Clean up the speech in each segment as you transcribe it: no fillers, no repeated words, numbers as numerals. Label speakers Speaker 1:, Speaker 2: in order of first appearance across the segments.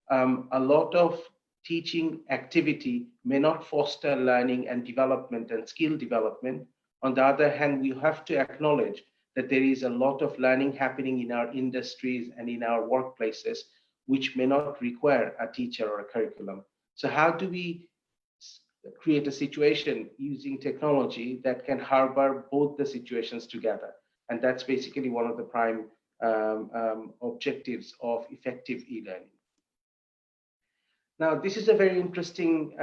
Speaker 1: a lot of teaching activity may not foster learning and development and skill development. On the other hand, we have to acknowledge that there is a lot of learning happening in our industries and in our workplaces, which may not require a teacher or a curriculum. So how do we create a situation using technology that can harbor both the situations together? And that's basically one of the prime objectives of effective e-learning. Now, this is a very interesting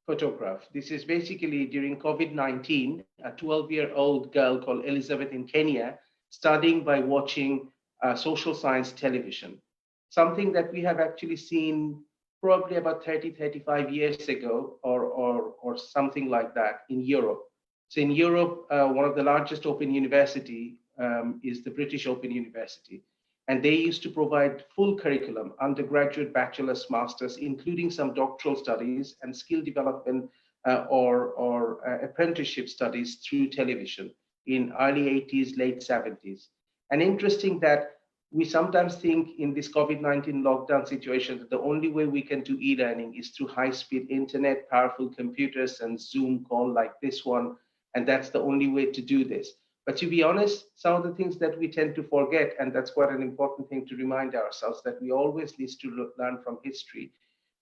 Speaker 1: photograph. This is basically during COVID-19, a 12-year-old girl called Elizabeth in Kenya, studying by watching social science television, something that we have actually seen probably about 30, 35 years ago, or something like that in Europe. So in Europe, one of the largest open university is the British Open University. And they used to provide full curriculum, undergraduate, bachelor's, master's, including some doctoral studies and skill development or apprenticeship studies through television in early 80s, late 70s. And interesting that we sometimes think in this COVID-19 lockdown situation that the only way we can do e-learning is through high-speed internet, powerful computers, and Zoom call like this one. And that's the only way to do this. But to be honest, some of the things that we tend to forget, and that's quite an important thing to remind ourselves, that we always need to learn from history,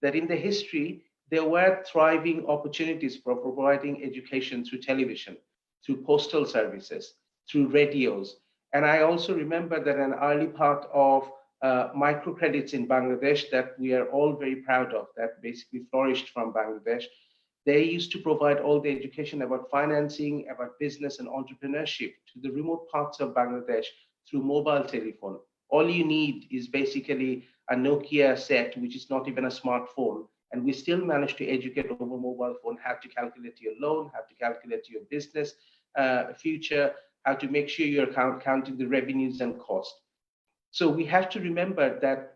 Speaker 1: that in the history, there were thriving opportunities for providing education through television, through postal services, through radios. And I also remember that an early part of microcredits in Bangladesh that we are all very proud of, that basically flourished from Bangladesh. They used to provide all the education about financing, about business and entrepreneurship to the remote parts of Bangladesh through mobile telephone. All you need is basically a Nokia set, which is not even a smartphone. And we still manage to educate over mobile phone how to calculate your loan, how to calculate your business future, how to make sure you're counting the revenues and cost. So we have to remember that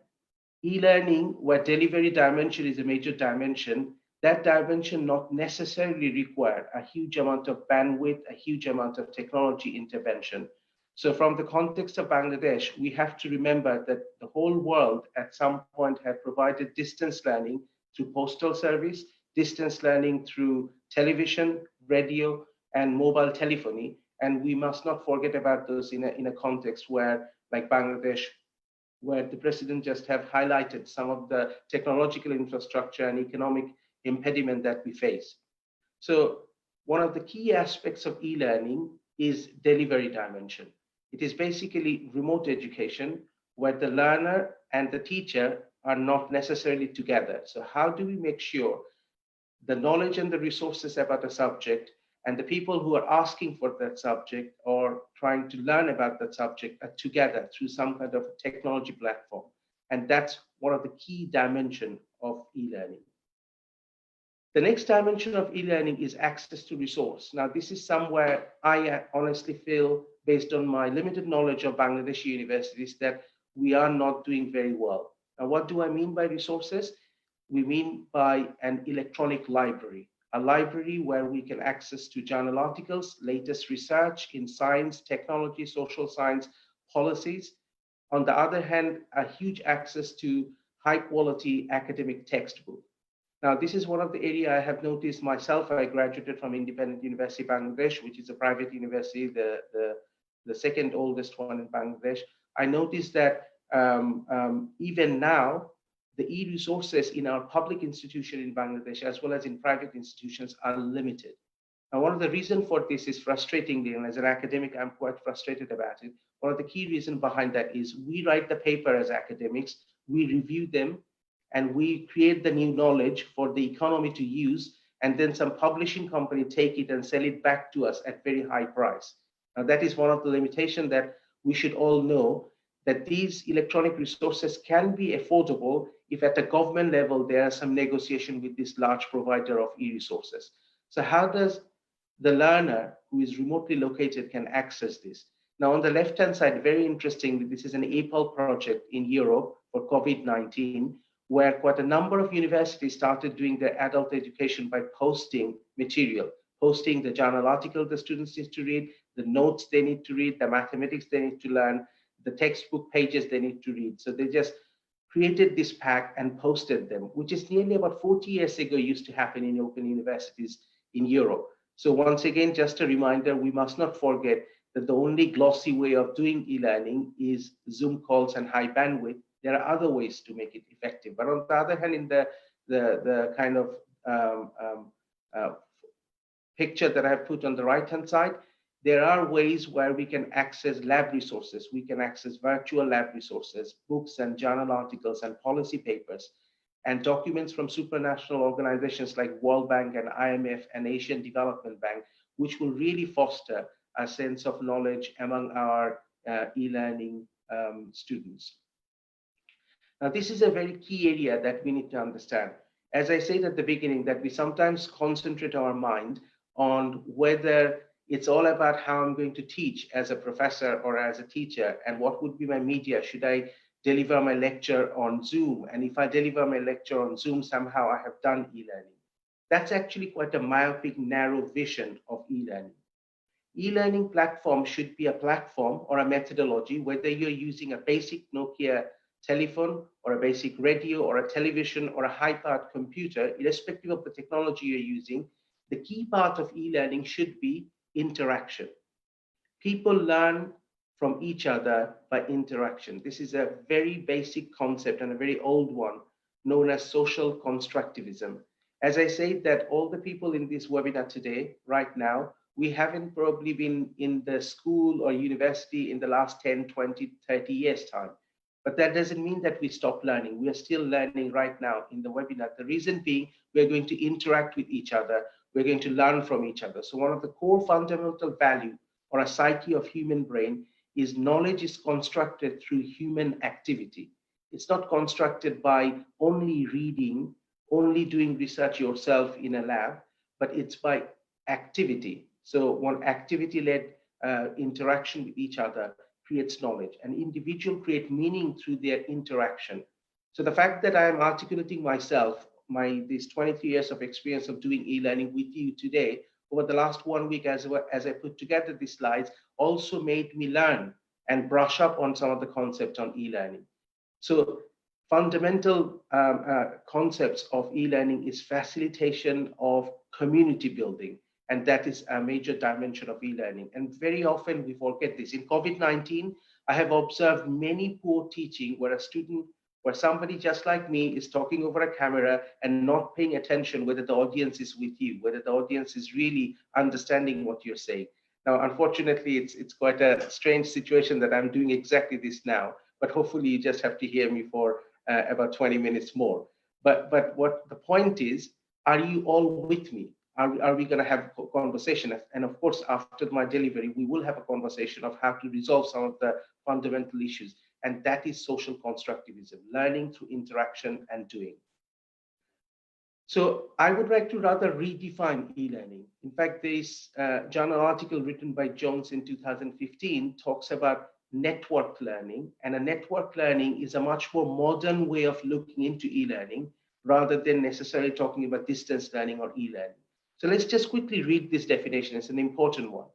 Speaker 1: e-learning, where delivery dimension is a major dimension, that dimension not necessarily require a huge amount of bandwidth, a huge amount of technology intervention. So from the context of Bangladesh, we have to remember that the whole world at some point had provided distance learning through postal service, distance learning through television, radio, and mobile telephony. And we must not forget about those in a context where, like Bangladesh, where the president just have highlighted some of the technological infrastructure and economic impediment that we face. So one of the key aspects of e-learning is delivery dimension. It is basically remote education where the learner and the teacher are not necessarily together. So how do we make sure the knowledge and the resources about a subject and the people who are asking for that subject or trying to learn about that subject are together through some kind of technology platform? And that's one of the key dimensions of e-learning. The next dimension of e-learning is access to resource. Now, this is somewhere I honestly feel, based on my limited knowledge of Bangladeshi universities, that we are not doing very well. Now, what do I mean by resources? We mean by an electronic library, a library where we can access to journal articles, latest research in science, technology, social science, policies. On the other hand, a huge access to high quality academic textbook. Now, this is one of the areas I have noticed myself. I graduated from Independent University Bangladesh, which is a private university, the second oldest one in Bangladesh. I noticed that even now, the e-resources in our public institution in Bangladesh, as well as in private institutions, are limited. Now, one of the reasons for this is frustratingly, and as an academic, I'm quite frustrated about it. One of the key reasons behind that is we write the paper as academics, we review them, and we create the new knowledge for the economy to use, and then some publishing company take it and sell it back to us at very high price. Now, that is one of the limitations that we should all know, that these electronic resources can be affordable if at the government level there are some negotiation with this large provider of e-resources. So how does the learner who is remotely located can access this? Now, on the left-hand side, very interestingly, this is an APAL project in Europe for COVID-19, where quite a number of universities started doing their adult education by posting material, posting the journal article the students need to read, the notes they need to read, the mathematics they need to learn, the textbook pages they need to read. So they just created this pack and posted them, which is nearly about 40 years ago used to happen in open universities in Europe. So once again, just a reminder, we must not forget that the only glossy way of doing e-learning is Zoom calls and high bandwidth. There are other ways to make it effective. But on the other hand, in the kind of uh, picture that I have put on the right-hand side, there are ways where we can access lab resources. We can access virtual lab resources, books and journal articles and policy papers, and documents from supranational organizations like World Bank and IMF and Asian Development Bank, which will really foster a sense of knowledge among our e-learning students. Now, this is a very key area that we need to understand. As I said at the beginning, that we sometimes concentrate our mind on whether it's all about how I'm going to teach as a professor or as a teacher, and what would be my media. Should I deliver my lecture on Zoom? And if I deliver my lecture on Zoom, somehow I have done e-learning. That's actually quite a myopic, narrow vision of e-learning. E-learning platform should be a platform or a methodology, whether you're using a basic Nokia telephone or a basic radio or a television or a high-powered computer, irrespective of the technology you're using. The key part of e-learning should be interaction. People learn from each other by interaction. This is a very basic concept and a very old one known as social constructivism. As I said, that all the people in this webinar today, right now, we haven't probably been in the school or university in the last 10, 20, 30 years time. But that doesn't mean that we stop learning. We are still learning right now in the webinar. The reason being, we're going to interact with each other. We're going to learn from each other. So one of the core fundamental value or a psyche of human brain is knowledge is constructed through human activity. It's not constructed by only reading, only doing research yourself in a lab, but it's by activity. So one activity-led interaction with each other creates knowledge. An individual create meaning through their interaction. So the fact that I am articulating myself, these 23 years of experience of doing e-learning with you today, over the last 1 week as I put together these slides, also made me learn and brush up on some of the concepts on e-learning. So fundamental concepts of e-learning is facilitation of community building. And that is a major dimension of e-learning. And very often we forget this. In COVID-19, I have observed many poor teaching where somebody just like me is talking over a camera and not paying attention whether the audience is with you, whether the audience is really understanding what you're saying. Now, unfortunately, it's quite a strange situation that I'm doing exactly this now, but hopefully you just have to hear me for about 20 minutes more. But what the point is, are you all with me? Are we going to have a conversation? And of course, after my delivery, we will have a conversation of how to resolve some of the fundamental issues. And that is social constructivism, learning through interaction and doing. So I would like to rather redefine e-learning. In fact, this journal article written by Jones in 2015 talks about network learning. And a network learning is a much more modern way of looking into e-learning rather than necessarily talking about distance learning or e-learning. So let's just quickly read this definition. It's an important one.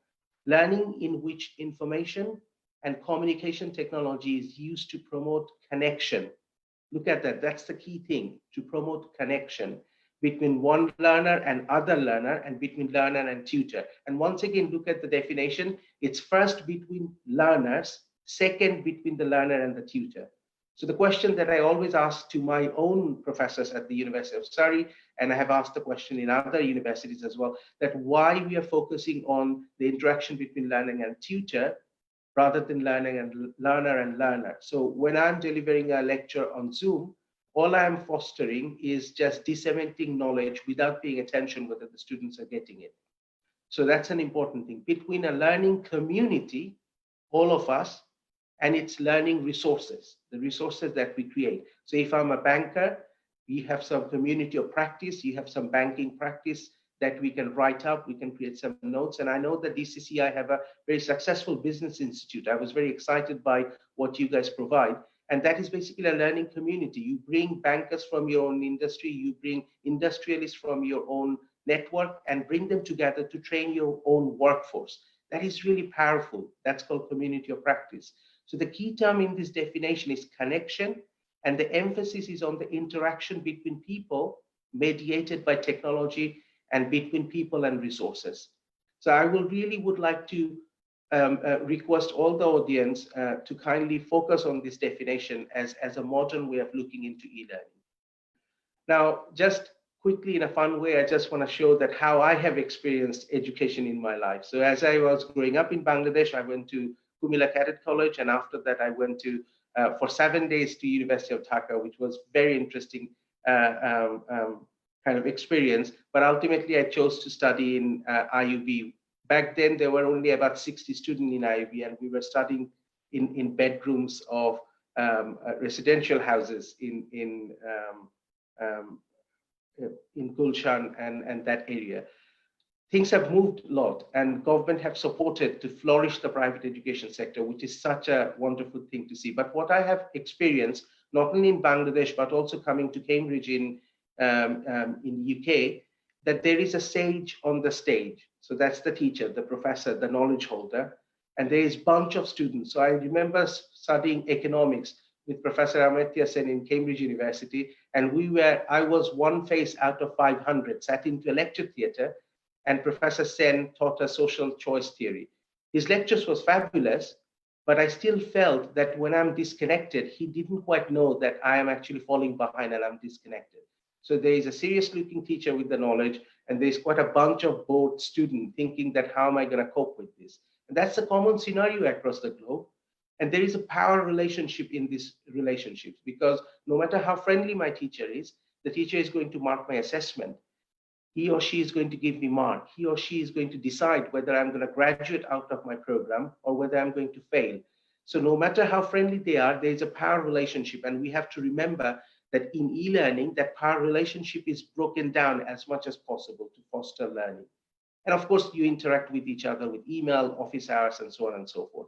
Speaker 1: Learning in which information and communication technology is used to promote connection. Look at that. That's the key thing, to promote connection between one learner and other learner, and between learner and tutor. And once again, look at the definition. It's first between learners, second between the learner and the tutor. So the question that I always ask to my own professors at the University of Surrey, and I have asked the question in other universities as well, that why we are focusing on the interaction between learning and tutor rather than learner and learner. So when I'm delivering a lecture on Zoom, all I'm fostering is just disseminating knowledge without paying attention whether the students are getting it. So that's an important thing. Between a learning community, all of us, and its learning resources, the resources that we create. So if I'm a banker, we have some community of practice, you have some banking practice that we can write up, we can create some notes. And I know that DCCI have a very successful business institute. I was very excited by what you guys provide. And that is basically a learning community. You bring bankers from your own industry, you bring industrialists from your own network and bring them together to train your own workforce. That is really powerful. That's called community of practice. So the key term in this definition is connection, And the emphasis is on the interaction between people mediated by technology and between people and resources. So I would like to request all the audience to kindly focus on this definition as a modern way of looking into e-learning. Now, just quickly in a fun way, I just want to show that how I have experienced education in my life. So as I was growing up in Bangladesh, I went to Kumila Cadet College, and after that I went to for 7 days to University of Dhaka, which was very interesting kind of experience. But ultimately I chose to study in IUB. Back then there were only about 60 students in IUB, and we were studying in bedrooms of residential houses in Gulshan and that area. Things have moved a lot, and government have supported to flourish the private education sector, which is such a wonderful thing to see. But what I have experienced, not only in Bangladesh, but also coming to Cambridge in UK, that there is a sage on the stage. So that's the teacher, the professor, the knowledge holder, and there is a bunch of students. So I remember studying economics with Professor Amartya Sen in Cambridge University, and I was one face out of 500, sat into a lecture theatre, and Professor Sen taught us social choice theory. His lectures was fabulous, but I still felt that when I'm disconnected, he didn't quite know that I am actually falling behind and I'm disconnected. So there is a serious looking teacher with the knowledge, and there's quite a bunch of bored students thinking that how am I going to cope with this? And that's a common scenario across the globe. And there is a power relationship in these relationships, because no matter how friendly my teacher is, the teacher is going to mark my assessment. He or she is going to give me mark. He or she is going to decide whether I'm going to graduate out of my program or whether I'm going to fail. So no matter how friendly they are, there is a power relationship. And we have to remember that in e-learning, that power relationship is broken down as much as possible to foster learning. And of course, you interact with each other with email, office hours, and so on and so forth.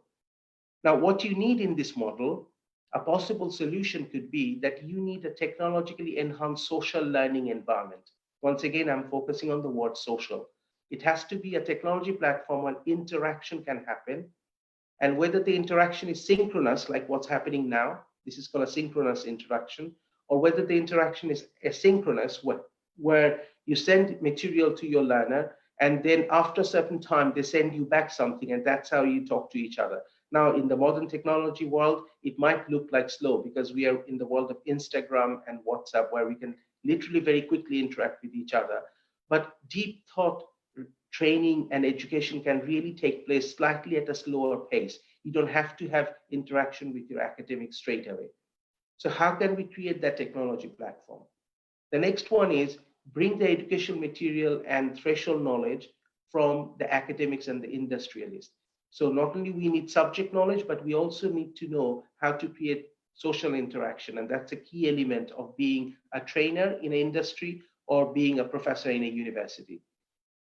Speaker 1: Now, what you need in this model, a possible solution could be that you need a technologically enhanced social learning environment. Once again, I'm focusing on the word social. It has to be a technology platform where interaction can happen. And whether the interaction is synchronous, like what's happening now, this is called a synchronous interaction, or whether the interaction is asynchronous, where you send material to your learner, and then after a certain time, they send you back something, and that's how you talk to each other. Now, in the modern technology world, it might look like slow because we are in the world of Instagram and WhatsApp, where we can literally very quickly interact with each other. But deep thought training and education can really take place slightly at a slower pace. You don't have to have interaction with your academics straight away. So how can we create that technology platform? The next one is bring the educational material and threshold knowledge from the academics and the industrialists. So not only we need subject knowledge, but we also need to know how to create social interaction. And that's a key element of being a trainer in an industry or being a professor in a university.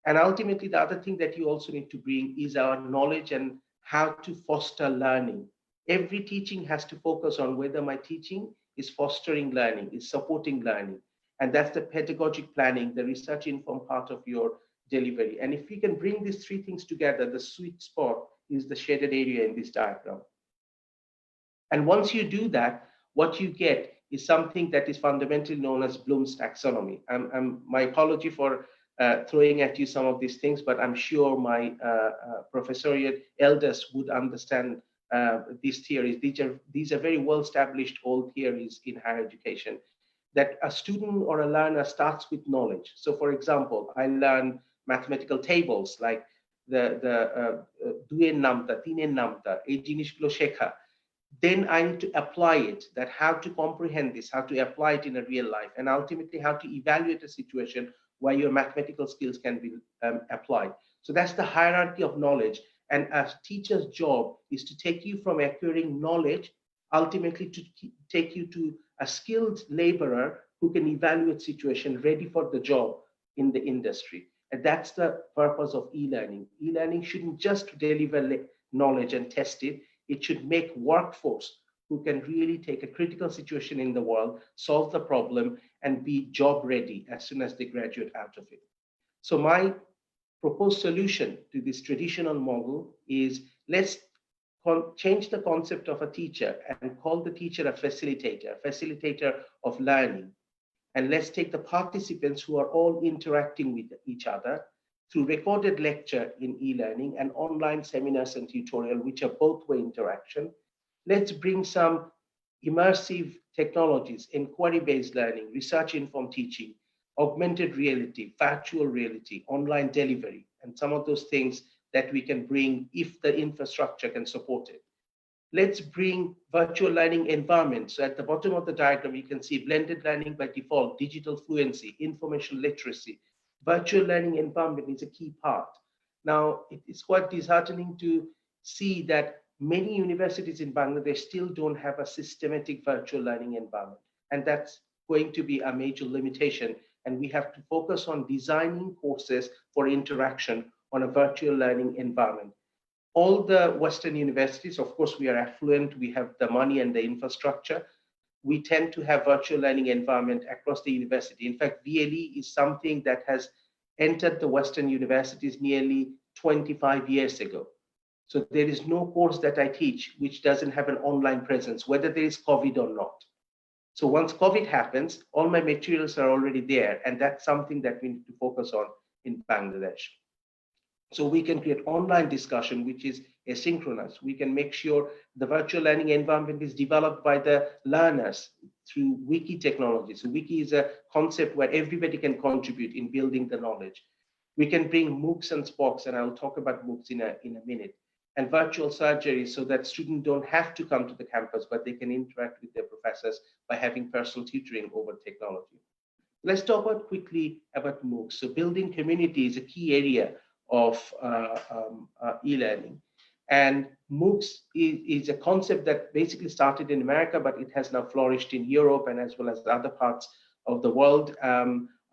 Speaker 1: And ultimately, the other thing that you also need to bring is our knowledge and how to foster learning. Every teaching has to focus on whether my teaching is fostering learning, is supporting learning. And that's the pedagogic planning, the research informed part of your delivery. And if we can bring these three things together, the sweet spot is the shaded area in this diagram. And once you do that, what you get is something that is fundamentally known as Bloom's taxonomy. My apology for throwing at you some of these things, but I'm sure my professoriate elders would understand these theories. These are very well-established old theories in higher education, that a student or a learner starts with knowledge. So for example, I learn mathematical tables like the দুইয়ের নামতা, তিনের নামতা, এই জিনিসগুলো শেখা. Then I need to apply it, that how to comprehend this, how to apply it in a real life, and ultimately how to evaluate a situation where your mathematical skills can be applied. So that's the hierarchy of knowledge. And a teacher's job is to take you from acquiring knowledge, ultimately to take you to a skilled laborer who can evaluate situation, ready for the job in the industry. And that's the purpose of e-learning. E-learning shouldn't just deliver knowledge and test it. It should make workforce who can really take a critical situation in the world, solve the problem, and be job ready as soon as they graduate out of it. So my proposed solution to this traditional model is, let's change the concept of a teacher and call the teacher a facilitator of learning. And let's take the participants who are all interacting with each other through recorded lecture in e-learning and online seminars and tutorial, which are both way interaction. Let's bring some immersive technologies, inquiry-based learning, research-informed teaching, augmented reality, virtual reality, online delivery, and some of those things that we can bring if the infrastructure can support it. Let's bring virtual learning environments. So at the bottom of the diagram, you can see blended learning by default, digital fluency, information literacy. Virtual learning environment is a key part. Now, it's quite disheartening to see that many universities in Bangladesh still don't have a systematic virtual learning environment. And that's going to be a major limitation. And we have to focus on designing courses for interaction on a virtual learning environment. All the Western universities, of course, we are affluent, we have the money and the infrastructure. We tend to have virtual learning environment across the university. In fact, VLE is something that has entered the Western universities nearly 25 years ago. So there is no course that I teach which doesn't have an online presence, whether there is COVID or not. So once COVID happens, all my materials are already there, and that's something that we need to focus on in Bangladesh. So we can create online discussion, which is asynchronous. We can make sure the virtual learning environment is developed by the learners through wiki technology. So wiki is a concept where everybody can contribute in building the knowledge. We can bring MOOCs and SPOCs, and I'll talk about MOOCs in a minute, and virtual surgery so that students don't have to come to the campus, but they can interact with their professors by having personal tutoring over technology. Let's talk about quickly about MOOCs. So building community is a key area of e-learning. And MOOCs is a concept that basically started in America, but it has now flourished in Europe and as well as other parts of the world.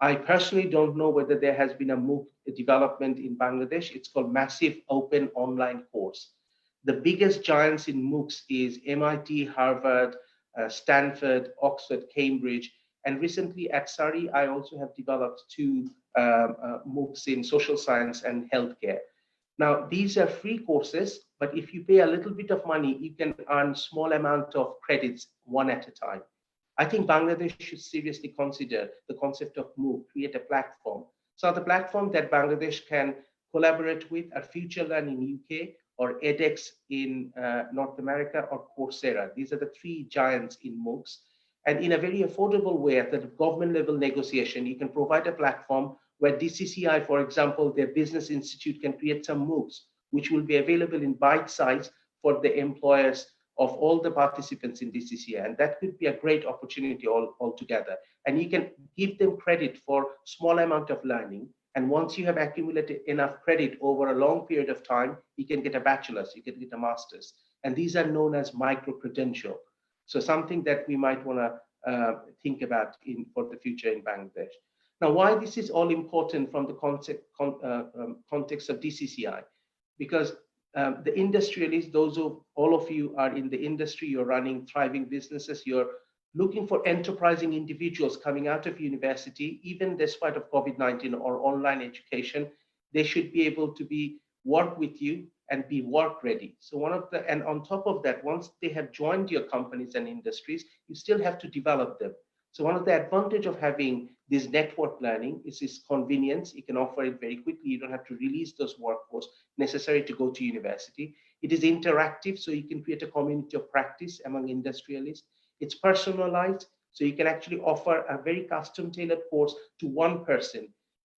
Speaker 1: I personally don't know whether there has been a MOOC development in Bangladesh. It's called Massive Open Online Course. The biggest giants in MOOCs is MIT, Harvard, Stanford, Oxford, Cambridge. And recently at Surrey, I also have developed two MOOCs in social science and healthcare. Now, these are free courses, but if you pay a little bit of money, you can earn small amount of credits one at a time. I think Bangladesh should seriously consider the concept of MOOC, create a platform. So the platform that Bangladesh can collaborate with are FutureLearn in UK or edX in North America or Coursera. These are the three giants in MOOCs. And in a very affordable way at the government level negotiation, you can provide a platform where DCCI, for example, their business institute can create some MOOCs, which will be available in bite size for the employers of all the participants in DCCI. And that could be a great opportunity altogether. And you can give them credit for small amount of learning. And once you have accumulated enough credit over a long period of time, you can get a bachelor's, you can get a master's. And these are known as micro-credential. So something that we might want to think about for the future in Bangladesh. Now, why this is all important from the context of DCCI? Because the industrialists, all of you are in the industry, you're running thriving businesses, you're looking for enterprising individuals coming out of university, even despite of COVID-19 or online education, they should be able to work with you and be work ready. So and on top of that, once they have joined your companies and industries, you still have to develop them. So one of the advantage of having this network learning is its convenience. You can offer it very quickly. You don't have to release those workforce necessary to go to university. It is interactive, so you can create a community of practice among industrialists. It's personalized, so you can actually offer a very custom tailored course to one person.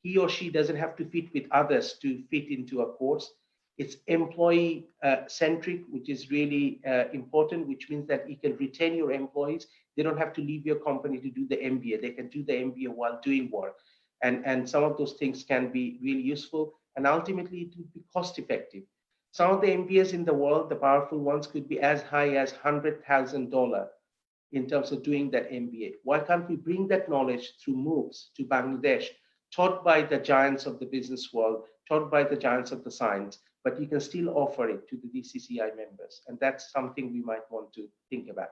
Speaker 1: He or she doesn't have to fit with others to fit into a course. It's employee centric, which is really important, which means that you can retain your employees. They don't have to leave your company to do the MBA. They can do the MBA while doing work. And some of those things can be really useful. And ultimately, it will be cost effective. Some of the MBAs in the world, the powerful ones, could be as high as $100,000 in terms of doing that MBA. Why can't we bring that knowledge through MOOCs to Bangladesh, taught by the giants of the business world, taught by the giants of the science, but you can still offer it to the DCCI members. And that's something we might want to think about.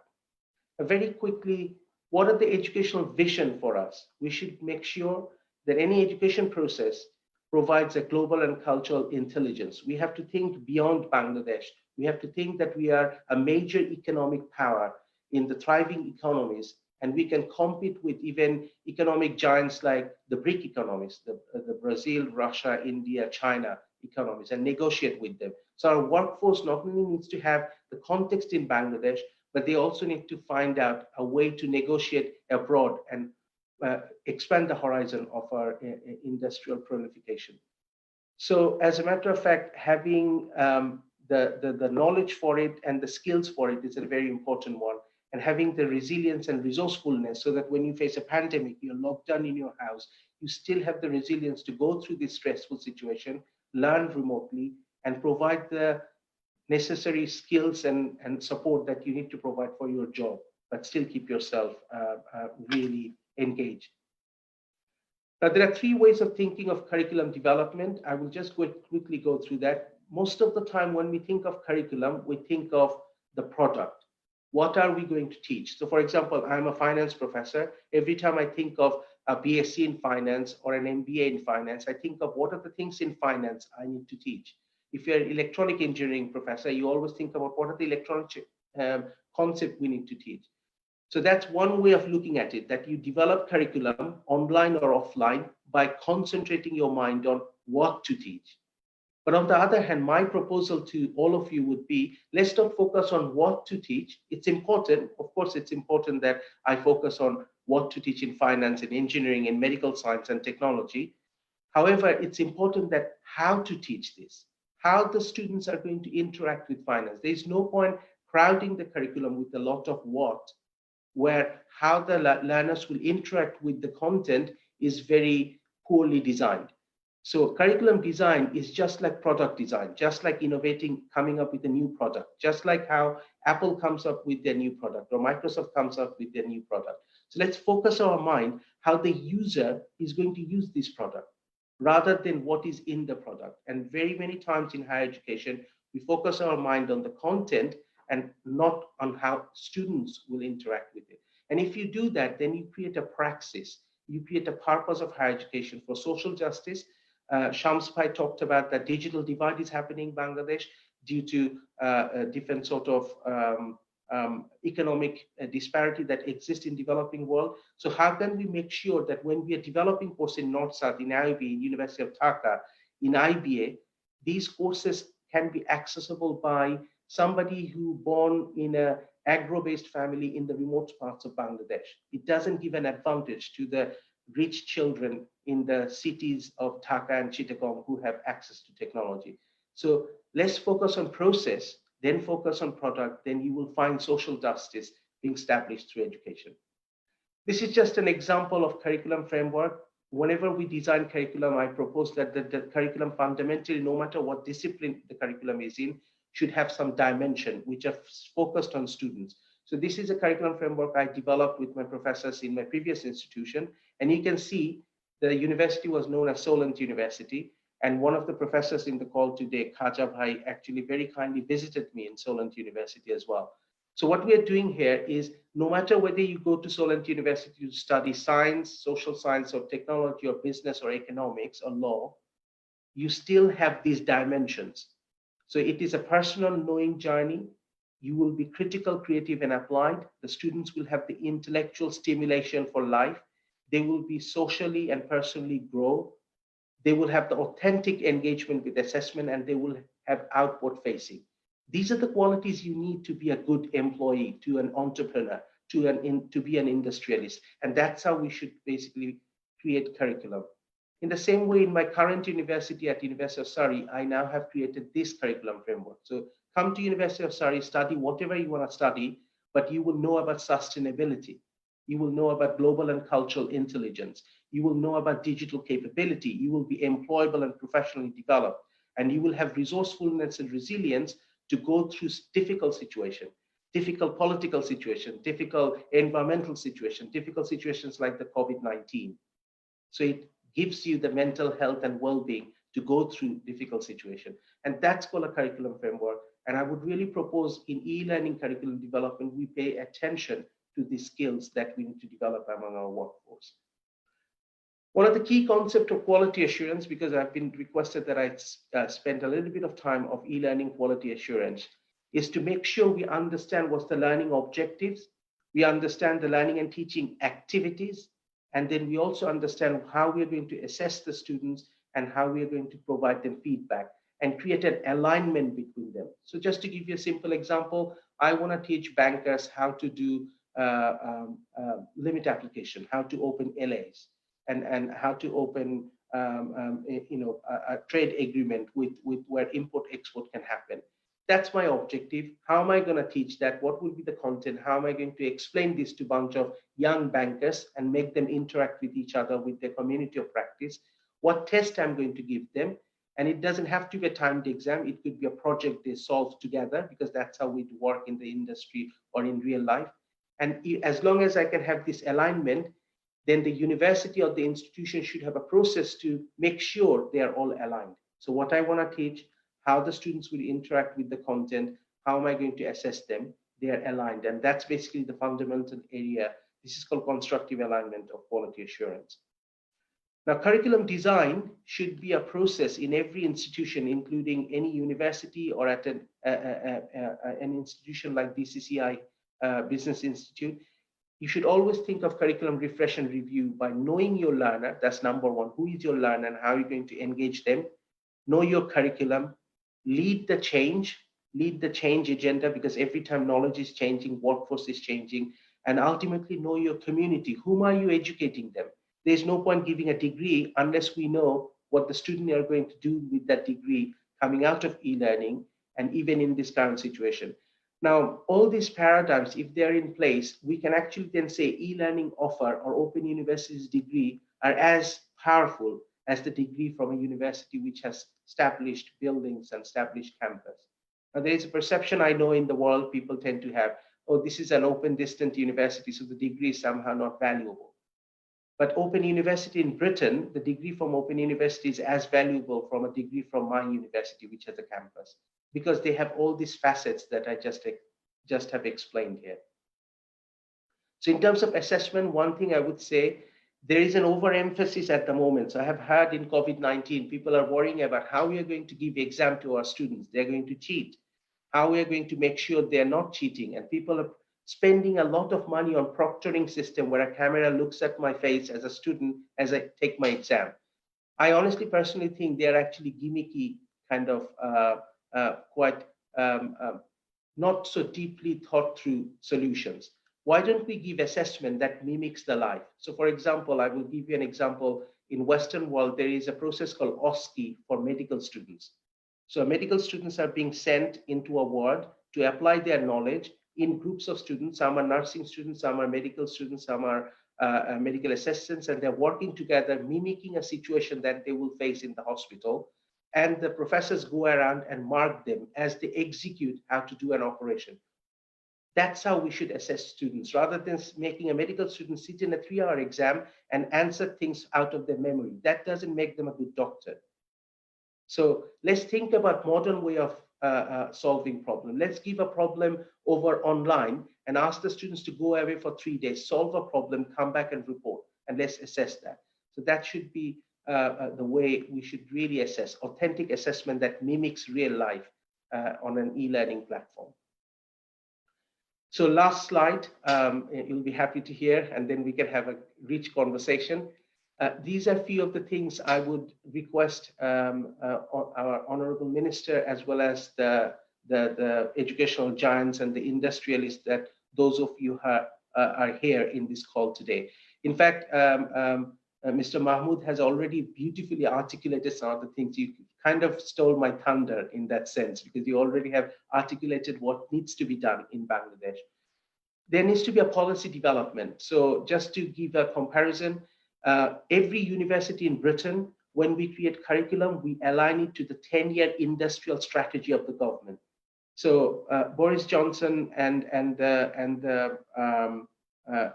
Speaker 1: Very quickly, what are the educational vision for us? We should make sure that any education process provides a global and cultural intelligence. We have to think beyond Bangladesh. We have to think that we are a major economic power in the thriving economies, and we can compete with even economic giants like the BRIC economies, the Brazil, Russia, India, China economies, and negotiate with them. So our workforce not only needs to have the context in Bangladesh, but they also need to find out a way to negotiate abroad and expand the horizon of our industrial proliferation. So as a matter of fact, having the knowledge for it and the skills for it is a very important one. And having the resilience and resourcefulness so that when you face a pandemic, you're locked down in your house, you still have the resilience to go through this stressful situation, learn remotely, and provide the necessary skills and support that you need to provide for your job, but still keep yourself really engaged. Now, there are three ways of thinking of curriculum development. I will just quickly go through that. Most of the time when we think of curriculum, we think of the product. What are we going to teach? So for example, I'm a finance professor. Every time I think of a BSc in finance or an MBA in finance, I think of what are the things in finance I need to teach. If you're an electronic engineering professor, you always think about what are the electronic concepts we need to teach. So that's one way of looking at it, that you develop curriculum online or offline by concentrating your mind on what to teach. But on the other hand, my proposal to all of you would be, let's not focus on what to teach. It's important. Of course, it's important that I focus on what to teach in finance and engineering and medical science and technology. However, it's important that how to teach this, how the students are going to interact with finance. There's no point crowding the curriculum with a lot of what, where how the learners will interact with the content is very poorly designed. So curriculum design is just like product design, just like innovating, coming up with a new product, just like how Apple comes up with their new product or Microsoft comes up with their new product. So let's focus our mind how the user is going to use this product rather than what is in the product. And very many times in higher education, we focus our mind on the content and not on how students will interact with it. And if you do that, then you create a praxis, you create a purpose of higher education for social justice. Shams Bhai talked about that digital divide is happening in Bangladesh due to different sort of economic disparity that exists in developing world. So how can we make sure that when we are developing courses in North-South, in IB, in University of Dhaka, in IBA, these courses can be accessible by somebody who born in a agro-based family in the remote parts of Bangladesh. It doesn't give an advantage to the rich children in the cities of Dhaka and Chittagong who have access to technology. So let's focus on process, then focus on product, then you will find social justice being established through education. This is just an example of curriculum framework. Whenever we design curriculum, I propose that the curriculum fundamentally, no matter what discipline the curriculum is in, should have some dimension which are focused on students. So this is a curriculum framework I developed with my professors in my previous institution. And you can see the university was known as Solent University. And one of the professors in the call today, Khaja Bhai, actually very kindly visited me in Solent University as well. So what we are doing here is no matter whether you go to Solent University to study science, social science, or technology, or business, or economics, or law, you still have these dimensions. So it is a personal knowing journey. You will be critical, creative, and applied. The students will have the intellectual stimulation for life. They will be socially and personally grow. They will have the authentic engagement with assessment, and they will have outward facing. These are the qualities you need to be a good employee, to an entrepreneur, to be an industrialist. And that's how we should basically create curriculum. In the same way, in my current university at University of Surrey, I now have created this curriculum framework. So come to University of Surrey, study whatever you want to study, but you will know about sustainability. You will know about global and cultural intelligence. You will know about digital capability. You will be employable and professionally developed. And you will have resourcefulness and resilience to go through difficult situations, difficult political situations, difficult environmental situations, difficult situations like the COVID-19. So it gives you the mental health and well-being to go through difficult situations. And that's called a curriculum framework. And I would really propose in e-learning curriculum development, we pay attention to the skills that we need to develop among our workforce. One of the key concepts of quality assurance, because I've been requested that I spend a little bit of time of e-learning quality assurance, is to make sure we understand what's the learning objectives, we understand the learning and teaching activities, and then we also understand how we're going to assess the students and how we are going to provide them feedback and create an alignment between them. So just to give you a simple example, I want to teach bankers how to do limit application, how to open LAs, and how to open a trade agreement with where import export can happen. That's my objective. How am I going to teach that? What will be the content? How am I going to explain this to a bunch of young bankers and make them interact with each other, with their community of practice? What test I'm going to give them? And it doesn't have to be a timed exam. It could be a project they solve together, because that's how we work in the industry or in real life. And as long as I can have this alignment, then the university or the institution should have a process to make sure they are all aligned. So what I want to teach, how the students will interact with the content, how am I going to assess them, they are aligned. And that's basically the fundamental area. This is called constructive alignment of quality assurance. Now, curriculum design should be a process in every institution, including any university or at an institution like DCCI Business Institute. You should always think of curriculum refresh and review by knowing your learner. That's number one. Who is your learner and how are you going to engage them? Know your curriculum, lead the change agenda, because every time knowledge is changing, workforce is changing, and ultimately know your community. Whom are you educating them? There's no point giving a degree unless we know what the students are going to do with that degree coming out of e-learning, and even in this current situation. Now, all these paradigms, if they're in place, we can actually then say e-learning offer or Open University's degree are as powerful as the degree from a university which has established buildings and established campus. Now, there is a perception I know in the world people tend to have, oh, this is an open distant university, so the degree is somehow not valuable. But Open University in Britain, the degree from Open University is as valuable from a degree from my university, which has a campus, because they have all these facets that I just have explained here. So in terms of assessment, one thing I would say, there is an overemphasis at the moment. So I have heard in COVID-19, people are worrying about how we are going to give exam to our students. They're going to cheat. How we are going to make sure they're not cheating. And people are spending a lot of money on proctoring system where a camera looks at my face as a student as I take my exam. I honestly personally think they're actually gimmicky, kind of quite not so deeply thought through solutions. Why don't we give assessment that mimics the life? So for example, I will give you an example. In Western world, there is a process called OSCE for medical students. So medical students are being sent into a ward to apply their knowledge in groups of students. Some are nursing students, some are medical students, some are medical assistants, and they're working together, mimicking a situation that they will face in the hospital. And the professors go around and mark them as they execute how to do an operation. That's how we should assess students, rather than making a medical student sit in a 3-hour exam and answer things out of their memory. That doesn't make them a good doctor. So let's think about modern way of solving problem. Let's give a problem over online and ask the students to go away for 3 days, solve a problem, come back and report, and let's assess that. So that should be the way we should really assess, authentic assessment that mimics real life on an e-learning platform. So last slide, you'll be happy to hear, and then we can have a rich conversation. These are a few of the things I would request our Honorable Minister, as well as the educational giants and the industrialists, that those of you are here in this call today. In fact, Mr. Mahmood has already beautifully articulated some of the things. You kind of stole my thunder in that sense, because you already have articulated what needs to be done in Bangladesh. There needs to be a policy development. So just to give a comparison, every university in Britain, when we create curriculum, we align it to the 10-year industrial strategy of the government. So Boris Johnson and the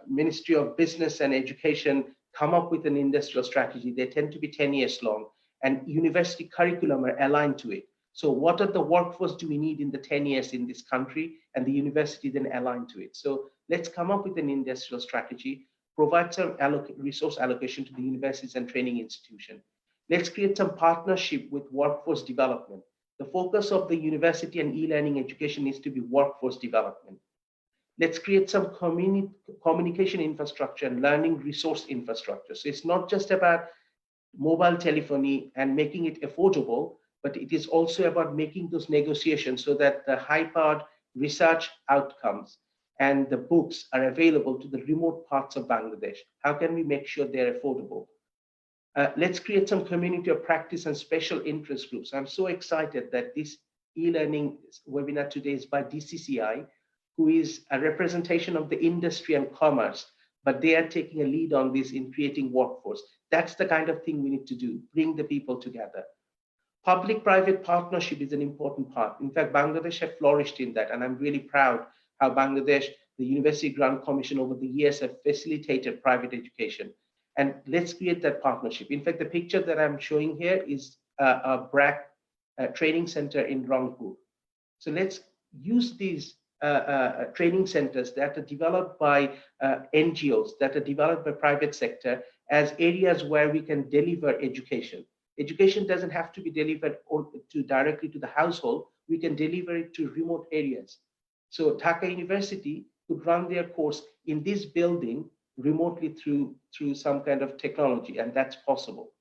Speaker 1: Ministry of Business and Education come up with an industrial strategy. They tend to be 10 years long, and university curriculum are aligned to it. So what are the workforce do we need in the 10 years in this country, and the university then align to it. So let's come up with an industrial strategy, provide some resource allocation to the universities and training institution. Let's create some partnership with workforce development. The focus of the university and e-learning education needs to be workforce development. Let's create some communication infrastructure and learning resource infrastructure. So it's not just about mobile telephony and making it affordable, but it is also about making those negotiations so that the high-powered research outcomes and the books are available to the remote parts of Bangladesh. How can we make sure they're affordable? Let's create some community of practice and special interest groups. I'm so excited that this e-learning webinar today is by DCCI, who is a representation of the industry and commerce, but they are taking a lead on this in creating workforce. That's the kind of thing we need to do, bring the people together. Public-private partnership is an important part. In fact, Bangladesh have flourished in that, and I'm really proud how Bangladesh, the University Grant Commission over the years have facilitated private education. And let's create that partnership. In fact, the picture that I'm showing here is a BRAC training center in Rangpur. So let's use these training centers that are developed by NGOs, that are developed by private sector as areas where we can deliver education. Education doesn't have to be delivered directly to the household. We can deliver it to remote areas. So Dhaka University could run their course in this building remotely through some kind of technology, and that's possible.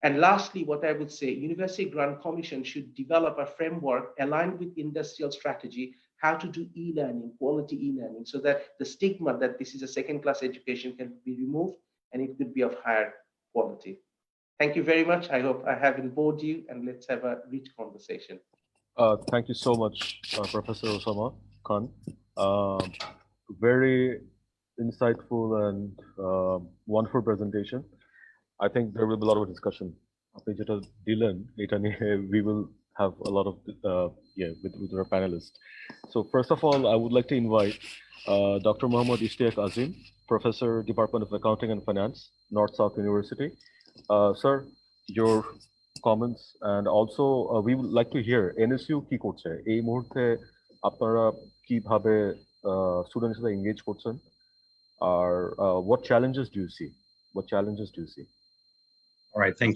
Speaker 1: And lastly, what I would say, University Grant Commission should develop a framework aligned with industrial strategy, how to do e-learning, quality e-learning, so that the stigma that this is a second-class education can be removed and it could be of higher quality. Thank you very much. I hope I haven't bored you, and let's have a rich conversation.
Speaker 2: Thank you so much, Professor Osama Khan. Very insightful and wonderful presentation. I think there will be a lot of discussion. We will have a lot of with our panelists. So first of all, I would like to invite Dr. Muhammad Ishtiaq Azim, Professor, Department of Accounting and Finance, North-South University. Sir, your comments, and also we would like to hear NSU কি করছে এই মুহূর্তে আপনারা কিভাবে students সাথে engage করছেন আর what challenges do you see?
Speaker 3: All right, thank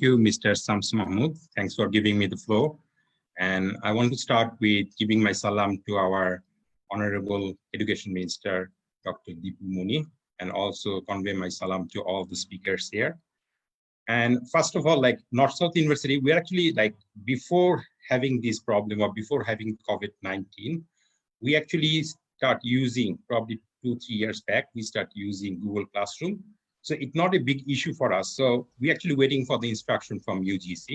Speaker 3: you Mr. Sams Mahmood. Thanks for giving me the floor, and I want to start with giving my salam to our honorable education minister Dr. Deepu Muni, and also convey my salam to all the speakers here. And first of all, like North-South University, we're actually like before having this problem or before having COVID-19, we actually start using probably 2-3 years back, we start using Google Classroom. So it's not a big issue for us. So we're actually waiting for the instruction from UGC.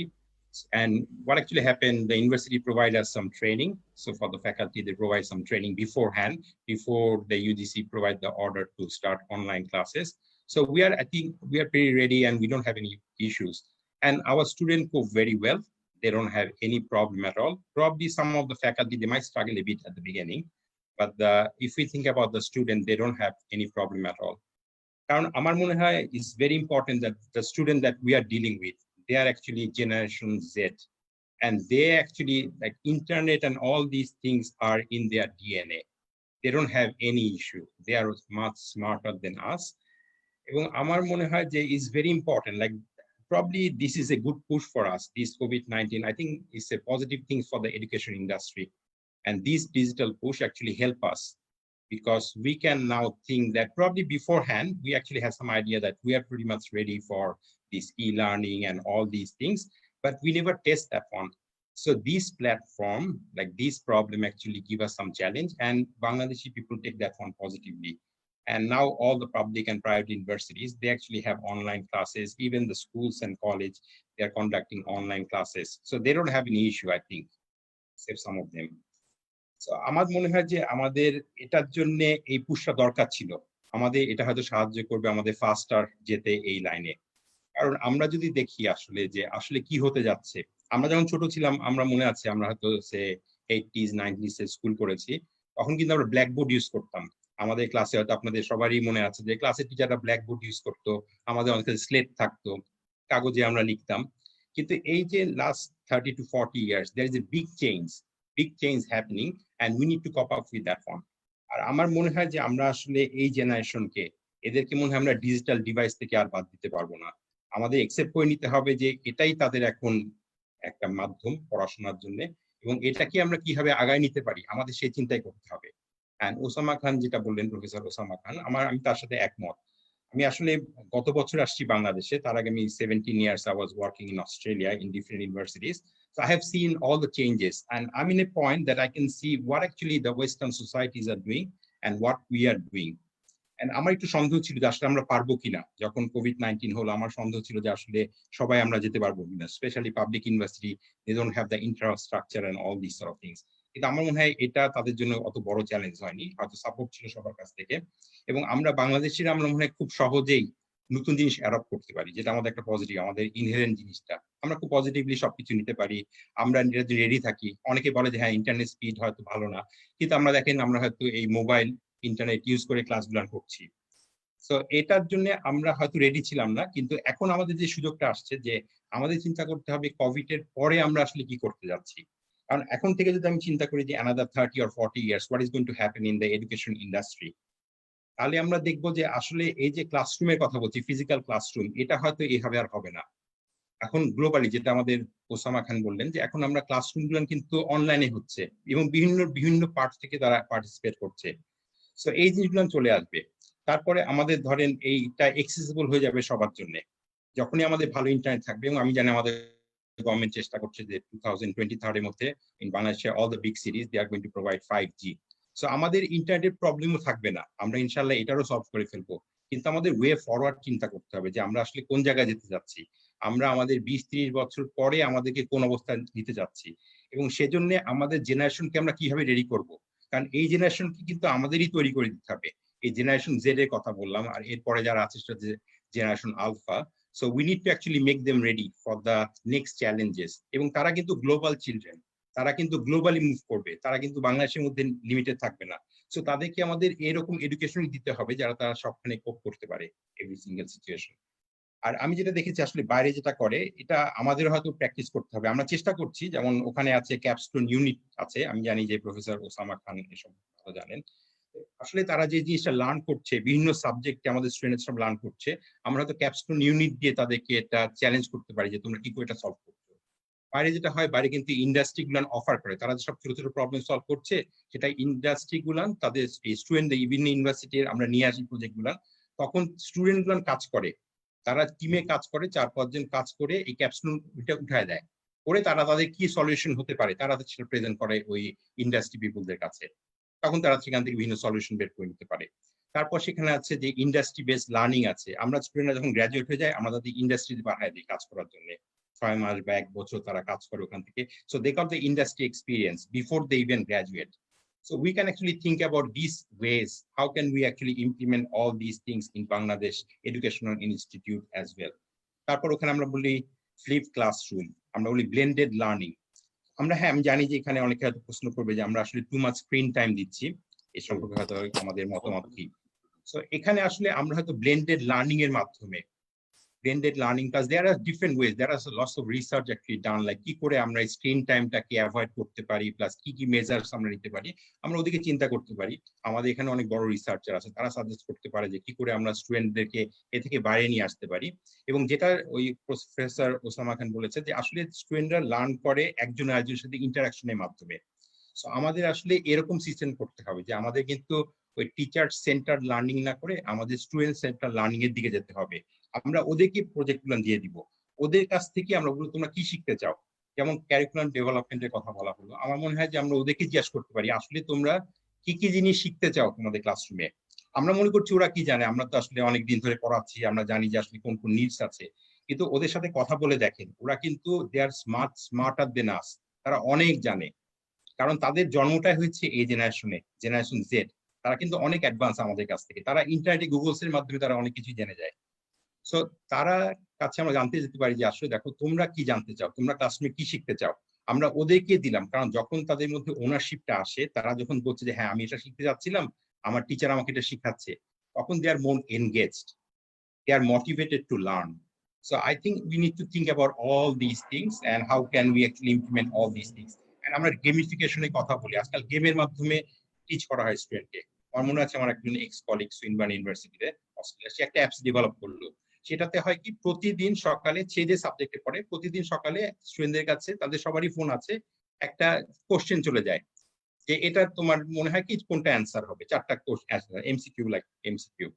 Speaker 3: And what actually happened, the university provided us some training. So for the faculty, they provide some training beforehand, before the UGC provide the order to start online classes. So I think we are pretty ready and we don't have any issues. And our students go very well. They don't have any problem at all. Probably some of the faculty, they might struggle a bit at the beginning, but if we think about the student, they don't have any problem at all. Amar mone hoy is very important that the student that we are dealing with, they are actually Generation Z, and they actually like internet and all these things are in their DNA. They don't have any issue. They are much smarter than us. এবং আমার মনে হয় যে is very important, like probably this is a good push for us, this COVID-19. I think it's a positive thing for the education industry, and this digital push actually help us, because we can now think that probably beforehand we actually have some idea that we are pretty much ready for this e-learning and all these things, but we never test that one. So this platform, like this problem actually give us some challenge, and Bangladeshi people take that one positively. And now all the public and private universities, they actually have online classes. Even the schools and college, they are conducting online classes. So they don't have any issue, I think, except some of them. So আমার মনে হয় যে আমাদের এটার জন্য এই পুশটা দরকার ছিল। আমাদের এটা হয়তো সাহায্য করবে আমাদের ফাস্টার যেতে এই লাইনে। কারণ আমরা যদি দেখি আসলে কি হতে যাচ্ছে, আমরা যখন ছোট ছিলাম, আমরা মনে আছে আমরা হয়তো 80s 90s এ স্কুল করেছি, তখন কিন্তু আমরা ব্ল্যাকবোর্ড ইউজ করতাম। আমাদের ক্লাসে হয়তো আপনাদের সবারই মনে আছে যে ক্লাসের টিচাররা ব্ল্যাকবোর্ড ইউজ করতো, আমাদের অনেক স্লেট থাকতো, কাগজে আমরা লিখতাম। কিন্তু এই যে last 30 to 40 years, there is a big change happening, and we need to cope up with that one. আর আমার মনে হয় যে আমরা আসলে এই জেনারেশনকে, এদেরকে মনে হয় আমরা ডিজিটাল ডিভাইস থেকে আর বাদ দিতে পারবো না। আমাদের একসেপ্ট করে নিতে হবে যে এটাই তাদের এখন একটা মাধ্যম পড়াশোনার জন্য, এবং এটাকে আমরা কিভাবে আগায় নিতে পারি আমাদের সেই চিন্তাই করতে হবে। এন্ড ওসামা খান যেটা বললেন, প্রফেসর ওসামা খান, আমি তার সাথে একমত। আমি আসলে গত বছর আসছি বাংলাদেশে, তার আগে আমি 17 years I was working in Australia in different universities. So I have seen all the changes, and I'm in a point that I can see what actually the Western societies are doing and what we are doing. And আমার একটু সন্দেহ ছিল যে আসলে আমরা পারবো কিনা, যখন COVID-19 হলো আমার সন্দেহ ছিল যে আসলে সবাই আমরা যেতে পারবো কিনা, specially public university, they don't have the infrastructure and all these sort of things. কিন্তু আমার মনে হয় এটা তাদের জন্য অত বড় চ্যালেঞ্জ হয়নি, হয়তো সাপোর্ট ছিল সবার কাছ থেকে, এবং আমরা বাংলাদেশিরা আমরা মনে হয় খুব সহজেই নতুন জিনিস অ্যাডপ্ট করতে পারি, যেটা আমাদের একটা পজিটিভ, আমাদের ইনহেরেন্ট জিনিসটা আমরা খুব পজিটিভলি সবকিছু নিতে পারি, আমরা রেডি থাকি। অনেকে বলে যে হ্যাঁ ইন্টারনেট স্পিড হয়তো ভালো না, কিন্তু আমরা দেখেন আমরা হয়তো এই মোবাইল ইন্টারনেট ইউজ করে ক্লাসগুলো করছি। সো এটার জন্য আমরা হয়তো রেডি ছিলাম না, কিন্তু এখন আমাদের যে সুযোগটা আসছে যে আমাদের চিন্তা করতে হবে কোভিড এর পরে আমরা আসলে কি করতে যাচ্ছি। কারণ এখন থেকে যদি আমি চিন্তা করি যে another 30 or 40 years what is going to happen in the education industry, তাহলে আমরা দেখবো যে আসলে এই যে ক্লাসরুমের কথা বলছি, ফিজিক্যাল ক্লাসরুম, এটা হয়তো এইভাবে আর হবে না। এখন গ্লোবালি যেটা আমাদের ওসামা খান বললেন যে এখন আমরা ক্লাসরুম গুলো কিন্তু অনলাইনে হচ্ছে এবং বিভিন্ন বিভিন্ন পার্ট থেকে তারা পার্টিসিপেট করছে। সো এই জিনিসগুলো চলে আসবে। তারপরে আমাদের ধরেন এইটা এক্সেসিবল হয়ে যাবে সবার জন্য যখনই আমাদের ভালো ইন্টারনেট থাকবে, এবং আমি জানি আমাদের গভর্নমেন্ট চেষ্টা করছে যে 2023 এর মধ্যে ইন বাংলাদেশে all the big cities they are going to provide 5G। So আমাদের ইন্টারনেটের প্রবলেমও থাকবে না, আমরা ইনশাআল্লাহ এটারও সলভ করে ফেলবো। কিন্তু আমাদের ওয়ে ফরওয়ার্ড চিন্তা করতে হবে যে আমরা আসলে কোন জায়গায় যেতে যাচ্ছি, আমরা আমাদের 20-30 বছর পরে আমাদেরকে কোন অবস্থায় নিতে যাচ্ছি, এবং সেজন্য আমাদের জেনারেশনকে আমরা কিভাবে রেডি করব। কারণ এই জেনারেশনকে কিন্তু আমাদেরই তৈরি করে দিতে হবে। এই জেনারেশন জেড এর কথা বললাম, আর এরপরে যারা আছে সেটা generation alpha. So we need to actually make them ready for the next challenges. এবং তারা কিন্তু গ্লোবাল চিলড্রেন, তারা কিন্তু গ্লোবালি মুভ করবে, তারা কিন্তু বাংলাদেশের মধ্যে লিমিটেড থাকবে না। সো তাদেরকে আমাদের এরকম এডুকেশন দিতে হবে যারা তারা সবখানে কোপ করতে পারে এভরি সিঙ্গেল সিচুয়েশন। আর আমি যেটা দেখেছি আসলে বাইরে যেটা করে, এটা আমাদের হয়তো প্র্যাকটিস করতে হবে। আমরা চেষ্টা করছি, যেমন ওখানে আছে ক্যাপস্টোন ইউনিট আছে, আমি জানি যে প্রফেসর ওসামা খান এসব ভালো জানেন। আসলে তারা যে জিনিসটা লার্ন করছে, বিভিন্ন সাবজেক্টে আমাদের স্টুডেন্টস সব লার্ন করছে, আমরা হয়তো ক্যাপস্টোন ইউনিট দিয়ে তাদেরকে এটা চ্যালেঞ্জ করতে পারি যে তোমরা কি করে এটা সলভ করছো। বাইরে যেটা হয়, বাইরে কিন্তু ইন্ডাস্ট্রি গুলান অফার করে, তারা সব ছোট ছোট প্রবলেম সলভ করছে, সেটা ইন্ডাস্ট্রি গুলান তাদের স্টুডেন্টদের বিভিন্ন ইউনিভার্সিটির আমরা নিয়ে আসি প্রজেক্ট গুলান, তখন স্টুডেন্ট গুলান কাজ করে, তারা টিমে কাজ করে, 4-5 জন কাজ করে এই ক্যাপস্টোন উঠায় দেয়, করে তারা তাদের কি সলিউশন হতে পারে তারা সেটা প্রেজেন্ট করে ওই ইন্ডাস্ট্রি পিপলদের কাছে, তখন তারা সেখান থেকে বিভিন্ন সলিউশন বের করে নিতে পারে। তারপর সেখানে আছে যে ইন্ডাস্ট্রি বেসড লার্নিং আছে, আমরা স্টুডেন্টরা যখন গ্রাজুয়েট হয়ে যায় আমরা তাদের ইন্ডাস্ট্রিতে পাঠায় দিই কাজ করার জন্য, 6 মাস বা 1 বছর তারা কাজ করে ওখান থেকে। So they got the industry experience before they even graduate. So we can actually think about these ways, how can we actually implement all these things in Bangladesh Educational Institute as well. তারপর ওখানে আমরা বলি flip classroom, আমরা বলি blended learning. আমরা হ্যাঁ আমি জানি যে এখানে অনেকে হয়তো প্রশ্ন করবে যে আমরা আসলে টু মাচ স্ক্রিন টাইম দিচ্ছি, এই সম্পর্কে হয়তো আমাদের মতামত কি। সো এখানে আসলে আমরা হয়তো ব্লেন্ডেড লার্নিং এর মাধ্যমে, blended learning, because there are different ways, there are lots of research actually done, like কি করে আমরা স্ক্রিন টাইমটাকে অ্যাভয়েড করতে পারি, প্লাস কি কি মেজার্স আমরা নিতে পারি, আমরা ওদিকে চিন্তা করতে পারি। আমাদের এখানে অনেক বড় রিসার্চার আছে, তারা সাজেস্ট করতে পারে যে কি করে আমরা স্টুডেন্টদেরকে এ থেকে বাইরে নিয়ে আসতে পারি। এবং যেটা ওই প্রফেসর ওসামা খান বলেছে যে আসলে স্টুডেন্টরা লার্ন করে একজন আরেকজনের সাথে ইন্টারাকশনের মাধ্যমে। সো আমাদের আসলে এরকম সিস্টেম করতে হবে যে আমাদের কিন্তু ওই টিচার সেন্টার লার্নিং না করে আমাদের স্টুডেন্ট সেন্টার লার্নিং এর দিকে যেতে হবে। আমরা ওদেরকে প্রজেক্টগুলো দিয়ে দিব, ওদের কাছ থেকে আমরা বলবো তোমরা কি শিখতে চাও, যেমন ক্যারিকুলাম ডেভেলপমেন্টের কথা বলা হলো, আমার মনে হয় যে আমরা ওদেরকে জিজ্ঞাসা করতে পারি আসলে তোমরা কি কি জিনিস শিখতে চাও তোমাদের ক্লাসরুমে। আমরা মনে করছি ওরা কি জানে, আমরা তো আসলে অনেক দিন ধরে পড়াচ্ছি, আমরা জানি যে আসলে কোন কোন নিডস আছে, কিন্তু ওদের সাথে কথা বলে দেখেন ওরা কিন্তু দে আর স্মার্টার দেন আস, তারা অনেক জানে, কারণ তাদের জন্মটাই হচ্ছে এই জেনারেশনে, জেনারেশন জেড, তারা কিন্তু অনেক অ্যাডভান্স আমাদের কাছ থেকে, তারা ইন্টারনেটে গুগলস এর মাধ্যমে তারা অনেক কিছু জেনে যায়। সো তারা কাছে আমরা জানতে যেতে পারি যে আসলে দেখো তোমরা কি জানতে চাও, তোমরা ক্লাসরুমে কি শিখতে চাও, আমরা ওদেরকে দিলাম। কারণ যখন তাদের মধ্যে ওনারশিপটা আসে, তারা যখন বলছে যে হ্যাঁ আমি এটা শিখতে যাচ্ছিলাম, আমার টিচার আমাকে এটা শিখাচ্ছে, তখন they are more engaged, they are motivated to learn. So I think we need to think about all these things and how can we actually implement all these things. And আমরা গেমিফিকেশনের কথা বলি, আজকাল গেমের মাধ্যমে টিচ করা হয় স্টুডেন্টকে। আমার মনে আছে আমার একজন এক্স কলিগ সুইনবার্ন ইউনিভার্সিটিতে অস্ট্রেলিয়া, সে একটা অ্যাপস ডেভেলপ করলো, সেটাতে হয় কি প্রতিদিন সকালে সে যে সাবজেক্টে পড়ে প্রতিদিন সকালে স্টুডেন্টদের কাছে তাদের সবারই ফোন আছে, একটা কোশ্চেন চলে যায় যে এটা তোমার মনে হয় কি কোনটা অ্যান্সার হবে, 4টা এমসিকিউ, লাইক এমসিকিউ।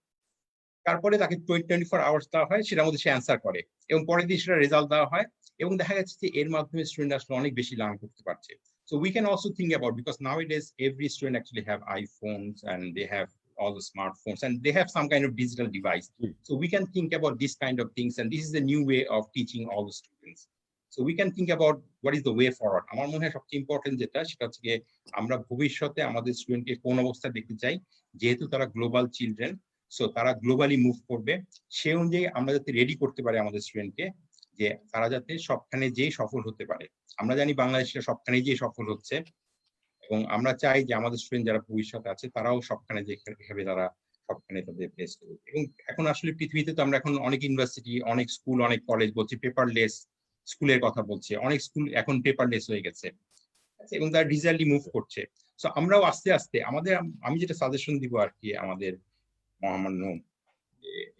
Speaker 3: তারপরে তাকে 24 আওয়ার্স দেওয়া হয়, সেটার মধ্যে সে অ্যান্সার করে এবং পরের দিন সেটা রেজাল্ট দেওয়া হয় এবং দেখা যাচ্ছে যে এর মাধ্যমে স্টুডেন্ট আসলে অনেক বেশি লার্ন করতে পারছে। So we can also think about, because nowadays every student actually have iPhones and they have all the smartphones and they have some kind of digital device. So we can think about this kind of things, and this is the new way of teaching all the students. So we can think about what is the way forward. আমার মনে হয় সবচেয়ে important যেটা সেটা হচ্ছে যে আমরা ভবিষ্যতে আমাদের স্টুডেন্টকে কোন অবস্থা দেখতে চাই, যেহেতু তারা গ্লোবাল চিলড্রেন, সো তারা গ্লোবালি মুভ করবে, সে অনুযায়ী আমরা যাতে রেডি করতে পারি আমাদের স্টুডেন্টকে যে তারা যাতে সবখানে যেই সফল হতে পারে। আমরা জানি বাংলাদেশে সবখানে যেই সফল হচ্ছে এবং আমরা চাই যে আমাদের স্টুডেন্ট যারা ভবিষ্যতে আছে তারাও সবখানে যেভাবে তারা সবখানে তাদের প্লেস করবে। এবং এখন আসলে পৃথিবীতে তো আমরা এখন অনেক ইউনিভার্সিটি, অনেক স্কুল, অনেক কলেজ বলছি পেপারলেস স্কুলের কথা বলছে, অনেক স্কুল এখন পেপারলেস হয়ে গেছে এবং তারা ডিজিটালি মুভ করছে। সো আমরাও আস্তে আস্তে আমাদের, আমি যেটা সাজেশন দিব আর কি আমাদের মহামান্য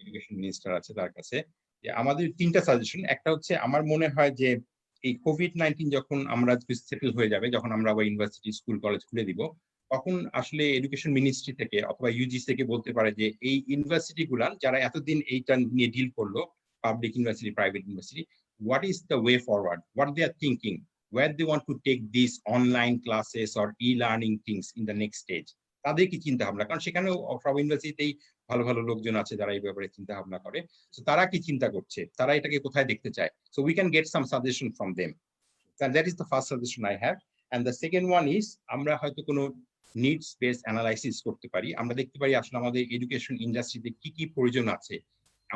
Speaker 3: এডুকেশন মিনিস্টার আছে তার কাছে, যে আমাদের 3টা সাজেশন। একটা হচ্ছে আমার মনে হয় যে এই কোভিড-19 যখন আমরা সেটেল হয়ে যাবে, যখন আমরা আবার ইউনিভার্সিটি স্কুল কলেজ খুলে দিব, তখন আসলে এডুকেশন মিনিস্ট্রি থেকে অথবা ইউজিসি থেকে বলতে পারে যে এই ইউনিভার্সিটি গুলা যারা এতদিন এইটা নিয়ে ডিল করলো, public university, private university, what is the way forward, what they are thinking, where they want to take these online classes or e-learning things in the next stage, তাদের কি চিন্তা ভাবনা, কারণ সেখানে সব ইউনিভার্সিটিতেই ভালো ভালো লোকজন আছে যারা এই ব্যাপারে চিন্তা ভাবনা করে। তো তারা কি চিন্তা করছে, তারা এটাকে কোথায় দেখতে চায়, so we can get some suggestion from them. And that is the first suggestion I have. And the second one is আমরা হয়তো কোনো নিডস বেস অ্যানালাইসিস করতে পারি, আমরা দেখতে পারি আসলে আমাদের এডুকেশন ইন্ডাস্ট্রিতে কি কি প্রয়োজন আছে,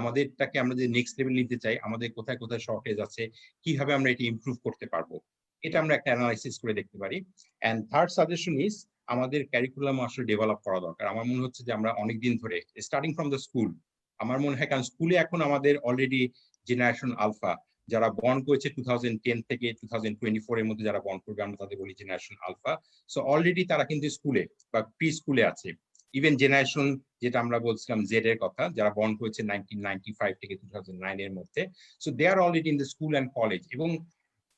Speaker 3: আমাদেরটাকে আমরা যে নেক্সট লেভেল নিতে চাই, আমাদের কোথায় কোথায় শর্টেজ আছে, কিভাবে আমরা এটা ইমপ্রুভ করতে পারবো, এটা আমরা একটা অ্যানালাইসিস করে দেখতে পারি। এন্ড থার্ড সাজেশন ইজ আমাদের ক্যারিকুলাম আসলে ডেভেলপ করা দরকার। আমার মনে হচ্ছে যে আমরা অনেকদিন ধরে স্টার্টিং ফ্রম দ্য স্কুল, আমার মনে হয় কারণ স্কুলে এখন আমাদের অলরেডি জেনারেশন আলফা যারা বর্ন করেছে 2010 থেকে 2024 এর মধ্যে যারা বর্ন করবে আমরা তাদের বলি জেনারেশন আলফা। সো অলরেডি তারা কিন্তু স্কুলে বা প্রি স্কুলে আছে। ইভেন জেনারেশন যেটা আমরা বলছিলাম জেড এর কথা, যারা বর্ন করেছে 1995 থেকে 2009 এর মধ্যে, so they are already in the school and college. এবং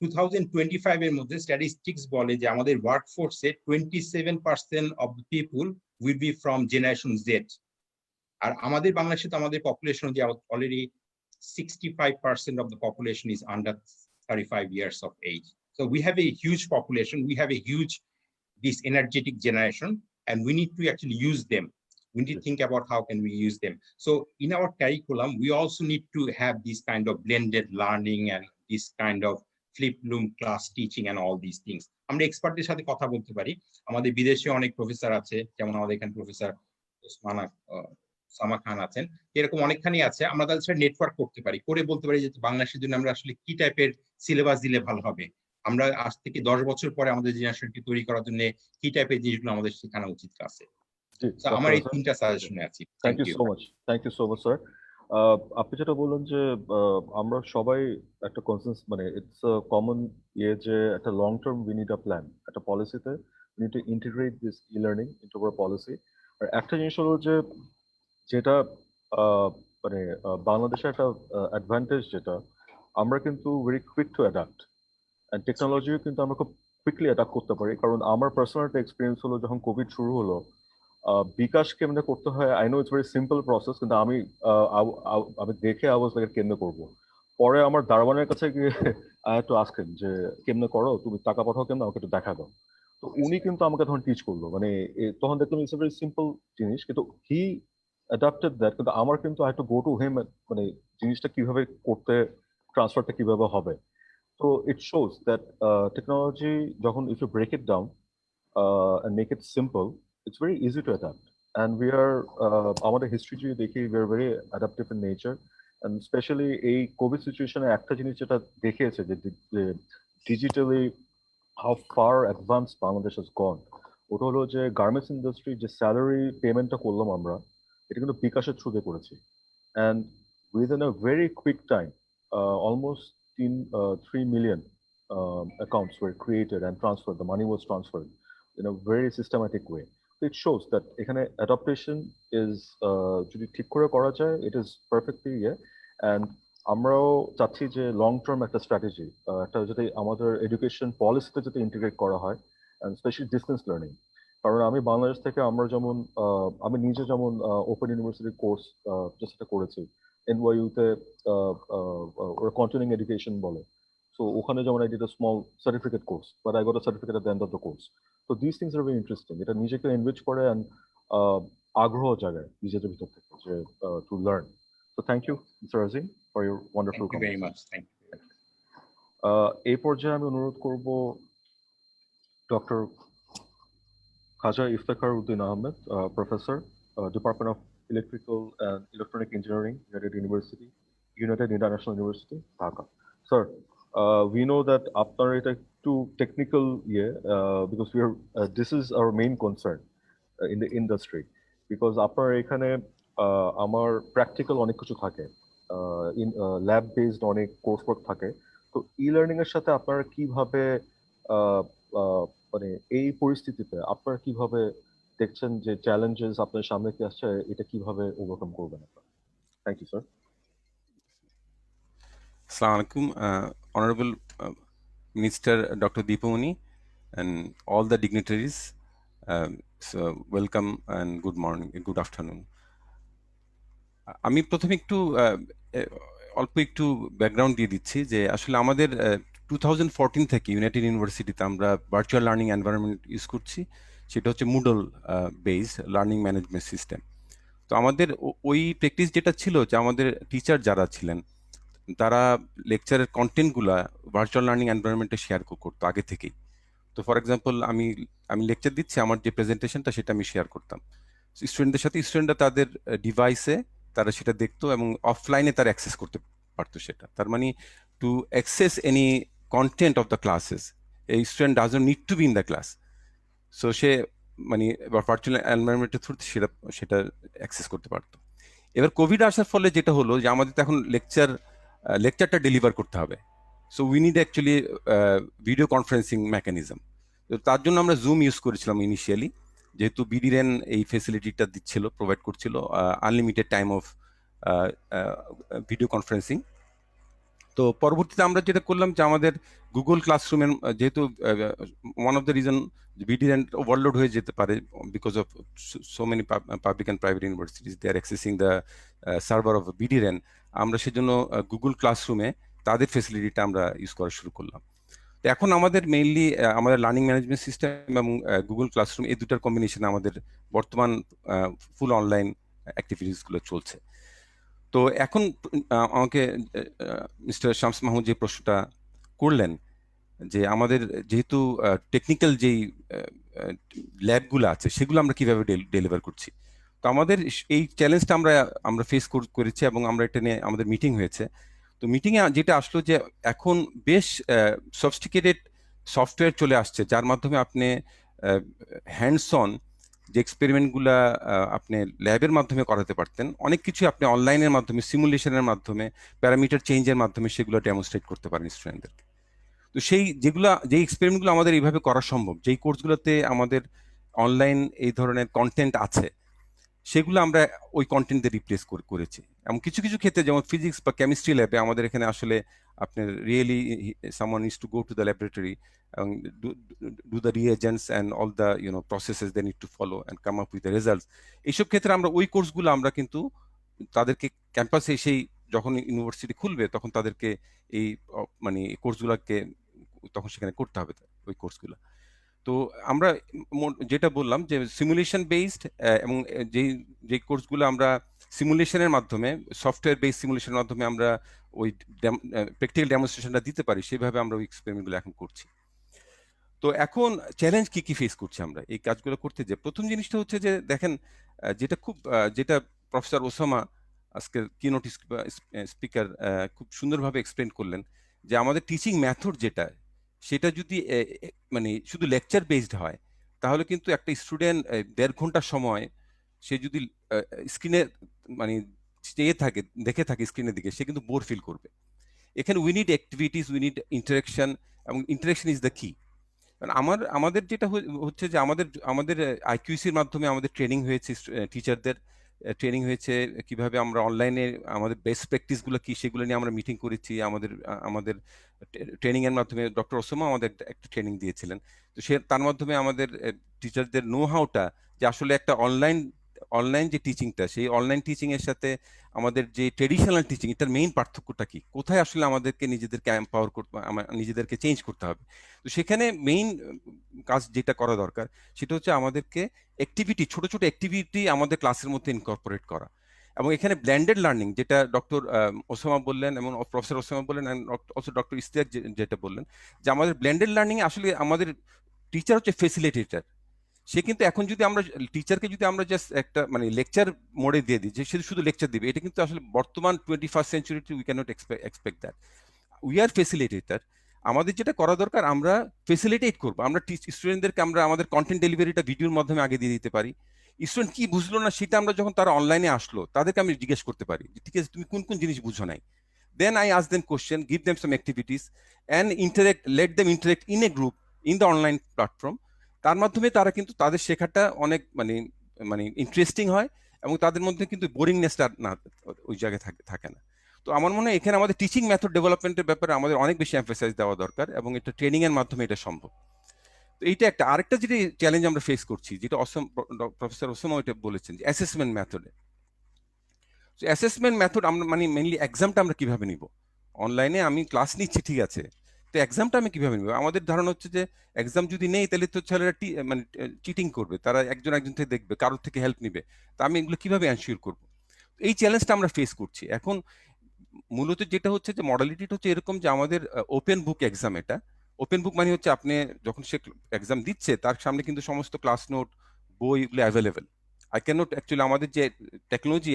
Speaker 3: 2025 এর মধ্যে স্ট্যাটিস্টিক্স বলে যে আমাদের ওয়ার্কফোর্সে 27% of the people will be from generation Z. আর আমাদের বাংলাদেশে তো আমাদের পপুলেশন যে already 65% of the population is under 35 years of age. So we have a huge population, we have a huge, this energetic generation, and we need to actually use them. We need to think about how can we use them. So in our curriculum, we also need to have this kind of blended learning and this kind of flip loom class teaching and all these things. আমরা এক্সপার্টদের সাথে কথা বলতে পারি, আমাদের বিদেশে অনেক professor আছে, যেমন আমাদের এখানে প্রফেসর ওসমানা সামা খান আছেন, এরকম অনেকখানি আছে, আমরা তাদের সাথে নেটওয়ার্ক করতে পারি, করে বলতে পারি যে বাংলাদেশের জন্য আমরা আসলে কি টাইপের সিলেবাস দিলে ভালো হবে, আমরা আজ থেকে 10 বছর পরে আমাদের জেনারেশনকে তৈরি করার জন্য কি টাইপের জিনিসগুলো আমাদের শেখানো উচিত আছে। আমার এই 3টা সাজেশনে আছি।
Speaker 2: Thank you so much, sir. আপনি যেটা বললেন যে আমরা সবাই একটা কনসেন্স, মানে ইটস আ কমন যে একটা long term we need a plan, একটা পলিসিতে we need to integrate this e learning into our policy. আর একটা জিনিস হলো যে যেটা মানে বাংলাদেশের একটা অ্যাডভান্টেজ, যেটা আমরা কিন্তু very quick to adapt, and টেকনোলজিও কিন্তু আমরা খুব কুইকলি অ্যাডাপ্ট করতে পারি। কারণ আমার পার্সোনাল একটা এক্সপিরিয়েন্স হলো যখন কোভিড শুরু হলো, বিকাশ কেমনে করতে হয়, I know it's very simple process, কিন্তু আমি দেখে আই ওয়াজ লাইক কেমনে করবো। পরে আমার দারোয়ানের কাছে গিয়ে I had to ask him যে কেমনে করো, তুমি টাকা পাঠাও কেমন, আমাকে একটু দেখা দাও। তো উনি কিন্তু আমাকে তখন টিচ করলো, মানে তখন দেখলাম ইটস এ ভেরি সিম্পল জিনিস, কিন্তু হি অ্যাডাপ্টেড দ্যাট। কিন্তু আমার কিন্তু I had to go to him, মানে জিনিসটা কিভাবে করতে, ট্রান্সফারটা কিভাবে হবে। তো ইট শোজ দ্যাট টেকনোলজি যখন if you break it down and make it simple, it's very easy to adapt. And we are, আমাদের হিস্ট্রি যদি দেখি, we are very adaptive in nature, and especially এই কোভিড সিচুয়েশনে একটা জিনিস যেটা দেখিয়েছে যে digitally how far advanced Bangladesh has gone, ওটা হলো যে গার্মেন্টস ইন্ডাস্ট্রি যে স্যালারি পেমেন্টটা করলাম আমরা, এটা কিন্তু বিকাশের থ্রুতে করেছি, and within a very quick time almost 3 million accounts were created and transferred, the money was transferred in a very systematic way. So it shows that এখানে adaptation is যদি ঠিক করে করা যায়, it is perfectly, yeah. And আমরাও চাচ্ছি যে long term একটা স্ট্র্যাটেজি, একটা যদি আমাদের এডুকেশন পলিসিতে যদি ইন্টিগ্রেট করা হয়, অ্যান্ড স্পেশালি ডিস্টেন্স লার্নিং। কারণ আমি বাংলাদেশ থেকে আমরা যেমন আমি নিজে যেমন ওপেন ইউনিভার্সিটির কোর্স যেটা করেছি এনওয়াইইউতে, ওরা কন্টিনিউইং এডুকেশন বলে। সো ওখানে যেমন I did a small certificate course, but I got a certificate at the end of the course. তো this things are very interesting. এটা নিজেকে এনরিচ করে অ্যান্ড আগ্রহ জাগায় নিজেদের ভিতর থেকে যে two learn. So thank you, Mr. Azim, for your wonderful
Speaker 3: Thank you very
Speaker 2: comments.
Speaker 3: much. Thank you.
Speaker 2: এই পর্যায়ে আমি অনুরোধ করব doctor Khaja Iftekhar Uddin Ahmed, professor, department of electrical and electronic engineering, United International University, Dhaka. Sir, we know that আপনার এটা একটু technical because this is our main concern in the industry, because আপনার এখানে আমার প্র্যাকটিক্যাল অনেক কিছু থাকে, ল্যাব বেসড অনেক কোর্স ওয়ার্ক থাকে। তো ই লার্নিং এর সাথে আপনারা কিভাবে মানে এই পরিস্থিতিতে আপনারা কিভাবে দেখছেন যে চ্যালেঞ্জেস আপনার সামনে কি আসছে, এটা কিভাবে ওভারকাম করবেন আপনারা? Thank you sir.
Speaker 4: Assalamu alaikum, Honorable Minister Dr. Deepamani and all the dignitaries. So welcome and good morning, good afternoon. আমি প্রথমে একটু অল্প একটু ব্যাকগ্রাউন্ড দিয়ে দিচ্ছি যে আসলে আমাদের 2014 থেকে ইউনাইটেড ইউনিভার্সিটিতে আমরা ভার্চুয়াল লার্নিং এনভায়রনমেন্ট ইউজ করছি। সেটা হচ্ছে module based learning management system. তো আমাদের ওই প্র্যাকটিস যেটা ছিল যে আমাদের টিচার যারা ছিলেন তারা লেকচারের কন্টেন্টগুলা ভার্চুয়াল লার্নিং এনভায়রনমেন্টে শেয়ার করতো আগে থেকেই। তো ফর এক্সাম্পল আমি লেকচার দিচ্ছি, আমার যে প্রেজেন্টেশনটা সেটা আমি শেয়ার করতাম স্টুডেন্টদের সাথে। স্টুডেন্টরা তাদের ডিভাইসে তারা সেটা দেখতো এবং অফলাইনে তারা অ্যাক্সেস করতে পারতো সেটা। তার মানে to access any content of the classes, এই student doesn't need to be in the class. So সে মানে ভার্চুয়াল এনভায়রনমেন্টের থ্রুতে সেটা অ্যাক্সেস করতে পারতো। এবার কোভিড আসার ফলে যেটা হলো যে আমাদের তো এখন লেকচারটা ডেলিভার করতে হবে। So we need actually video conferencing mechanism. তো তার জন্য আমরা জুম ইউজ করেছিলাম ইনিশিয়ালি, যেহেতু বিডিরেন এই ফেসিলিটিটা দিচ্ছিল, প্রোভাইড করছিল unlimited time of video conferencing. তো পরবর্তীতে আমরা যেটা করলাম যে আমাদের গুগল ক্লাসরুমের, যেহেতু one of the reason BdREN overload হয়ে যেতে পারে because of so many public and private universities they are accessing the server of BdREN, আমরা সেজন্য গুগল ক্লাসরুমে তাদের ফেসিলিটিটা আমরা ইউজ করা শুরু করলাম। তো এখন আমাদের মেইনলি আমাদের লার্নিং ম্যানেজমেন্ট সিস্টেম এবং গুগল ক্লাসরুম এই দুটার কম্বিনেশনে আমাদের বর্তমান ফুল অনলাইন অ্যাক্টিভিটিসগুলো চলছে। তো এখন আমাকে মিস্টার শামস মাহমুদ যে প্রশ্নটা করলেন যে আমাদের যেহেতু টেকনিক্যাল যেই ল্যাবগুলো আছে সেগুলো আমরা কিভাবে ডেলিভার করছি, তো আমাদের এই চ্যালেঞ্জটা আমরা ফেস করেছি এবং আমরা এটা নিয়ে আমাদের মিটিং হয়েছে। তো মিটিংয়ে যেটা আসলো যে এখন বেশ সফিস্টিকেটেড সফটওয়্যার চলে আসছে যার মাধ্যমে আপনি হ্যান্ডস অন যে এক্সপেরিমেন্টগুলা আপনি ল্যাবের মাধ্যমে করাতে পারতেন, অনেক কিছু আপনি অনলাইনের মাধ্যমে সিমুলেশনের মাধ্যমে প্যারামিটার চেঞ্জের মাধ্যমে সেগুলো ডেমনস্ট্রেট করতে পারেন স্টুডেন্টদেরকে। তো যে এক্সপেরিমেন্টগুলো আমাদের এইভাবে করা সম্ভব, যেই কোর্সগুলোতে আমাদের অনলাইন এই ধরনের কন্টেন্ট আছে সেগুলো আমরা ওই কন্টেন্টদের রিপ্লেস করেছি। এবং কিছু কিছু ক্ষেত্রে যেমন ফিজিক্স বা কেমিস্ট্রি ল্যাবে আমাদের এখানে আসলে আপনার really someone is to go to the laboratory এবং do the reagents and all the processes they need to follow and come up with the results. এইসব ক্ষেত্রে আমরা ওই কোর্সগুলো আমরা কিন্তু তাদেরকে ক্যাম্পাসে এসেই যখন ইউনিভার্সিটি খুলবে তখন তাদেরকে এই মানে কোর্সগুলোকে তখন সেখানে করতে হবে ওই কোর্সগুলো। তো আমরা যেটা বললাম যে সিমুলেশন বেসড এবং যে কোর্সগুলো আমরা সিমুলেশনের মাধ্যমে সফটওয়্যার বেসড সিমুলেশনের মাধ্যমে আমরা ওই প্র্যাকটিক্যাল ডেমনস্ট্রেশনটা দিতে পারি, সেভাবে আমরা ওই এক্সপেরিমেন্টগুলো এখন করছি। তো এখন চ্যালেঞ্জ কি ফেস করছি আমরা এই কাজগুলো করতে, যে প্রথম জিনিসটা হচ্ছে যে দেখেন যেটা প্রফেসর ওসামা আজকের কিনোট স্পিকার খুব সুন্দরভাবে এক্সপ্লেন করলেন যে আমাদের টিচিং মেথড সেটা যদি মানে শুধু লেকচার বেসড হয় তাহলে কিন্তু একটা স্টুডেন্ট 1.5 ঘন্টা সময় সে যদি স্ক্রিনে মানে দেখে থাকে স্ক্রিনের দিকে, সে কিন্তু বোর ফিল করবে। এখানে we need activities, we need interaction, এবং ইন্টারাকশন ইজ দ্য কি। আমাদের যেটা হচ্ছে যে আমাদের আইকিউসির মাধ্যমে আমাদের ট্রেনিং হয়েছে টিচারদের, ট্রেনিং হয়েছে, কিভাবে আমরা অনলাইনে আমাদের বেস্ট প্র্যাকটিসগুলো কি সেগুলো নিয়ে আমরা মিটিং করেছি। আমাদের ট্রেনিং এর মাধ্যমে ডক্টর ওসামা আমাদের একটা ট্রেনিং দিয়েছিলেন। তো তার মাধ্যমে আমাদের টিচারদের নো হাউটা, যে আসলে একটা অনলাইন যে টিচিংটা, সেই অনলাইন টিচিং এর সাথে আমাদের যে ট্রেডিশনাল টিচিং, এটার মেইন পার্থক্যটা কি, কোথায় আসলে আমাদেরকে নিজেদেরকে এম্পাওয়ার করতে, নিজেদেরকে চেঞ্জ করতে হবে। তো সেখানে মেইন কাজ যেটা করা দরকার সেটা হচ্ছে আমাদেরকে অ্যাক্টিভিটি, ছোট ছোট অ্যাক্টিভিটি আমাদের ক্লাসের মধ্যে ইনকর্পোরেট করা। এবং এখানে ব্লেন্ডেড লার্নিং, যেটা ডক্টর ওসামা বললেন এবং প্রফেসর ওসামা বললেন, অলসো ডক্টর ইস্তিয়াক যেটা বললেন, যে আমাদের ব্লেন্ডেড লার্নিং আসলে আমাদের টিচার হচ্ছে ফেসিলিটেটর। সে কিন্তু এখন যদি আমরা টিচারকে যদি আমরা জাস্ট একটা মানে লেকচার মোডে দিয়ে দিই, যে সে শুধু লেকচার দিবে, এটা কিন্তু আসলে বর্তমান 21st সেঞ্চুরিতে we can't expect that. We are facilitator. আমাদের যেটা করা দরকার, আমরা ফেসিলিটেট করবো, আমরা স্টুডেন্টদেরকে আমরা আমাদের কন্টেন্ট ডেলিভারিটা ভিডিওর মাধ্যমে আগে দিয়ে দিতে পারি। স্টুডেন্ট কি বুঝলো না সেটা আমরা যখন তারা অনলাইনে আসলো তাদেরকে আমি জিজ্ঞেস করতে পারি, ঠিক আছে তুমি কোন কোন জিনিস বুঝো নাই। Then I ask them question, give them some activities, and let them interact in a group in the online platform. তার মাধ্যমে তারা কিন্তু তাদের শেখাটা অনেক মানে মানে ইন্টারেস্টিং হয়, এবং তাদের মধ্যে কিন্তু বোরিংনেসটা না ওই জায়গায় থাকে না। তো আমার মনে হয় এখানে আমাদের টিচিং মেথড ডেভেলপমেন্টের ব্যাপারে আমাদের অনেক বেশি এমফাসাইজ দেওয়া দরকার, এবং এটা ট্রেনিং এর মাধ্যমে এটা সম্ভব। তো এইটা একটা। আরেকটা যেটা চ্যালেঞ্জ আমরা ফেস করছি, যেটা প্রফেসর ওসামা ওইটা বলেছেন, যে অ্যাসেসমেন্ট মেথডে। অ্যাসেসমেন্ট মেথড আমরা মানে মেইনলি এক্সামটা আমরা কিভাবে নিব। অনলাইনে আমি ক্লাস নিচ্ছি ঠিক আছে, তো এক্সামটা আমি কিভাবে নিব। আমাদের ধারণা হচ্ছে যে এক্সাম যদি নেই তাহলে তো ছেলেরা মানে চিটিং করবে, তারা একজন থেকে দেখবে, কারোর থেকে হেল্প নিবে। তা আমি এগুলো কিভাবে এনশিওর করব, এই চ্যালেঞ্জটা আমরা ফেস করছি এখন। মূলত যেটা হচ্ছে যে মডালিটিটা হচ্ছে এরকম, যে আমাদের ওপেন বুক এক্সাম। এটা ওপেন বুক মানে হচ্ছে আপনি যখন সে এক্সাম দিচ্ছে তার সামনে কিন্তু সমস্ত ক্লাস নোট, বই, এগুলো available. I can not actually, আমাদের যে টেকনোলজি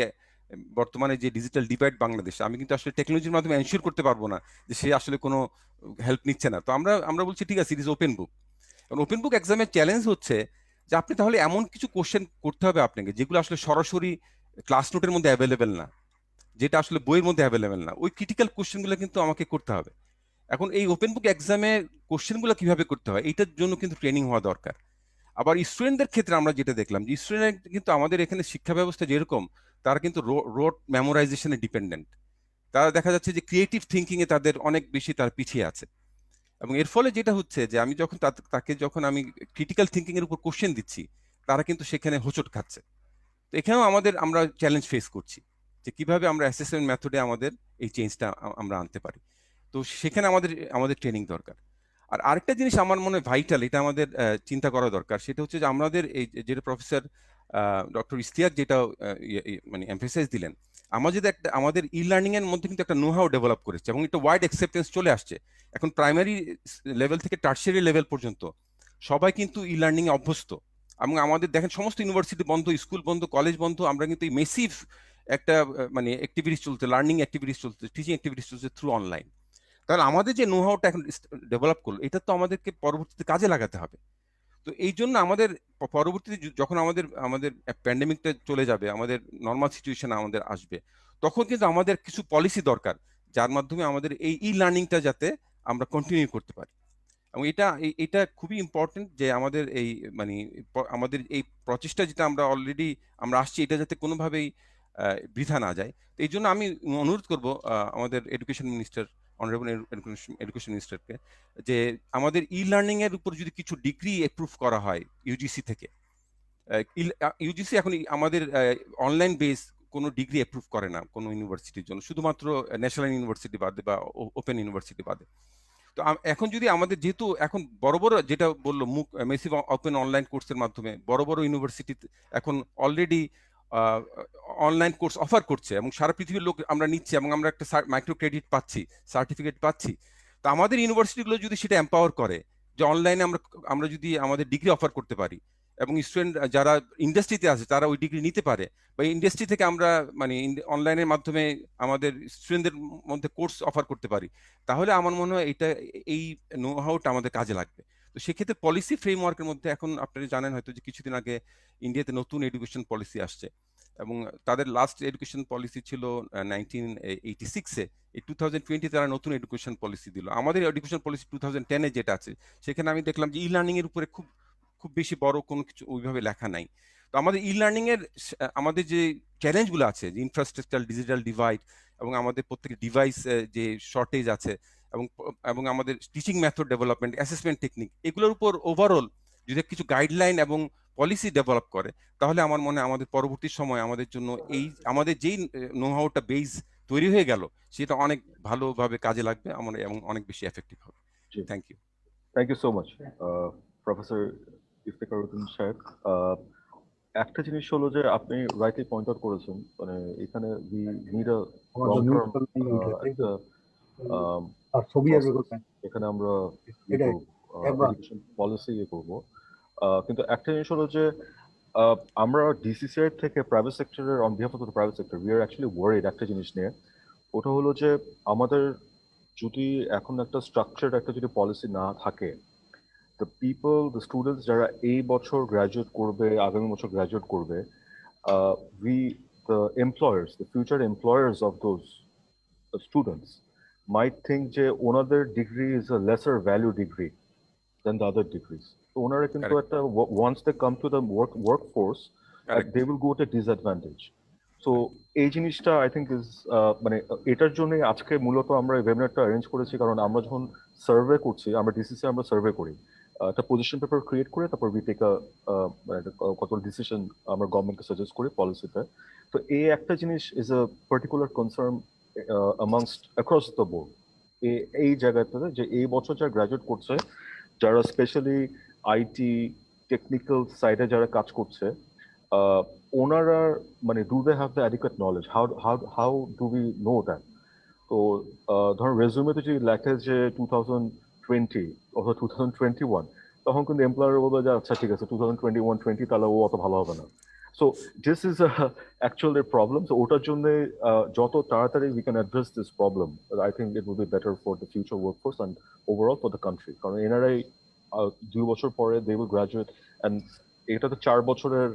Speaker 4: বর্তমানে যে ডিজিটাল ডিভাইড বাংলাদেশে, আমি কিন্তু আসলে টেকনোলজির মাধ্যমে এনশিওর করতে পারবো না যে সে আসলে কোনো হেল্প নিচ্ছে না। তো আমরা বলছি ঠিক আছে, ইট ইজ ওপেন বুক। কারণ ওপেন বুক এক্সামের চ্যালেঞ্জ হচ্ছে যে আপনি তাহলে এমন কিছু কোশ্চেন করতে হবে আপনাকে যেগুলো আসলে সরাসরি ক্লাস নোটের মধ্যে অ্যাভেলেবেল না, যেটা আসলে বইয়ের মধ্যে অ্যাভেলেবেল না। ওই ক্রিটিক্যাল কোশ্চেনগুলো কিন্তু আমাকে করতে হবে। এখন এই ওপেন বুক এক্সামে কোশ্চেনগুলো কিভাবে করতে হয় এটার জন্য কিন্তু ট্রেনিং হওয়া দরকার। আবার স্টুডেন্টদের ক্ষেত্রে আমরা যেটা দেখলাম, যে স্টুডেন্ট কিন্তু আমাদের এখানে শিক্ষা ব্যবস্থা যেরকম, তারা কিন্তু রোড মেমোরাইজেশনে ডিপেন্ডেন্ট। তারা দেখা যাচ্ছে যে ক্রিয়েটিভ থিঙ্কিং এ তাদের অনেক বেশি তারা পিছিয়ে আছে। এবং এর ফলে যেটা হচ্ছে যে আমি যখন তাকে যখন আমি ক্রিটিক্যাল থিঙ্কিং এর উপর কোশ্চেন দিচ্ছি, তারা কিন্তু সেখানে হোঁচট খাচ্ছে। তো এখানেও আমরা চ্যালেঞ্জ ফেস করছি, যে কিভাবে আমরা অ্যাসেসমেন্ট মেথডে আমাদের এই চেঞ্জটা আমরা আনতে পারি। তো সেখানে আমাদের ট্রেনিং দরকার। আর আরেকটা জিনিস আমার মনে হয় ভাইটাল, এটা আমাদের চিন্তা করা দরকার, সেটা হচ্ছে যে আমাদের এই যেটা প্রফেসর ডক্টর ইস্তিয়াক যেটা মানে এমফেসাইজ দিলেন, আমাদের ই লার্নিং এর মধ্যে কিন্তু একটা নো হাউ ডেভেলপ করেছে, এবং একটা ওয়াইড অ্যাকসেপ্টেন্স চলে আসছে। এখন প্রাইমারি লেভেল থেকে টার্সিয়ারি লেভেল পর্যন্ত সবাই কিন্তু ই লার্নিং এ অভ্যস্ত। এবং আমাদের দেখেন সমস্ত ইউনিভার্সিটি বন্ধ, স্কুল বন্ধ, কলেজ বন্ধ, আমরা কিন্তু এই মেসিভ একটা মানে অ্যাক্টিভিটিস চলছে, লার্নিং অ্যাক্টিভিটিস চলছে, টিচিং অ্যাক্টিভিটিস চলছে থ্রু অনলাইন। তাহলে আমাদের যে নো হাউটা এখন ডেভেলপ করলো, এটা তো আমাদেরকে পরবর্তীতে কাজে লাগাতে হবে। তো এই জন্য আমাদের পরবর্তীতে যখন আমাদের প্যান্ডেমিকটা চলে যাবে, আমাদের নর্মাল সিচুয়েশন আমাদের আসবে, তখন কিন্তু আমাদের কিছু পলিসি দরকার, যার মাধ্যমে আমাদের এই ই লার্নিংটা যাতে আমরা কন্টিনিউ করতে পারি। এবং এটা খুবই ইম্পর্টেন্ট যে আমাদের এই মানে আমাদের এই প্রচেষ্টা যেটা আমরা অলরেডি আমরা আসছি, এটা যাতে কোনোভাবেই বৃথা না যায়। তো এই জন্য আমি অনুরোধ করব আমাদের এডুকেশন মিনিস্টার, অনারেবল এডুকেশন মিনিস্টারকে, যে আমাদের ই লার্নিং এর উপর যদি কিছু ডিগ্রি অ্যাপ্রুভ করা হয় ইউজিসি থেকে। ইউজিসি এখন আমাদের অনলাইন বেস কোনো ডিগ্রি অ্যাপ্রুভ করে না কোনো ইউনিভার্সিটির জন্য, শুধুমাত্র ন্যাশনাল ইউনিভার্সিটি বাদে বা ওপেন ইউনিভার্সিটি বাদে। তো এখন যদি আমাদের, যেহেতু এখন বড় বড় যেটা বললো মেসিভ ওপেন অনলাইন কোর্সের মাধ্যমে বড় বড় ইউনিভার্সিটি এখন অলরেডি অনলাইন কোর্স অফার করছে, এবং সারা পৃথিবীর লোক আমরা নিচ্ছি, এবং আমরা একটা মাইক্রো ক্রেডিট পাচ্ছি, সার্টিফিকেট পাচ্ছি। তো আমাদের ইউনিভার্সিটিগুলো যদি সেটা এম্পাওয়ার করে, যে অনলাইনে আমরা যদি আমাদের ডিগ্রি অফার করতে পারি, এবং স্টুডেন্ট যারা ইন্ডাস্ট্রিতে আছে তারা ওই ডিগ্রি নিতে পারে, বা ইন্ডাস্ট্রি থেকে আমরা মানে অনলাইনের মাধ্যমে আমাদের স্টুডেন্টদের মধ্যে কোর্স অফার করতে পারি, তাহলে আমার মনে হয় এই নো হাউটা আমাদের কাজে লাগবে। তো সেক্ষেত্রে পলিসি ফ্রেমওয়ার্কের মধ্যে, এখন আপনারা জানেন হয়তো যে কিছুদিন আগে ইন্ডিয়াতে নতুন এডুকেশন পলিসি আসছে, এবং তাদের লাস্ট এডুকেশন পলিসি ছিল 1986-এ। এই 2020 তারা নতুন এডুকেশন পলিসি দিল। আমাদের এডুকেশন পলিসি 2010 যেটা আছে, সেখানে আমি দেখলাম যে ই লার্নিং এর উপরে খুব খুব বেশি বড় কোনো কিছু ওইভাবে লেখা নাই। তো আমাদের ই লার্নিং এর আমাদের যে চ্যালেঞ্জগুলো আছে, যে ইনফ্রাস্ট্রাকচার, ডিজিটাল ডিভাইড, এবং আমাদের প্রত্যেক ডিভাইস যে শর্টেজ আছে, এবং এবং আমাদের teaching method development, assessment technique, এগুলোর উপর ওভারঅল যদি কিছু গাইডলাইন এবং পলিসি ডেভেলপ করে, তাহলে আমার মনে হয় আমাদের পরবর্তী সময় আমাদের জন্য এই আমাদের যেই নো হাউটা বেস তৈরি হয়ে গেল, সেটা অনেক ভালোভাবে কাজে লাগবে আমরা, এবং অনেক বেশি এফেক্টিভ হবে। Thank you.
Speaker 2: Thank you so much professor Iftekhar Uddin Saheb. একটা জিনিস হলো যে আপনি রাইটলি পয়েন্ট আউট করেছেন, মানে এখানে we need a long term একটা এখানে আমরা এডুকেশন পলিসি করব। কিন্তু একটা জিনিস হলো যে আমরা ডিসিসিআই থেকে প্রাইভেট সেক্টরের on behalf of the private sector we are actually worried একটা জিনিস নিয়ে। ওটা হলো যে আমাদের যদি এখন একটা স্ট্রাকচার্ড একটা যদি পলিসি না থাকে, the people, the students যারা এই বছর গ্রাজুয়েট করবে, আগামী বছর গ্রাজুয়েট করবে, the employers, the future employers of those students might think যে ওনাদের degree is a lesser value degree than the other degrees. তো ওনারা কিন্তু একটা once they come to the workforce, they will go to disadvantage. So এই জিনিসটা I think is মানে এটার জন্য আজকে মূলত আমরা এই ওয়েবিনারটা অ্যারেঞ্জ করেছি, কারণ আমরা যখন সার্ভে করছি, আমরা ডিসিসি আমরা সার্ভে করি, একটা পজিশন পেপার ক্রিয়েট করে তারপর উই টেক কত ডিসিশন আমরা গভর্নমেন্টকে সাজেস্ট করি পলিসিতে। তো এই একটা জিনিস is a particular concern amongst across the board এই জায়গাটাতে, যে এই বছর যারা গ্রাজুয়েট করছে, যারা স্পেশালি আইটি টেকনিক্যাল সাইডে যারা কাজ করছে, ওনারা মানে do they have the adequate knowledge, how do we know that? তো ধরুন রেজুমেতে যদি লেখে যে 2020 অথবা 2021, তখন কিন্তু এমপ্লয়ার বলবে যে আচ্ছা ঠিক আছে 2021-20 তাহলে ও অত ভালো হবে না। So this is actually problem. So ওটার জন্য যত তাড়াতাড়ি we can address this problem, I think it will be better for the future workforce and overall for the country. কারণ এনারাই 2 বছর পরে দে উইল গ্রাজুয়েট, অ্যান্ড এটা তো 4 বছরের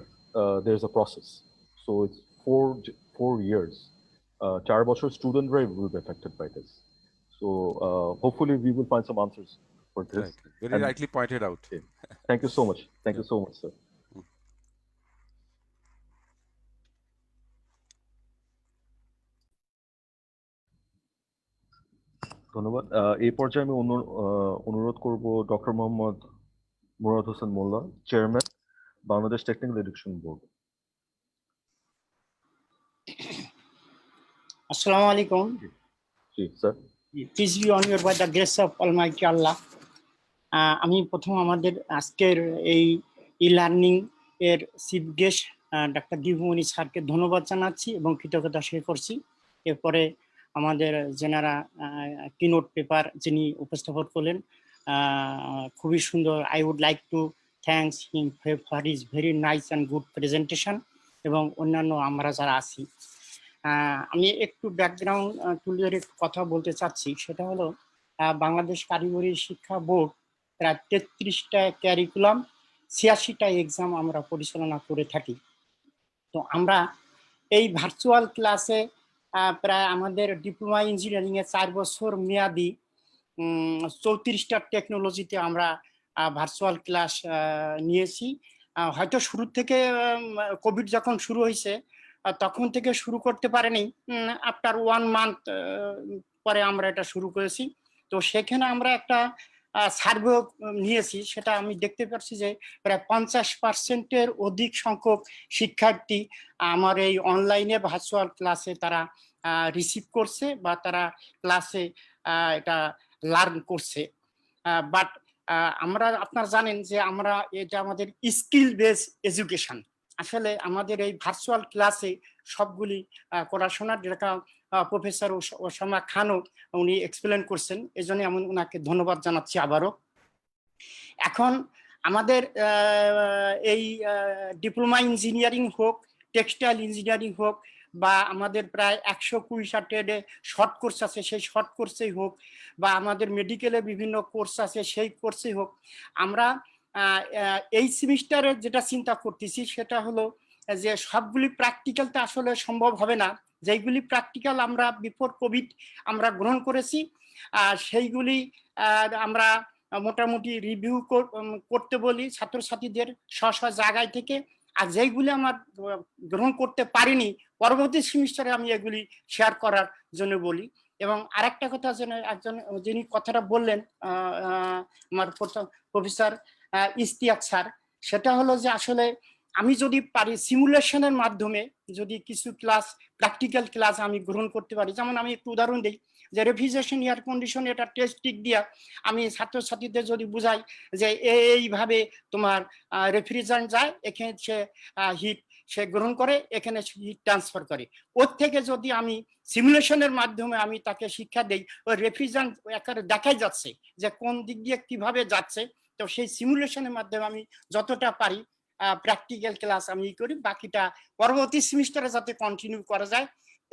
Speaker 2: there is a process, so it's 4 years. 4 বছর student-রা will be affected by this. So hopefully we will find some answers for this.
Speaker 4: Very rightly pointed out.
Speaker 2: Thank you so much. Thank you so much, sir. ধন্যবাদ। এই পর্যায়ে আমি অনুরোধ করব doctor Mohammad Murad Hossain Molla, chairman, Bangladesh technical education board.
Speaker 5: Assalamu alaikum.
Speaker 2: জি sir.
Speaker 5: Peace be on you by the grace of Almighty Allah. আমি প্রথম আমাদের আজকের এই ই-লার্নিং এর চিফ গেস্ট ডাক্তার দীপুমণি স্যারকে ধন্যবাদ জানাচ্ছি এবং কৃতজ্ঞতা শেয়ার করছি। এরপরে আমাদের যেনারা কিনোট পেপার যিনি উপস্থাপন করলেন, খুবই সুন্দর। I would like to thanks him for his very nice and good presentation, এবং অন্যান্য আমরা যারা আছি। আমি একটু ব্যাকগ্রাউন্ড তুলে একটু কথা বলতে চাচ্ছি। সেটা হলো বাংলাদেশ কারিগরি শিক্ষা বোর্ড প্রায় 33টা ক্যারিকুলাম, 86টা এক্সাম আমরা পরিচালনা করে থাকি। তো আমরা এই ভার্চুয়াল ক্লাসে প্রায় আমাদের ডিপ্লোমা ইঞ্জিনিয়ারিং এ 4 বছর মেয়াদি 34টা টেকনোলজিতে আমরা ভার্চুয়াল ক্লাস নিয়েছি। হয়তো শুরু থেকে কোভিড যখন শুরু হয়েছে তখন থেকে শুরু করতে পারেনি, আফটার 1 মান্থ পরে আমরা এটা শুরু করেছি। তো সেখানে আমরা একটা সার্ভে নিয়েছি, সেটা আমি দেখতে পাচ্ছি যে প্রায় 50%-এর অধিক সংখ্যক শিক্ষার্থী আমার এই অনলাইনে ভার্চুয়াল ক্লাসে তারা রিসিভ করছে বা তারা ক্লাসে এটা লার্ন করছে। বাট আমরা আপনারা জানেন যে আমরা এটা আমাদের স্কিল বেস এডুকেশন। আসলে আমাদের এই ভার্চুয়াল ক্লাসে সবগুলি পড়াশোনার যেটা প্রফেসর ওসামা খানও উনি এক্সপ্লেন করছেন, এই জন্য আমি ওনাকে ধন্যবাদ জানাচ্ছি আবারও। এখন আমাদের এই ডিপ্লোমা ইঞ্জিনিয়ারিং হোক, টেক্সটাইল ইঞ্জিনিয়ারিং হোক, বা আমাদের প্রায় 120টা ট্রেডে শর্ট কোর্স আছে সেই শর্ট কোর্সেই হোক, বা আমাদের মেডিকেলে বিভিন্ন কোর্স আছে সেই কোর্সেই হোক, আমরা এই সেমিস্টারে যেটা চিন্তা করতেছি সেটা হলো যে সবগুলি প্র্যাকটিক্যালটা আসলে সম্ভব হবে না। যেইগুলি প্র্যাকটিক্যাল আমরা বিফোর কোভিড আমরা গ্রহণ করেছি সেইগুলি আমরা মোটামুটি রিভিউ করতে বলি ছাত্রছাত্রীদের স্ব জায়গায় থেকে, আর যেইগুলি আমার গ্রহণ করতে পারিনি পরবর্তী সেমিস্টারে আমি এগুলি শেয়ার করার জন্য বলি। এবং আরেকটা কথা একজন যিনি কথাটা বললেন আমার প্রফেসর ইশতিয়াক স্যার, সেটা হলো যে আসলে আমি যদি পারি সিমুলেশনের মাধ্যমে যদি কিছু ক্লাস প্র্যাকটিক্যাল ক্লাস আমি গ্রহণ করতে পারি, যেমন আমি একটু উদাহরণ দিই যে রেফ্রিজারেশন এয়ার কন্ডিশন এটা টেস্ট টিক দিয়া আমি ছাত্রছাত্রীদের যদি বুঝাই যে এইভাবে তোমার রেফ্রিজারেন্ট যায়, এখানে সে হিট সে গ্রহণ করে, এখানে হিট ট্রান্সফার করে, ওর থেকে যদি আমি সিমুলেশনের মাধ্যমে আমি তাকে শিক্ষা দেই, ওই রেফ্রিজারেন্ট একেবারে দেখাই যাচ্ছে যে কোন দিক দিয়ে কিভাবে যাচ্ছে। তো সেই সিমুলেশনের মাধ্যমে আমি যতটা পারি প্র্যাকটিক্যাল ক্লাস আমি করি, বাকিটা পরবর্তী সেমিস্টারে যাতে কন্টিনিউ করা যায়।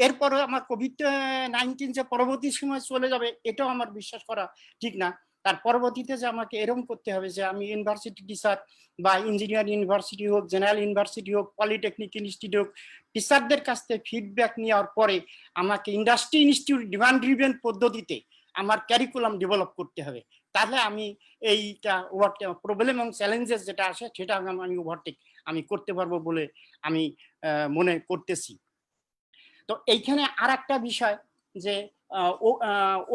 Speaker 5: এরপরে আমার কোভিড-19 যে পরবর্তী সময় চলে যাবে এটাও আমার বিশ্বাস করা ঠিক না। তার পরবর্তীতে যে আমাকে এরকম করতে হবে যে আমি ইউনিভার্সিটি টিচার বা ইঞ্জিনিয়ারিং ইউনিভার্সিটি হোক, জেনারেল ইউনিভার্সিটি হোক, পলিটেকনিক ইনস্টিটিউট হোক, টিচারদের কাছ থেকে ফিডব্যাক নেওয়ার পরে আমাকে ইন্ডাস্ট্রি ইনস্টিটিউট ডিমান্ড ড্রিভেন পদ্ধতিতে আমার ক্যারিকুলাম ডেভেলপ করতে হবে। তাহলে আমি এইটা প্রবলেম এবং চ্যালেঞ্জেস যেটা আসে সেটা আমি ওভারটেক আমি করতে পারবো বলে আমি মনে করতেছি। তো এইখানে আর একটা বিষয় যে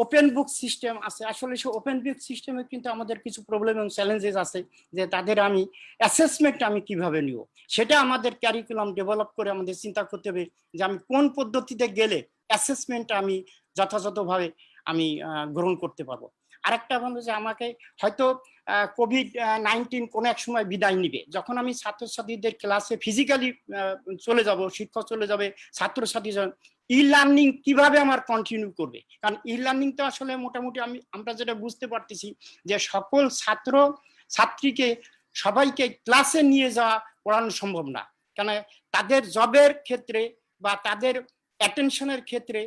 Speaker 5: ওপেন বুক সিস্টেম আছে, আসলে সেই ওপেন বুক সিস্টেমে কিন্তু আমাদের কিছু প্রবলেম এবং চ্যালেঞ্জেস আছে যে তাদের আমি অ্যাসেসমেন্ট আমি কিভাবে নিব, সেটা আমাদের ক্যারিকুলাম ডেভেলপ করে আমাদের চিন্তা করতে হবে যে আমি কোন পদ্ধতিতে গেলে অ্যাসেসমেন্ট আমি যথাযথভাবে আমি গ্রহণ করতে পারবো। আরেকটা বন্ধু যে আমাকে হয়তো কোভিড-19 কোনো এক সময় বিদায় নিবে, যখন আমি ছাত্রছাত্রীদের ক্লাসে ফিজিক্যালি চলে যাব, শিক্ষক চলে যাবে, ছাত্রছাত্রী ই লার্নিং কিভাবে আমার কন্টিনিউ করবে, কারণ ই লার্নিং তো আসলে মোটামুটি আমরা যেটা বুঝতে পারতেছি যে সকল ছাত্র ছাত্রীকে সবাইকে ক্লাসে নিয়ে যাওয়া পড়ানো সম্ভব না, কারণ তাদের জবের ক্ষেত্রে বা তাদের অ্যাটেনশনের ক্ষেত্রে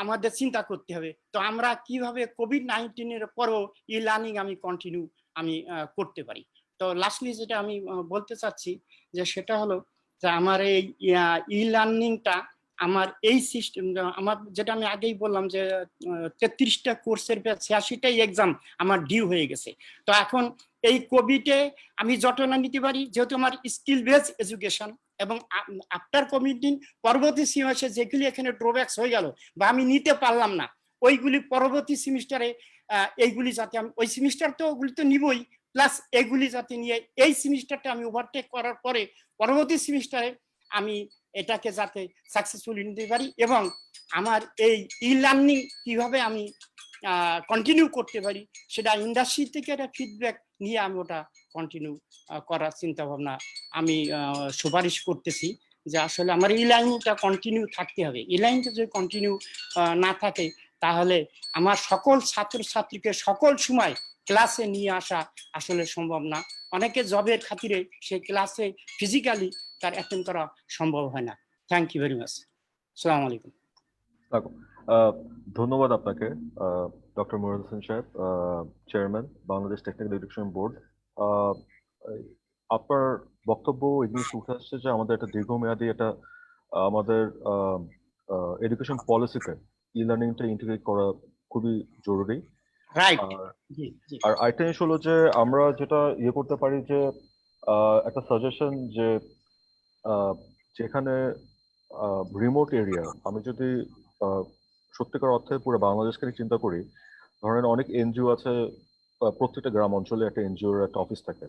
Speaker 5: আমাদের চিন্তা করতে হবে। তো আমরা কিভাবে কোভিড-19 পরও ই লার্নিং আমি কন্টিনিউ আমি করতে পারি। তো লাস্টলি যেটা আমি বলতে চাচ্ছি যে সেটা হলো যে আমার এই ই লার্নিংটা আমার এই সিস্টেম, আমার যেটা আমি আগেই বললাম যে 33টা কোর্সের 86টাই এক্সাম আমার ডিউ হয়ে গেছে। তো এখন এই কোভিডে আমি যতটা নিতে পারি, যেহেতু আমার স্কিল বেস এডুকেশন এবং আফটার কোভিড পরবর্তী সেমিস্টারে যেগুলি এখানে ড্রব্যাকস হয়ে গেল বা আমি নিতে পারলাম না, ওইগুলি পরবর্তী সেমিস্টারে এইগুলি যাতে আমি ওই সেমিস্টার তো ওগুলি তো নিবই, প্লাস এগুলি যাতে নিয়ে এই সেমিস্টারটা আমি ওভারটেক করার পরে পরবর্তী সেমিস্টারে আমি এটাকে যাতে সাকসেসফুলি নিতে পারি এবং আমার এই ই লার্নিং কিভাবে আমি কন্টিনিউ করতে পারি সেটা ইন্ডাস্ট্রি থেকে একটা ফিডব্যাক নিয়ে আমি ওটা কন্টিনিউ করার চিন্তা ভাবনা আমি সুপারিশ করতেছি যে আসলে আমার ই লাইনটা কন্টিনিউ থাকতে হবে। ই লাইনটা যদি কন্টিনিউ না থাকে তাহলে আমার সকল ছাত্রছাত্রীকে সকল সময় ক্লাসে নিয়ে আসা আসলে সম্ভব না। অনেকে জবের খাতিরে সেই ক্লাসে ফিজিক্যালি তার অ্যাটেন্ড করা সম্ভব হয় না। Thank you very much. আসসালামু আলাইকুম।
Speaker 2: ধন্যবাদ আপনাকে doctor Murad Hossain Saheb, chairman Bangladesh technical education board. আপনার বক্তব্য এই জিনিস উঠে আসছে যে আমাদের একটা দীর্ঘমেয়াদী একটা আমাদের এডুকেশন পলিসিতে ই লার্নিংটা ইন্টিগ্রেট করা খুবই জরুরি। আর আরেকটা জিনিস হলো যে আমরা যেটা করতে পারি যে একটা সাজেশন যে যেখানে রিমোট এরিয়া, আমি যদি সত্যিকার অর্থে পুরো বাংলাদেশকে চিন্তা করি, ধরেন অনেক এনজিও আছে, প্রত্যেকটা গ্রাম অঞ্চলে একটা এনজিওর একটা অফিস থাকে,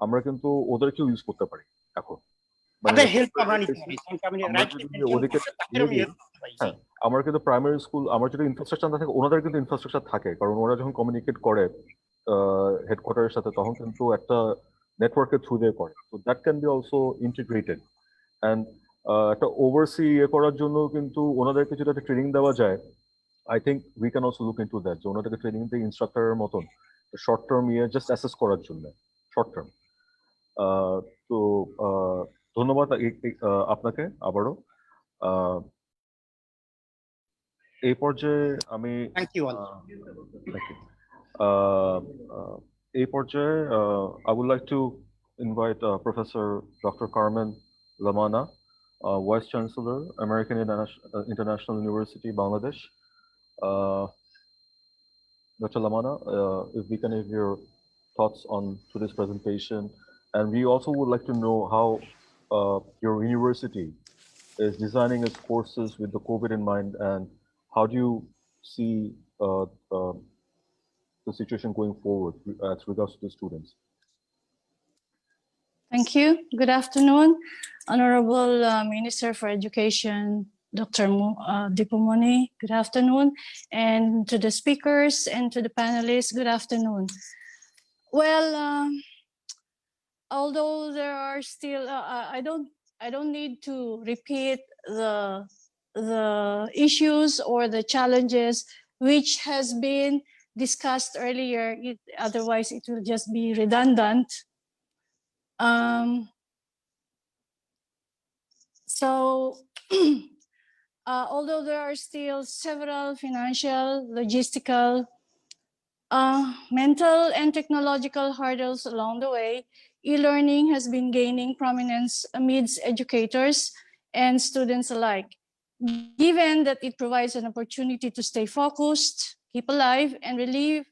Speaker 2: আমরা কিন্তু ওদেরকেও ইউজ করতে পারি এখন। আমার কিন্তু প্রাইমারি স্কুল, আমার যদি ইনফ্রাস্ট্রাকচার না থাকে, ওনাদের কিন্তু ইনফ্রাস্ট্রাকচার থাকে, কারণ ওরা যখন কমিউনিকেট করে হেডকোয়ার্টারের সাথে তখন কিন্তু একটা নেটওয়ার্কের থ্রু দিয়ে করে। তো that can be also integrated and একটা ওভারসি করার জন্য কিন্তু ওনাদেরকে যদি একটা ট্রেনিং দেওয়া যায়, I think we can also look into that, যে ওনাদেরকে ট্রেনিং দিয়ে ইনস্ট্রাক্টরের মতন শর্ট টার্ম জাস্ট অ্যাসেস করার জন্য শর্ট টার্ম। তো ধন্যবাদ আপনাকে আবারও। এই পর্যায়ে আমি এই পর্যায়ে I would like to invite Professor Dr. Carmen Lamana, Vice Chancellor, American International University, Bangladesh. Dr. Lamana, if we can have your thoughts on today's presentation, and we also would like to know how your university is designing its courses with the COVID in mind, and how do you see the situation going forward as regards to the students?
Speaker 6: Thank you. Good afternoon, Honorable Minister for Education, Dr. Dipumoni. Good afternoon, and to the speakers and to the panelists. Good afternoon. Well, although there are still, I don't need to repeat the issues or the challenges which has been discussed earlier. Otherwise, it will just be redundant. Although there are still several financial, logistical, mental and technological hurdles along the way, e-learning has been gaining prominence amidst educators and students alike, given that it provides an opportunity to stay focused, keep alive, and relieve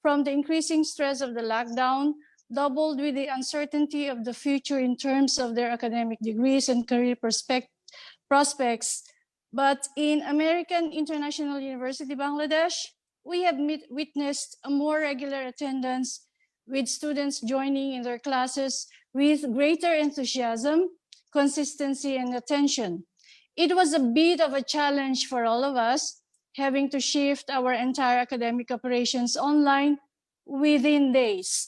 Speaker 6: from the increasing stress of the lockdown, doubled with the uncertainty of the future in terms of their academic degrees and career prospects. But in American International University, Bangladesh, we have witnessed a more regular attendance, with students joining in their classes with greater enthusiasm, consistency, and attention. It was a bit of a challenge for all of us, having to shift our entire academic operations online within days,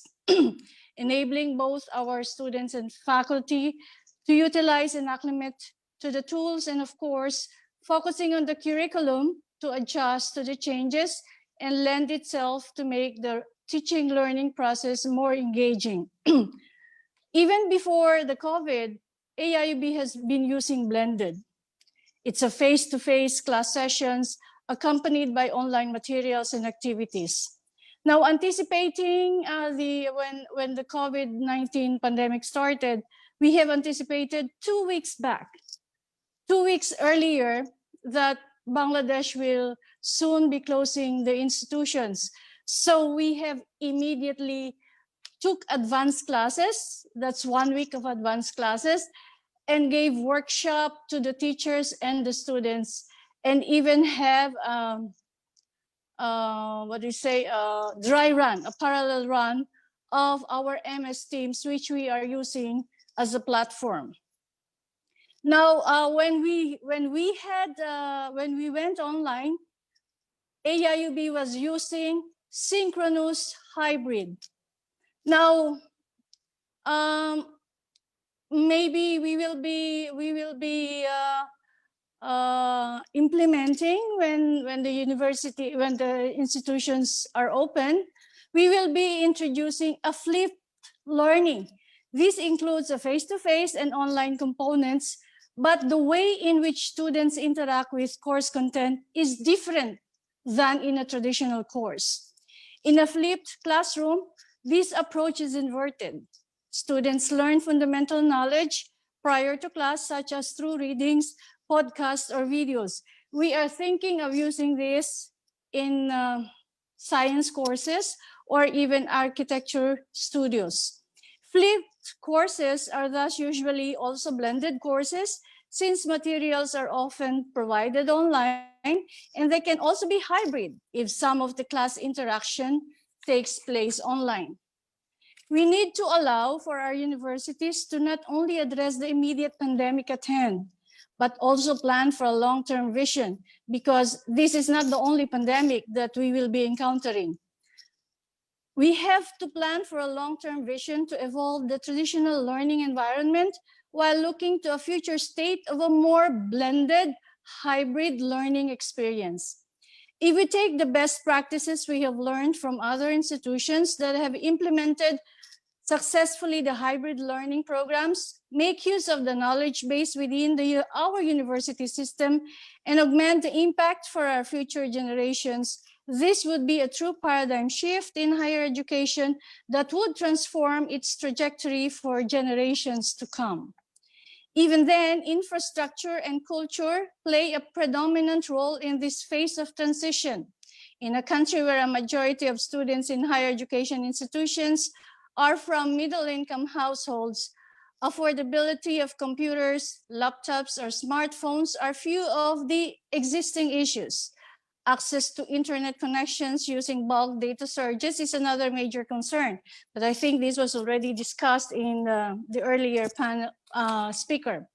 Speaker 6: enabling both our students and faculty to utilize and acclimate to the tools, and of course, focusing on the curriculum to adjust to the changes and lend itself to make the teaching learning process more engaging. Even before the COVID, AIUB has been using blended. It's a face-to-face class sessions accompanied by online materials and activities. Now, anticipating when the COVID-19 pandemic started, we have anticipated 2 weeks back, 2 weeks earlier, that Bangladesh will soon be closing the institutions. So we have immediately took advanced classes, that's 1 week of advanced classes, and gave workshop to the teachers and the students, and even have dry run, a parallel run of our MS Teams, which we are using as a platform. Now, when we went online, AIUB was using synchronous hybrid. Now, maybe we will be implementing when the institutions are open. We will be introducing a flipped learning. This includes a face-to-face and online components, but the way in which students interact with course content is different than in a traditional course. In a flipped classroom, this approach is inverted. Students learn fundamental knowledge prior to class, such as through readings, podcasts, or videos. We are thinking of using this in science courses or even architecture studios. Flipped courses are thus usually also blended courses, since materials are often provided online, and they can also be hybrid if some of the class interaction takes place online. We need to allow for our universities to not only address the immediate pandemic at hand, but also plan for a long-term vision, because this is not the only pandemic that we will be encountering. We have to plan for a long-term vision to evolve the traditional learning environment while looking to a future state of a more blended hybrid learning experience. If we take the best practices we have learned from other institutions that have implemented successfully the hybrid learning programs, make use of the knowledge base within our university system, and augment the impact for our future generations, this would be a true paradigm shift in higher education that would transform its trajectory for generations to come. Even then, infrastructure and culture play a predominant role in this phase of transition. In a country where a majority of students in higher education institutions are from middle-income households, Affordability of computers, laptops, or smartphones are few of the existing issues. Access to internet connections using bulk data surges is another major concern, but I think this was already discussed in the earlier panel speaker.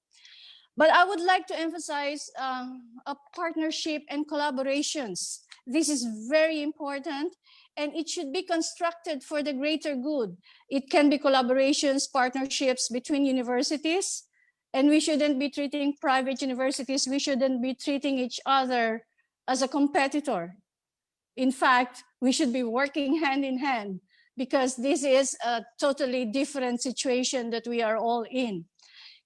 Speaker 6: But I would like to emphasize a partnership and collaborations. This is very important, and it should be constructed for the greater good. It can be collaborations, partnerships between universities, and we shouldn't be treating private universities, we shouldn't be treating each other as a competitor. In fact, we should be working hand in hand because this is a totally different situation that we are all in.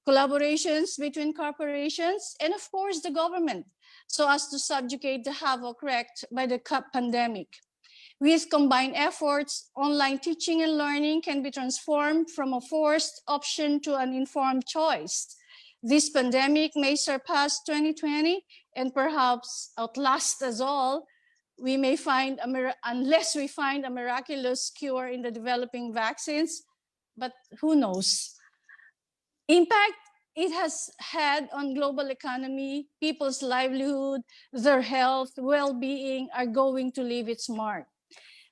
Speaker 6: Collaborations between corporations and of course the government so as to subjugate the havoc wreaked by the pandemic. With combined efforts, online teaching and learning can be transformed from a forced option to an informed choice. This pandemic may surpass 2020 and perhaps outlast us all. We may find, unless we find a miraculous cure in the developing vaccines, but who knows? Impact it has had on global economy, people's livelihood, their health, well-being are going to leave its mark.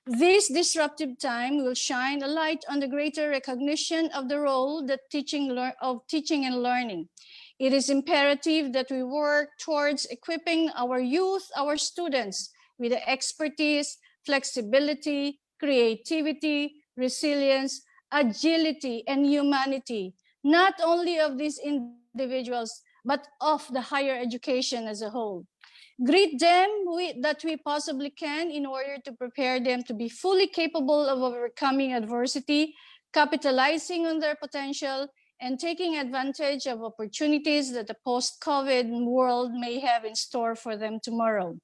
Speaker 6: This disruptive time will shine a light on the greater recognition of the role that teaching and learning. It is imperative that we work towards equipping our youth, our students, with the expertise, flexibility, creativity, resilience, agility, and humanity, not only of these individuals, but of the higher education as a whole. Greet them that we possibly can in order to prepare them to be fully capable of overcoming adversity, capitalizing on their potential, and taking advantage of opportunities that the post-COVID world may have in store for them tomorrow.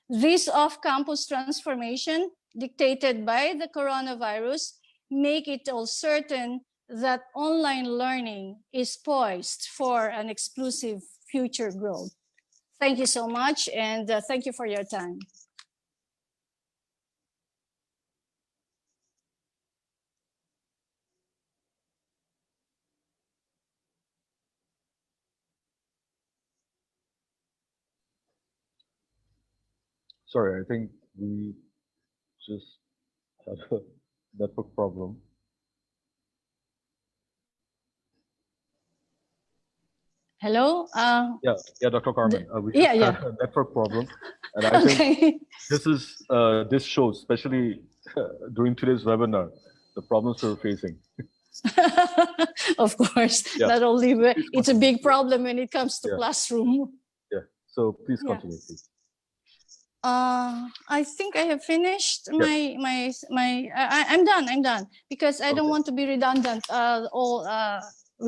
Speaker 6: This off-campus transformation, dictated by the coronavirus, make it all certain that online learning is poised for an explosive future growth. Thank you so much, and thank you for your time.
Speaker 2: Sorry, I think we just had a network problem.
Speaker 6: Hello?
Speaker 2: Yeah, Dr. Carmen. We
Speaker 6: yeah,
Speaker 2: just had a network problem, and I think this shows, especially during today's webinar, the problems we're facing.
Speaker 6: Of course,
Speaker 2: Yeah.
Speaker 6: not only it's a big problem when it comes to classroom.
Speaker 2: Yeah. So please continue, please.
Speaker 6: I think I have finished I'm done because I don't want to be redundant.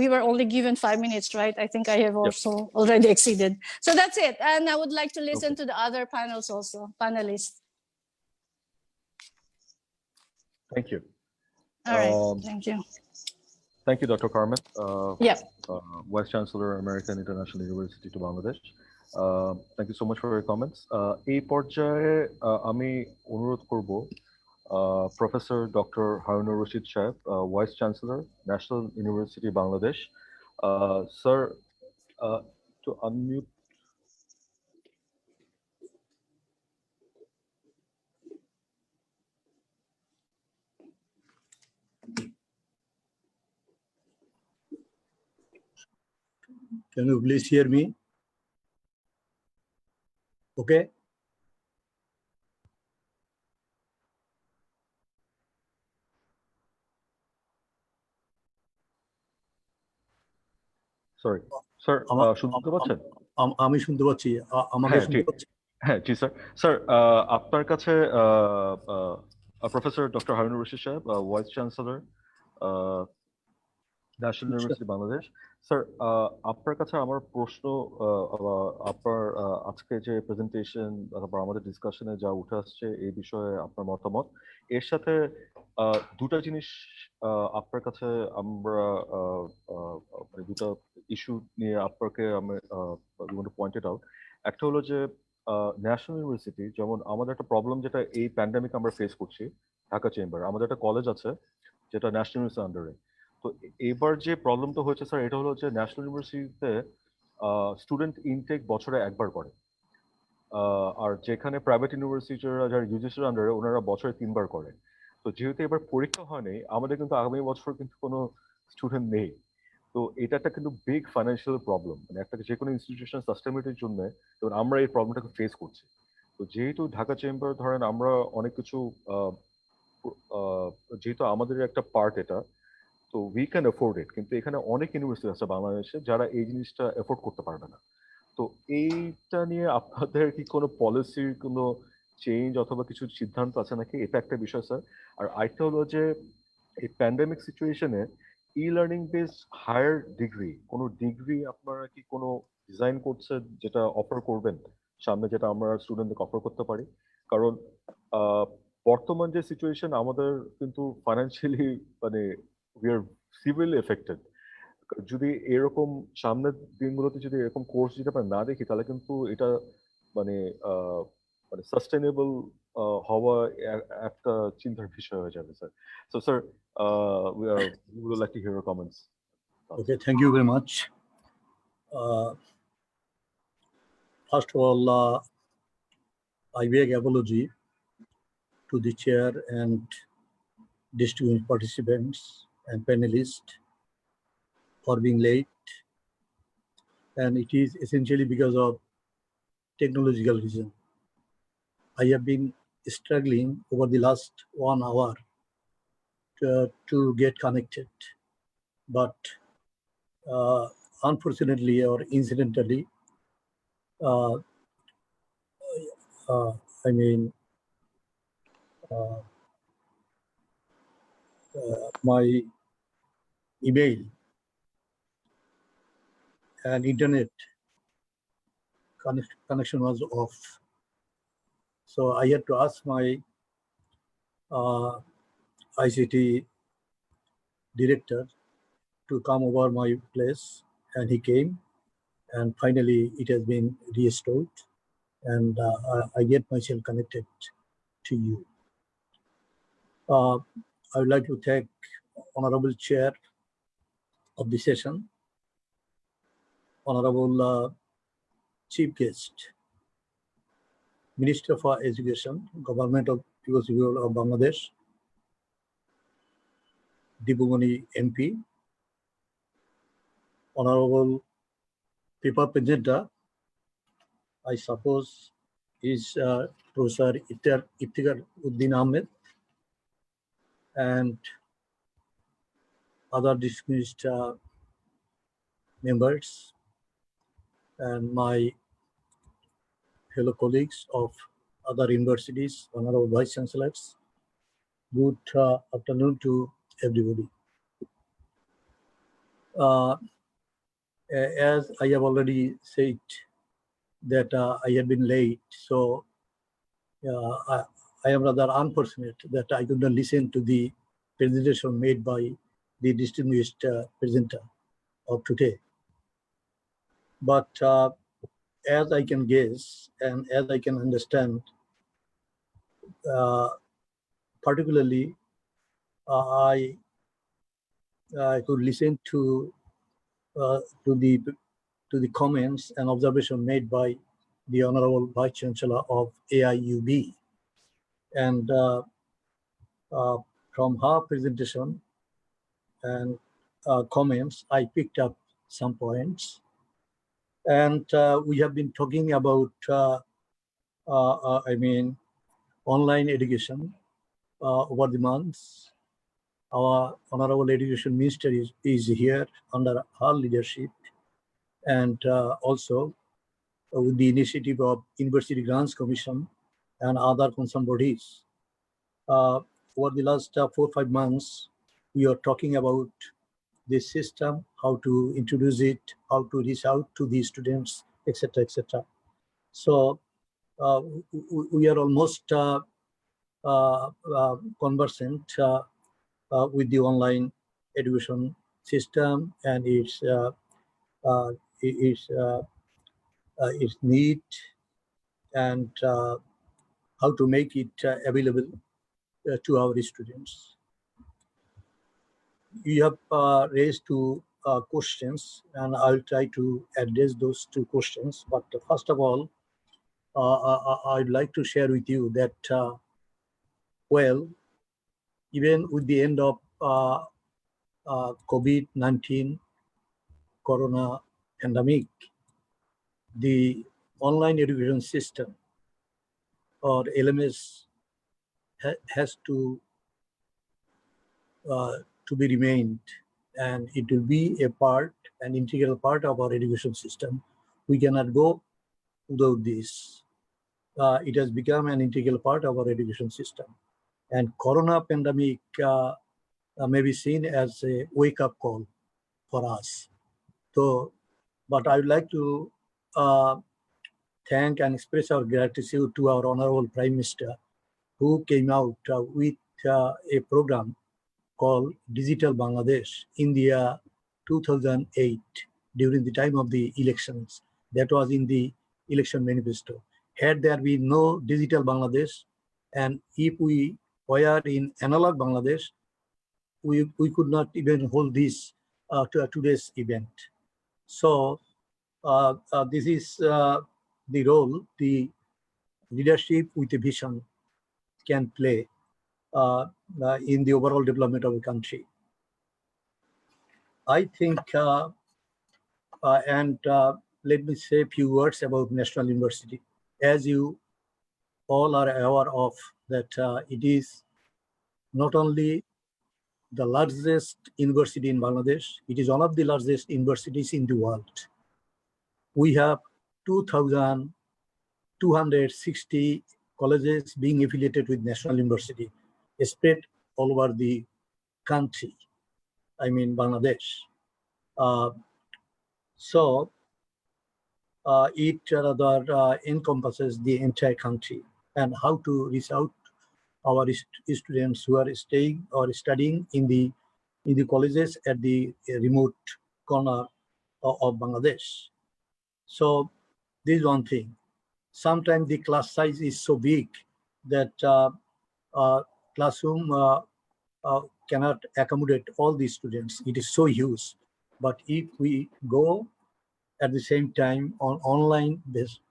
Speaker 6: We were only given 5 minutes, right? I think I have also already exceeded. So that's it. And I would like to listen to the other panels also, panelists.
Speaker 2: Thank you.
Speaker 6: All right, thank you.
Speaker 2: Thank you, Dr. Carmen. Vice Chancellor, American International University to Bangladesh. Thank you so much for your comments. এই পর্যায়ে আমি অনুরোধ করব Professor Dr. Harunur Rashid Saab, Vice Chancellor, National University Bangladesh. Sir, to unmute.
Speaker 7: Can you please hear me? Okay.
Speaker 2: Sorry, sir. শুনতে পাচ্ছেন?
Speaker 7: আমি শুনতে পাচ্ছি। আমাকে শুনতে পাচ্ছেন?
Speaker 2: হ্যাঁ, জি স্যার। স্যার, আপনার কাছে Professor Dr. Harunur Rashid Saab, Vice Chancellor, national university Bangladesh. Sir, আপনার কাছে আমার প্রশ্ন, আপনার আজকে যে প্রেজেন্টেশন তারপর আমাদের ডিসকাশনে যা উঠে আসছে এই বিষয়ে আপনার মতামত, এর সাথে দুটা জিনিস আপনার কাছে আমরা দুটা ইস্যু নিয়ে আপনাকে আমি পয়েন্টেড আউট। একটা হলো যে ন্যাশনাল ইউনিভার্সিটি, যেমন আমাদের একটা প্রবলেম যেটা এই প্যান্ডেমিক আমরা ফেস করছি, ঢাকা চেম্বার আমাদের একটা কলেজ আছে যেটা ন্যাশনাল ইউনিভার্সিটির আন্ডারে। তো তো এবার যে প্রবলেমটা হয়েছে স্যার, এটা হলো যে ন্যাশনাল ইউনিভার্সিটিতে স্টুডেন্ট ইনটেক বছরে একবার করে, আর যেখানে প্রাইভেট ইউনিভার্সিটিরা যারা ইউজিসির আন্ডারে ওনারা বছরে 3বার করে। তো যেহেতু এবার পরীক্ষা হয়নি, আমাদের কিন্তু আগামী বছর কিন্তু কোনো স্টুডেন্ট নেই। তো এটা একটা কিন্তু বিগ ফাইন্যান্সিয়াল প্রবলেম, মানে একটা যে কোনো ইনস্টিটিউশন সাস্টেনেবিলিটির জন্য আমরা এই প্রবলেমটাকে ফেস করছি। তো যেহেতু ঢাকা চেম্বার ধরেন আমরা অনেক কিছু যেহেতু আমাদের একটা পার্ট এটা, তো উই ক্যান অ্যাফোর্ড ইট, কিন্তু এখানে অনেক ইউনিভার্সিটি আছে বাংলাদেশে যারা এই জিনিসটা অ্যাফোর্ড করতে পারবে না। তো এইটা নিয়ে আপনাদের কি কোনো পলিসির কোনো চেঞ্জ অথবা কিছু সিদ্ধান্ত আছে নাকি, এটা একটা বিষয় স্যার। আর আরেকটা হলো যে এই প্যান্ডেমিক সিচুয়েশনে E learning base higher degree, কোনো ডিগ্রি আপনারা কি কোনো ডিজাইন করছেন যেটা অফার করবেন সামনে, যেটা আমরা স্টুডেন্টদেরকে অফার করতে পারি? কারণ বর্তমান যে সিচুয়েশন আমাদের কিন্তু ফাইন্যান্সিয়ালি মানে উই আর সিভিয়ারলি এফেক্টেড। যদি এরকম সামনের দিনগুলোতে যদি এরকম কোর্স যদি আমরা না দেখি, তাহলে কিন্তু এটা মানে মানে সাস্টেনেবল হওয়া একটা চিন্তার বিষয় হয়ে যাবে sir. So sir, we would like to hear your comments.
Speaker 7: Okay, thank you very much. First of all, I beg apology to the chair and distinguished participants and panelists for being late. And it is essentially because of technological reason. I have been struggling over the last 1 hour to get connected, but unfortunately or incidentally, I mean, my email and internet connection was off. So I had to ask my ICT director to come over my place, and he came, and finally it has been restored, and I get myself connected to you. I would like to thank Honorable Chair of the session, Honorable Chief Guest, Minister for Education, Government of People's Republic of Bangladesh, Dipumoni MP, Honorable paper presenter, I suppose is Professor Iftikhar Uddin Ahmed, and other distinguished members and my fellow colleagues of other universities, Honorable Vice Chancellors. Good afternoon to everybody. As I have already said that I had been late, so I am rather unfortunate that I could not listen to the presentation made by the distinguished presenter of today. But as I can guess and as I can understand, particularly I could listen to the comments and observation made by the Honorable Vice Chancellor of AIUB, and from her presentation and comments, I picked up some points. And we have been talking about, online education over the months. Our Honorable Education Minister is here under her leadership, and also with the initiative of University Grants Commission and other concerned bodies. Over the last 4 or 5 months, we are talking about this system, how to introduce it, how to reach out to the students, etc., etc. So we are almost conversant with the online education system and its need, and how to make it available to our students. you have raised two questions, and I'll try to address those two questions. But first of all, I'd like to share with you that, well, even with the end of COVID-19 corona pandemic, the online education system, or LMS, has to be remained, and it will be an integral part of our education system. We cannot go without this. It has become an integral part of our education system. And corona pandemic may be seen as a wake-up call for us. So, but I would like to thank and express our gratitude to our Honorable Prime Minister, who came out with a program called Digital Bangladesh in the year 2008 during the time of the elections. That was in the election manifesto. Had there been no Digital Bangladesh, and if we were in analog Bangladesh, we could not even hold this to today's event. So this is the role the leadership with a vision can play in the overall development of the country. I think, let me say a few words about National University. As you all are aware of, that it is not only the largest university in Bangladesh, it is one of the largest universities in the world. We have 2,260 colleges being affiliated with National University, spread all over the country, I mean Bangladesh. It rather encompasses the entire country, and how to reach out our students who are staying or studying in the colleges at the remote corner of Bangladesh. So this is one thing. Sometimes the class size is so big that classroom cannot accommodate all these students. It is so huge. But if we go at the same time on online based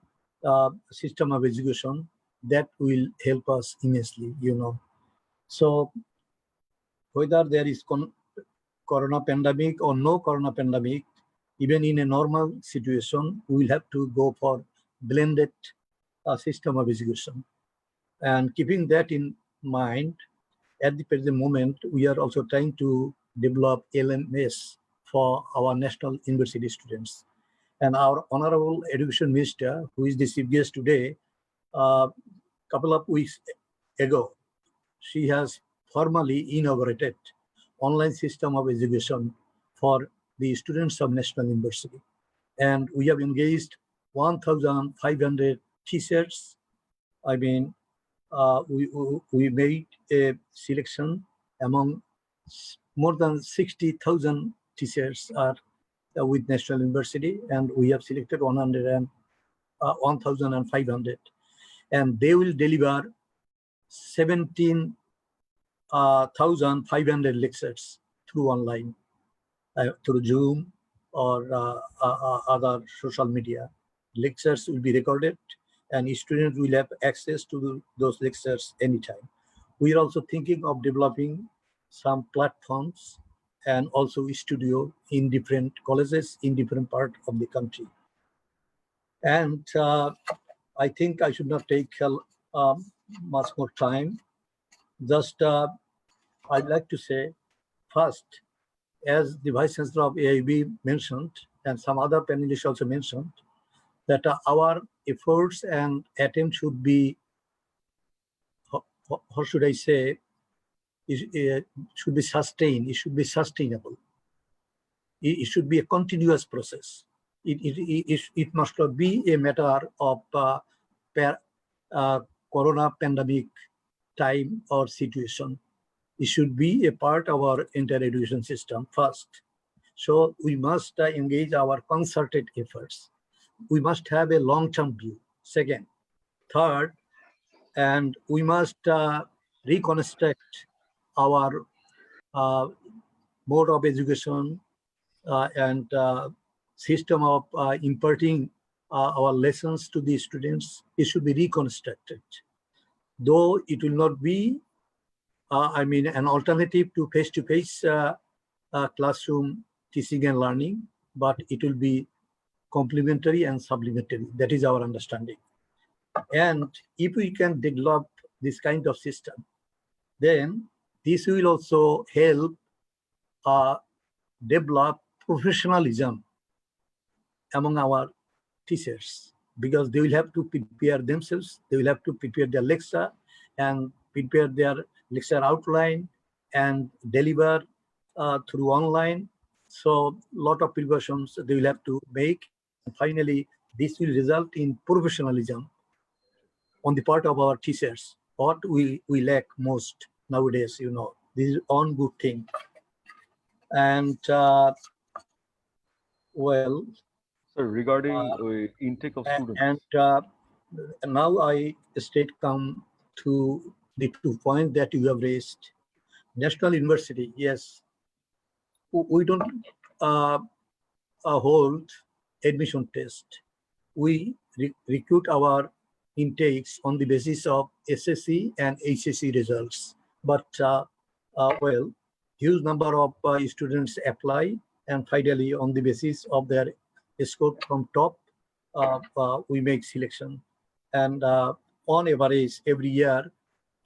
Speaker 7: system of education, that will help us immensely, you know. So whether there is corona pandemic or no corona pandemic, even in a normal situation, we will have to go for blended system of education. And keeping that in mind, at the present moment, we are also trying to develop LMS for our national university students. And our Honorable Education Minister, who is the chief guest today, a couple of weeks ago, she has formally inaugurated online system of education for the students of National University. And we have engaged 1,500 teachers. I mean, we made a selection among more than 60,000 teachers are with National University, and we have selected 1,500, and they will deliver 17,500 lectures through online, through Zoom or other social media. Lectures will be recorded, and students will have access to those lectures anytime. We are also thinking of developing some platforms and also studio in different colleges in different parts of the country. And I think I should not take much more time. Just I'd like to say, first, as the Vice Chancellor of AIB mentioned, and some other panelists also mentioned, that our efforts and attempts should be, how should I say, should be sustained. It should be sustainable. It should be a continuous process. It must not be a matter of corona pandemic time or situation. It should be a part of our entire education system first. So we must engage our concerted efforts. We must have a long-term view. Second, third, and we must reconstruct our mode of education and system of imparting our lessons to the students, it should be reconstructed. Though it will not be, an alternative to face-to-face classroom teaching and learning, but it will be complementary and supplementary. That is our understanding. And if we can develop this kind of system, then this will also help develop professionalism among our teachers, because they will have to prepare themselves, they will have to prepare their lecture and prepare their lecture outline and deliver through online. So a lot of precautions they will have to make. And finally, this will result in professionalism on the part of our teachers. What we lack most nowadays, this is one good thing. And well,
Speaker 2: So regarding intake of students.
Speaker 7: and now I straight come to the 2 points that you have raised. National University, yes, we don't hold admission test. We recruit our intakes on the basis of SSC and HSC results. But well, huge number of students apply, and finally on the basis of their score from top, we make selection. And on average, every year,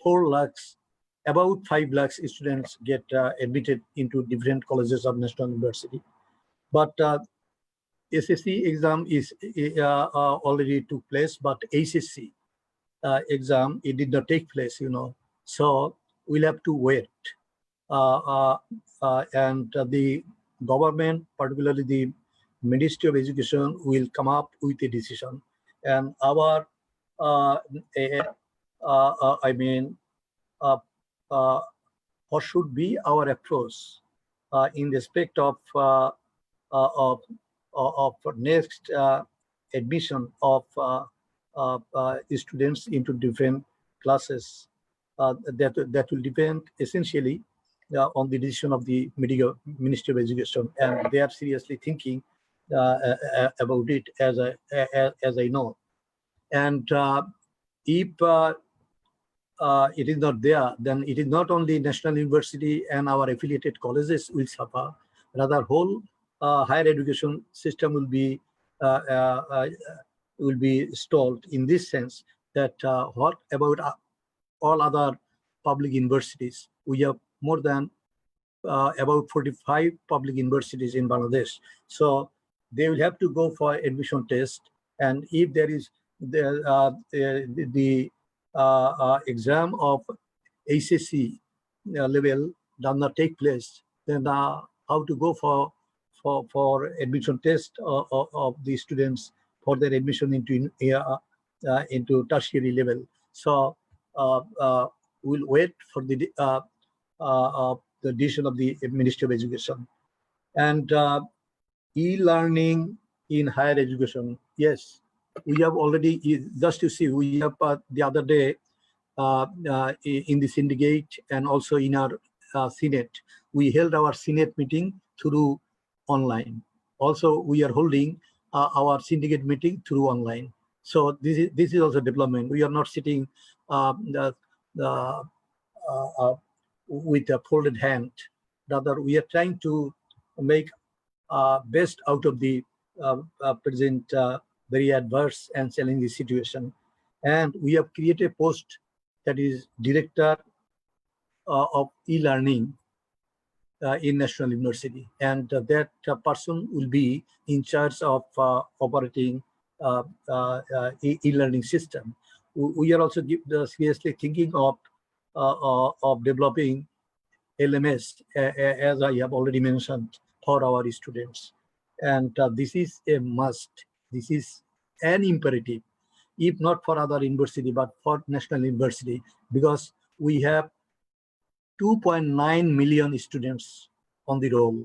Speaker 7: 4 lakhs, about 5 lakhs students get admitted into different colleges of National University. But SSC exam is already took place, but HSC exam, it did not take place, So we'll have to wait. And the government, particularly the Ministry of Education, will come up with a decision. And our, what should be our approach in respect of next admission of students into different classes. That will depend essentially on the decision of the Ministry of Education, and they are seriously thinking about it, as I know. And if it is not there, then it is not only National University and our affiliated colleges will suffer, rather whole higher education system will be stalled, in this sense that what about all other public universities? We have more than about 45 public universities in Bangladesh. So they will have to go for admission test. And if there is the exam of HSC level does not take place, then how to go for admission test of the students for their admission into tertiary level. So we'll wait for the decision of the Ministry of Education. And e-learning in higher education, yes, we have already, just to see, we have the other day in the syndicate and also in our Senate, we held our Senate meeting through online. Also, we are holding our syndicate meeting through online. So this is also development. We are not sitting with a folded hand. Rather, we are trying to make best out of the present very adverse and challenging situation. And we have created a post that is Director of E-Learning in National University. And that person will be in charge of operating e-learning system. We are also seriously thinking of developing LMS, as I have already mentioned, for our students. And this is a must. This is an imperative, if not for other university, but for National University, because we have 2.9 million students on the roll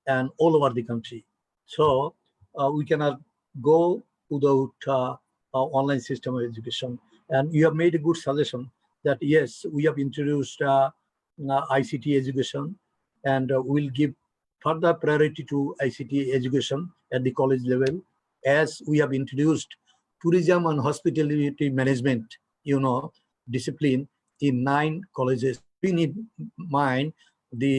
Speaker 7: and all over the country. So we cannot go without online system of education. And you have made a good suggestion that yes, we have introduced ICT education, and we'll give further priority to ICT education at the college level, as we have introduced tourism and hospitality management, discipline in 9 colleges. We need in mind the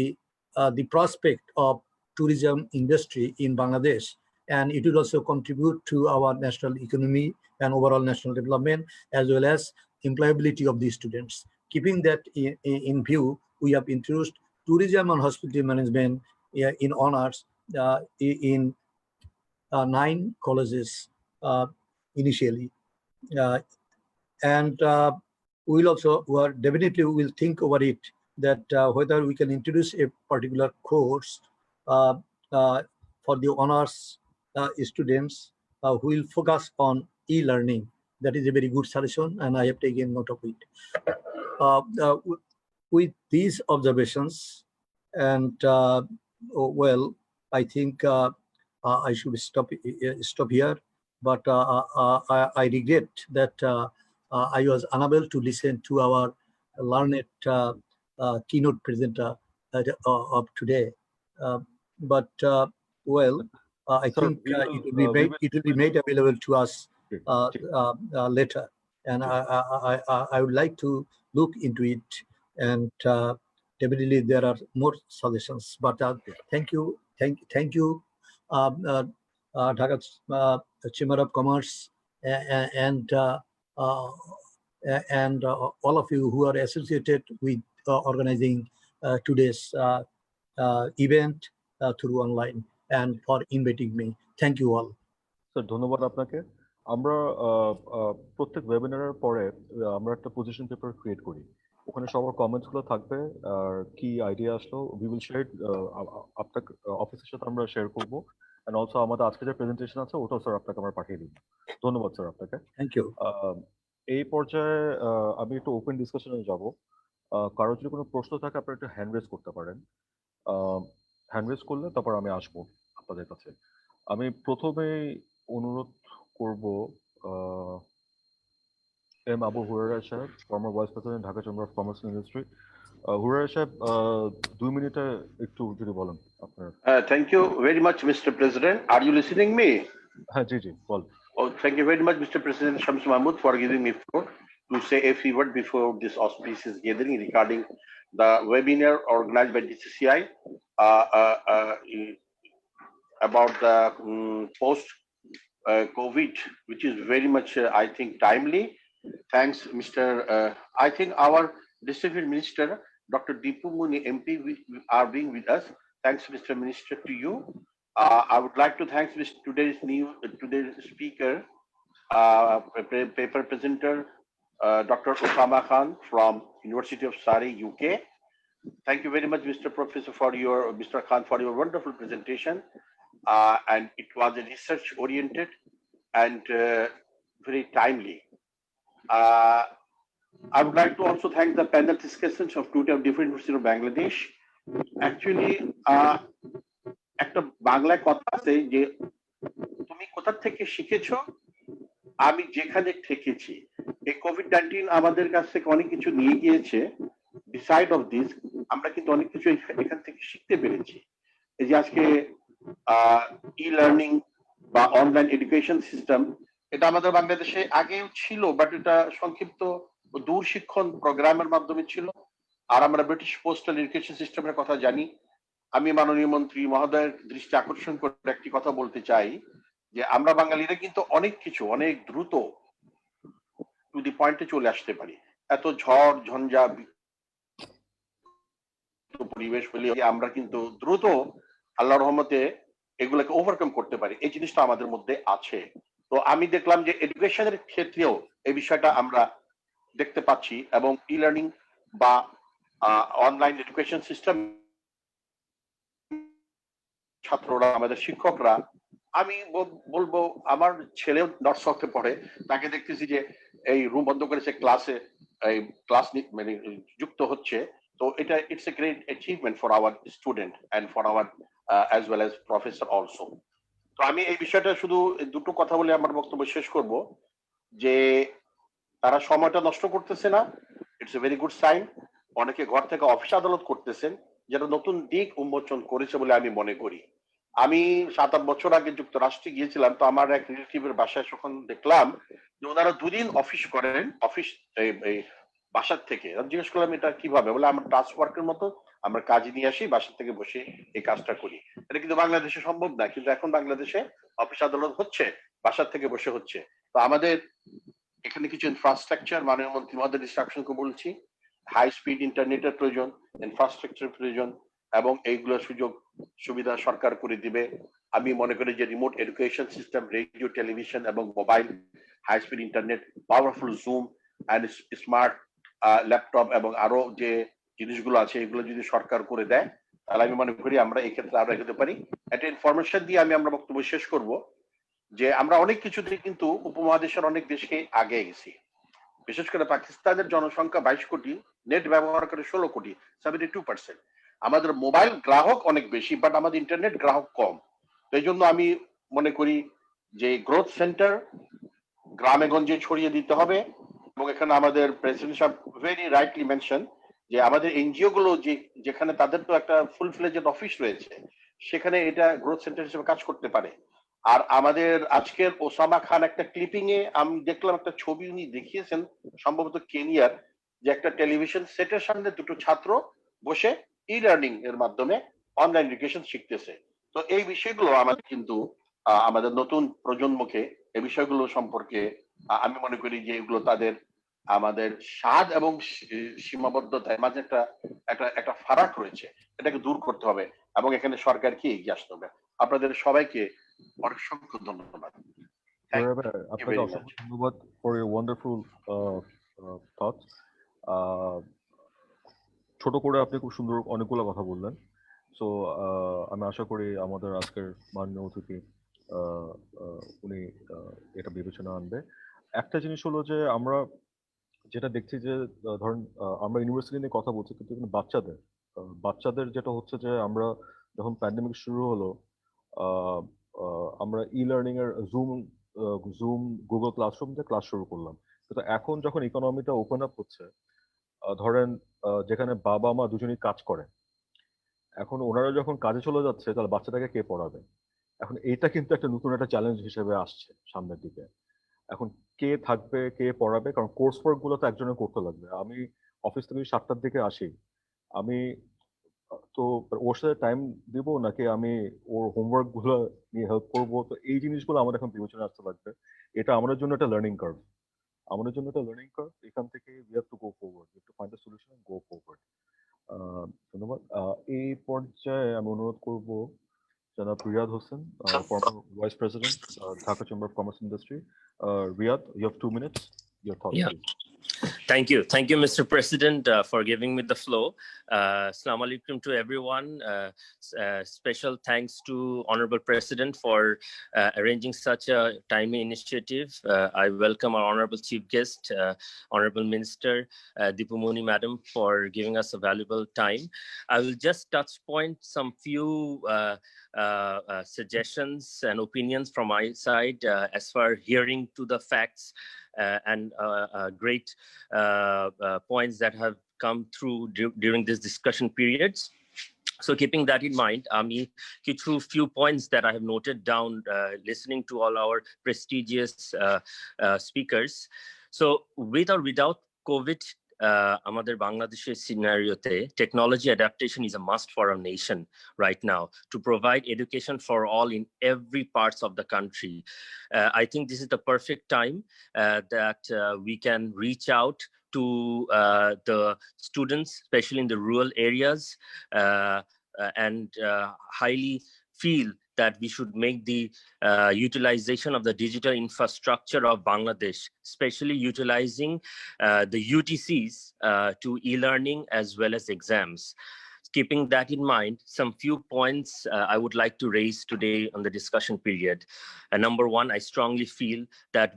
Speaker 7: prospect of tourism industry in Bangladesh, and it will also contribute to our national economy and overall national development, as well as employability of these students. Keeping that in view, we have introduced tourism and hospitality management in honors in 9 colleges initially. And we'll also definitely will think over it, that whether we can introduce a particular course for the honors students who will focus on e-learning. That is a very good suggestion, and I have taken note of it. With these observations, and well, I think I should stop here. But I regret that I was unable to listen to our learned keynote presenter of today. But well, I think it will be made available to us later, and I would like to look into it, and definitely there are more suggestions. But thank you, Dhaka Chamber of Commerce and all of you who are associated with organizing today's event through online, and for inviting me. Thank you all.
Speaker 2: Sir ধন্যবাদ আপনাকে। আমরা প্রত্যেক ওয়েবিনারের পরে আমরা একটা position paper create করি, ওখানে সবার কমেন্টস গুলো থাকবে, আর কি আইডিয়া আসলো উই উইল শেয়ার আপনার অফিসের সাথে আমরা শেয়ার করব, এন্ড অলসো আমাদের আজকে যে প্রেজেন্টেশন আছে ওটাও স্যার আপনাকে আমরা পাঠিয়ে দিব। ধন্যবাদ স্যার আপনাকে।
Speaker 7: Thank you.
Speaker 2: এই পর্যায়ে আমি একটু ওপেন ডিসকাশনে যাব। কারো যদি কোনো প্রশ্ন থাকে আপনারা একটু হ্যান্ড রেজ করতে পারেন, হ্যান্ড রেজ করলে তারপর আমি আসবো আপনাদের কাছে। আমি প্রথমেই অনুরোধ করব M Abu Huraira Saheb, former vice president, Dhaka chamber of commerce and industry. Huraira Saheb 2 মিনিটে একটু যদি বলেন আপনার।
Speaker 8: Thank you very much, Mr. President. Are you listening me?
Speaker 2: হ্যাঁ, জি জি বল।
Speaker 8: Oh, thank you very much, Mr. President Shams Mahmood, for giving me floor to say a few words before this auspicious gathering regarding the webinar organized by DCCI about the post-COVID, which is very much, I think, timely. Thanks, Mr. I think our distinguished Minister, Dr. Deepu Muni, MP, are being with us. Thanks, Mr. Minister, to you. I would like to thank today's speaker, paper presenter, Dr. Osama Khan from University of Surrey, UK. Thank you very much, Mr. Khan, for your wonderful presentation. And it was a research-oriented and very timely. I would like to also thank the panel discussions of two different universities of Bangladesh. Actually, একটা বাংলায় কথা আছে যে তুমি কোথা থেকে শিখেছো, আমি যেখানে ঠেকেছি। এই কোভিড-19 আমাদের কাছ থেকে অনেক কিছু নিয়ে গিয়েছে। বিসাইড অফ দিস আমরা কিন্তু অনেক কিছু এখান থেকে শিখতে পেরেছি। এই যে আজকে ই-লার্নিং বা অনলাইন এডুকেশন সিস্টেম, এটা আমাদের বাংলাদেশে আগেও ছিল, বাট এটা সংক্ষিপ্ত দূর শিক্ষণ প্রোগ্রামের মাধ্যমে ছিল। আর আমরা ব্রিটিশ পোস্টাল এডুকেশন সিস্টেমের কথা জানি। আমি মাননীয় মন্ত্রী মহোদয়ের দৃষ্টি আকর্ষণ করে একটি কথা বলতে চাই, যে আমরা বাঙালিরা কিন্তু অনেক কিছু অনেক দ্রুত টু দি পয়েন্টে চলে আসতে পারি। এত ঝড় ঝঞ্ঝা পরিবেশ হলে আমরা কিন্তু দ্রুত আল্লাহর রহমতে এগুলোকে ওভারকাম করতে পারি। এই জিনিসটা আমাদের মধ্যে আছে। তো আমি দেখলাম যে এডুকেশনের ক্ষেত্রেও এই বিষয়টা আমরা দেখতে পাচ্ছি, এবং ই লার্নিং বা অনলাইন এডুকেশন সিস্টেম ছাত্ররা, আমাদের শিক্ষকরা, আমি বলবো আমার ছেলেও নর্থ সাউথে পড়ে, তাকে দেখতেছি যে এই রুম বন্ধ করেছে, ক্লাস মানে যুক্ত হচ্ছে। তো এটা it's a great achievement for our student and for our as well as professor also. তো আমি এই বিষয়টা শুধু দুটো কথা বলে আমার বক্তব্য শেষ করব, যে তারা সময়টা নষ্ট করতেছে না, it's a very good sign. অনেকে ঘর থেকে অফিস আদালত করতেছেন, যেটা নতুন দিক উন্মোচন করেছে বলে আমি মনে করি। আমি 7-8 বছর আগে যুক্তরাষ্ট্রে গিয়েছিলাম, তো আমার এক রিলেটিভের বাসায় যখন দেখলাম যে ওনারা 2 দিন অফিস করেন, অফিস এই বাসার থেকে। আমি জিজ্ঞেস করলাম এটা কিভাবে, বলে আমরা টাস্ক ওয়ার্কের মতো আমরা কাজ নিয়ে আসি, বাসা থেকে বসে এই কাজটা করি। এটা কিন্তু বাংলাদেশে সম্ভব না, কিন্তু এখন বাংলাদেশে অফিস আদালত হচ্ছে, বাসার থেকে বসে হচ্ছে। তো আমাদের এখানে কিছু ইনফ্রাস্ট্রাকচার, মাননীয় মন্ত্রী মহোদয় ডিস্ট্রাকশনকে বলছি, হাই স্পিড ইন্টারনেটের প্রয়োজন, ইনফ্রাস্ট্রাকচার প্রয়োজন, এবং এইগুলোর সুযোগ সুবিধা সরকার করে দিবে। আমি মনে করি যে remote education system, radio, television এবং mobile, high speed internet, powerful Zoom and smart laptop এবং আরো যে জিনিসগুলো আছে এগুলো যদি সরকার করে দেয়, তাহলে আমি মনে করি আমরা এই ক্ষেত্রে আরো এগোতে পারি। একটা ইনফরমেশন দিয়ে আমরা বক্তব্য শেষ করব যে আমরা অনেক কিছুতে কিন্তু উপমহাদেশের অনেক দেশকে আগে গেছি। বিশেষ করে পাকিস্তানের জনসংখ্যা 22 কোটি, নেট ব্যবহার করে 16 কোটি, 72%। আমাদের মোবাইল গ্রাহক অনেক বেশি, বাট আমাদের ইন্টারনেট গ্রাহক কম। এই জন্য আমি মনে করি যে গ্রোথ সেন্টার গ্রামে গঞ্জে ছড়িয়ে দিতে হবে। এবং এখানে আমাদের প্রেসিডেন্ট সাহেব ভেরি রাইটলি মেনশন যে আমাদের এনজিও গুলো যেখানে তাদের তো একটা ফুল ফ্লেজেড অফিস রয়েছে, সেখানে এটা গ্রোথ সেন্টার হিসেবে কাজ করতে পারে। আর আমাদের আজকের ওসামা খান একটা ক্লিপিং এ আমি দেখলাম একটা ছবি উনি দেখিয়েছেন, সম্ভবত কেনিয়ার, যে একটা টেলিভিশন সেটের সামনে দুটো ছাত্র বসে ই লার্নিং এর মাধ্যমে অনলাইন এডুকেশন শিখতেছে। তো এই বিষয়গুলো আমাদের কিন্তু আমাদের নতুন প্রজন্মকে এই বিষয়গুলো সম্পর্কে আমি মনে করি যে এগুলো তাদের আমাদের স্বাদ এবং সীমাবদ্ধতার মাঝে একটা একটা একটা ফারাক রয়েছে, এটাকে দূর করতে হবে এবং এখানে সরকারকে এগিয়ে আসতে হবে। আপনাদের সবাইকে অসংখ্য ধন্যবাদ।
Speaker 2: আপনাকে অসংখ্য ধন্যবাদ ফর ইউর ওয়ান্ডারফুল থটস। ছোট করে আপনি খুব সুন্দর অনেকগুলো কথা বললেন। সো আমি আশা করি আমাদের আজকের মাননীয় অতিথি উনি এটা বিবেচনা আনবে। একটা জিনিস হলো যে আমরা যেটা দেখছি যে ধরেন আমরা ইউনিভার্সিটি নিয়ে কথা বলছি, কিন্তু বাচ্চাদের যেটা হচ্ছে যে আমরা যখন প্যান্ডেমিক শুরু হলো আমরা ই লার্নিং এর জুম গুগল ক্লাসরুম দিয়ে ক্লাস শুরু করলাম। কিন্তু এখন যখন ইকোনমিটা ওপেন আপ হচ্ছে, ধরেন যেখানে বাবা মা দুজনেই কাজ করে, এখন ওনারা যখন কাজে চলে যাচ্ছে তাহলে বাচ্চাটাকে কে পড়াবে? এখন এইটা কিন্তু একটা নতুন একটা চ্যালেঞ্জ হিসেবে আসছে সামনের দিকে। এখন কে থাকবে, কে পড়াবে? কারণ কোর্স ওয়ার্ক গুলো তো একজনের করতে লাগবে। আমি অফিস থেকে 7টার দিকে আসি, আমি তো ওর সাথে টাইম দিব নাকি আমি ওর হোমওয়ার্ক গুলো নিয়ে হেল্প করবো? তো এই জিনিসগুলো আমাদের এখন বিবেচনা আসতে লাগবে। এটা আমাদের জন্য একটা লার্নিং কার্ভ, এখান থেকে we have to go forward, we have to find a solution and go forward. ধন্যবাদ। এই পর্যায়ে আমি অনুরোধ করব জনাব Riyad Hossain, former Vice President, Dhaka Chamber of Commerce and Industry. Riyad, you have 2 minutes. Your thoughts,
Speaker 9: Yeah.
Speaker 2: please.
Speaker 9: Thank you, Mr. President, for giving me the floor. Assalamu alaikum to everyone. Special thanks to Honorable President for arranging such a timely initiative. I welcome our Honorable Chief Guest, Honorable Minister Dipumoni Madam, for giving us a valuable time. I will just touch point some few suggestions and opinions from my side as far hearing to the facts and great points that have come through during this discussion periods. So keeping that in mind, few points that I have noted down listening to all our prestigious speakers. So with or without COVID, আমাদের বাংলাদেশের সিনারিওতে technology adaptation is a must for our nation right now to provide education for all in every parts of the country. I think this is the perfect time that we can reach out to the students, especially in the rural areas, and highly feel that we should make the utilization of the digital infrastructure of Bangladesh, especially utilizing the UTCs to e-learning as well as exams. Keeping that in mind, some few points I would like to raise today on the discussion period. Number one, I strongly feel that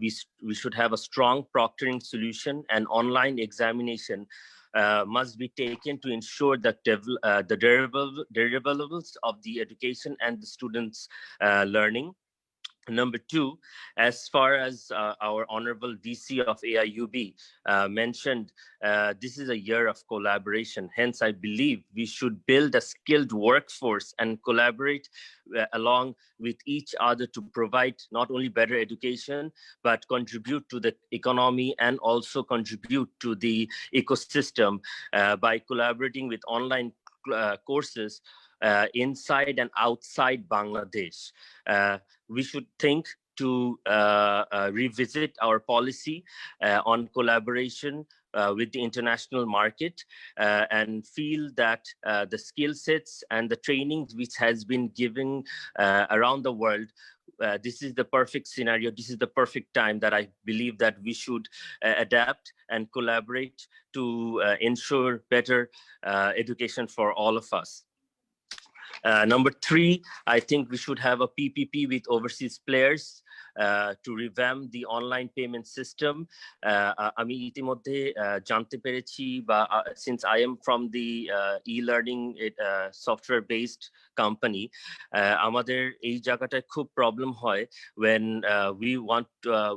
Speaker 9: we should have a strong proctoring solution, and online examination must be taken to ensure that the deliverables of the education and the students' learning. Number two, as far as our Honorable DC of AIUB mentioned, this is a year of collaboration. Hence, I believe we should build a skilled workforce and collaborate along with each other to provide not only better education, but contribute to the economy and also contribute to the ecosystem by collaborating with online courses inside and outside Bangladesh. We should think to revisit our policy on collaboration with the international market and feel that the skill sets and the trainings which has been given around the world, this is the perfect scenario. This is the perfect time that I believe that we should adapt and collaborate to ensure better education for all of us. Number three, I think we should have a PPP with overseas players to revamp the online payment system. আমি ইতিমধ্যে জানতে পেরেছি বা since I am from the e-learning software based company, আমাদের এই জায়গাটায় খুব problem হয় when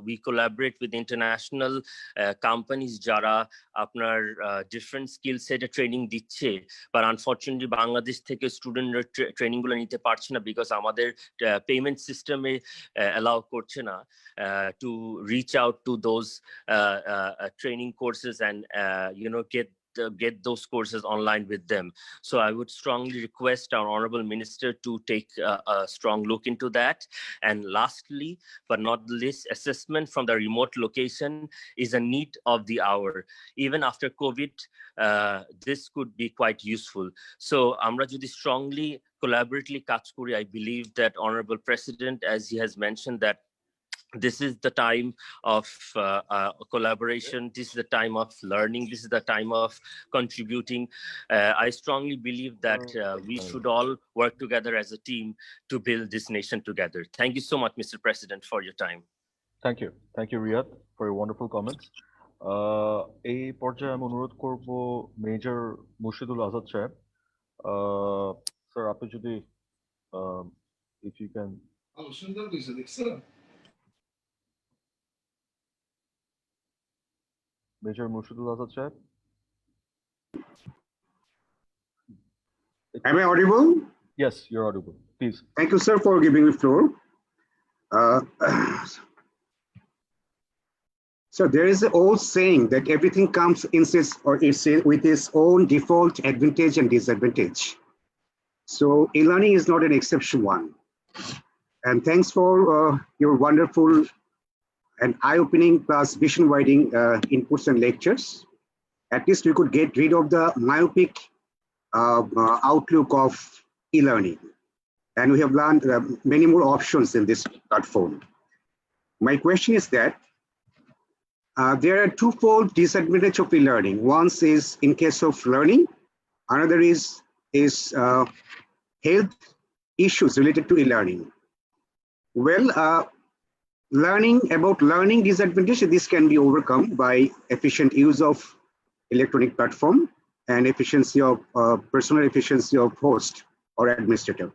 Speaker 9: we collaborate with international companies যারা আপনার different skill set training দিচ্ছে, but unfortunately বাংলাদেশ থেকে স্টুডেন্টরা ট্রেনিং গুলো নিতে পারছে না because আমাদের payment system allow করছে না to reach out to those training courses and get those courses online with them. So I would strongly request our Honorable Minister to take a strong look into that. And lastly, but not least, assessment from the remote location is a need of the hour. Even after COVID, this could be quite useful. So amra jodi strongly collaboratively কাজ করি, I believe that Honorable President, as he has mentioned, that this is the time of collaboration. This is the time of learning. This is the time of contributing. I strongly believe that we should all work together as a team to build this nation together. Thank you so much, Mr. President, for your time.
Speaker 2: Thank you. Thank you, Riyad, for your wonderful comments. এই পর্যায়ে আমি অনুরোধ করব major Murshidul Azad সাহেব। Sir, আপনি যদি if you can সুন্দর কইছে দেখছো Major Murshidul Azad Shahab.
Speaker 10: Am I audible?
Speaker 2: Yes, you're audible. Please.
Speaker 10: Thank you, sir, for giving me the floor. So there is an old saying that everything comes with its own default advantage and disadvantage. So e-learning is not an exception one. And thanks for your wonderful and eye-opening plus vision-widening inputs and lectures. At least we could get rid of the myopic outlook of e-learning. And we have learned many more options in this platform. My question is that there are twofold disadvantage of e-learning. One is in case of learning, another is health issues related to e-learning. Well, learning disadvantage, this can be overcome by efficient use of electronic platform and efficiency of personal efficiency of host or administrator.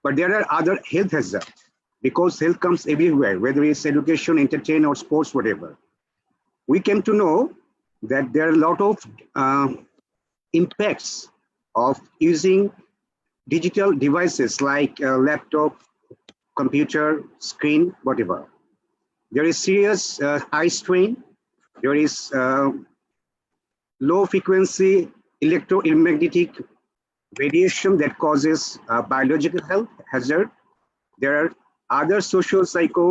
Speaker 10: But there are other health hazards because health comes everywhere, whether it's education, entertainment, or sports, whatever. We came to know that there are a lot of impacts of using digital devices like laptop, computer, screen, whatever. There is serious eye strain. There is low frequency electromagnetic radiation that causes biological health hazard. There are other social psycho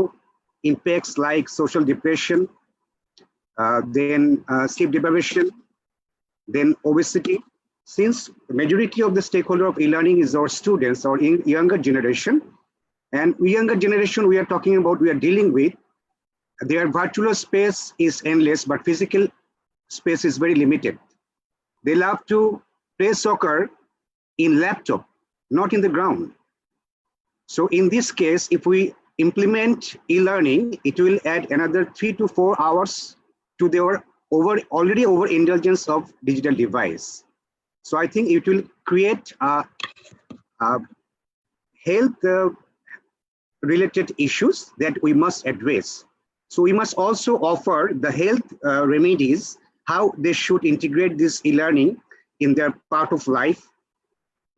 Speaker 10: impacts like social depression, then sleep deprivation, then obesity. Since the majority of the stakeholder of e-learning is our students or younger generation, and younger generation we are talking about, we are dealing with, their virtual space is endless, but physical space is very limited. They love to play soccer in laptop, not in the ground. So in this case, if we implement e-learning, it will add another 3 to 4 hours to their already overindulgence of digital device. So I think it will create a health related issues that we must address. So we must also offer the health remedies, how they should integrate this e-learning in their part of life.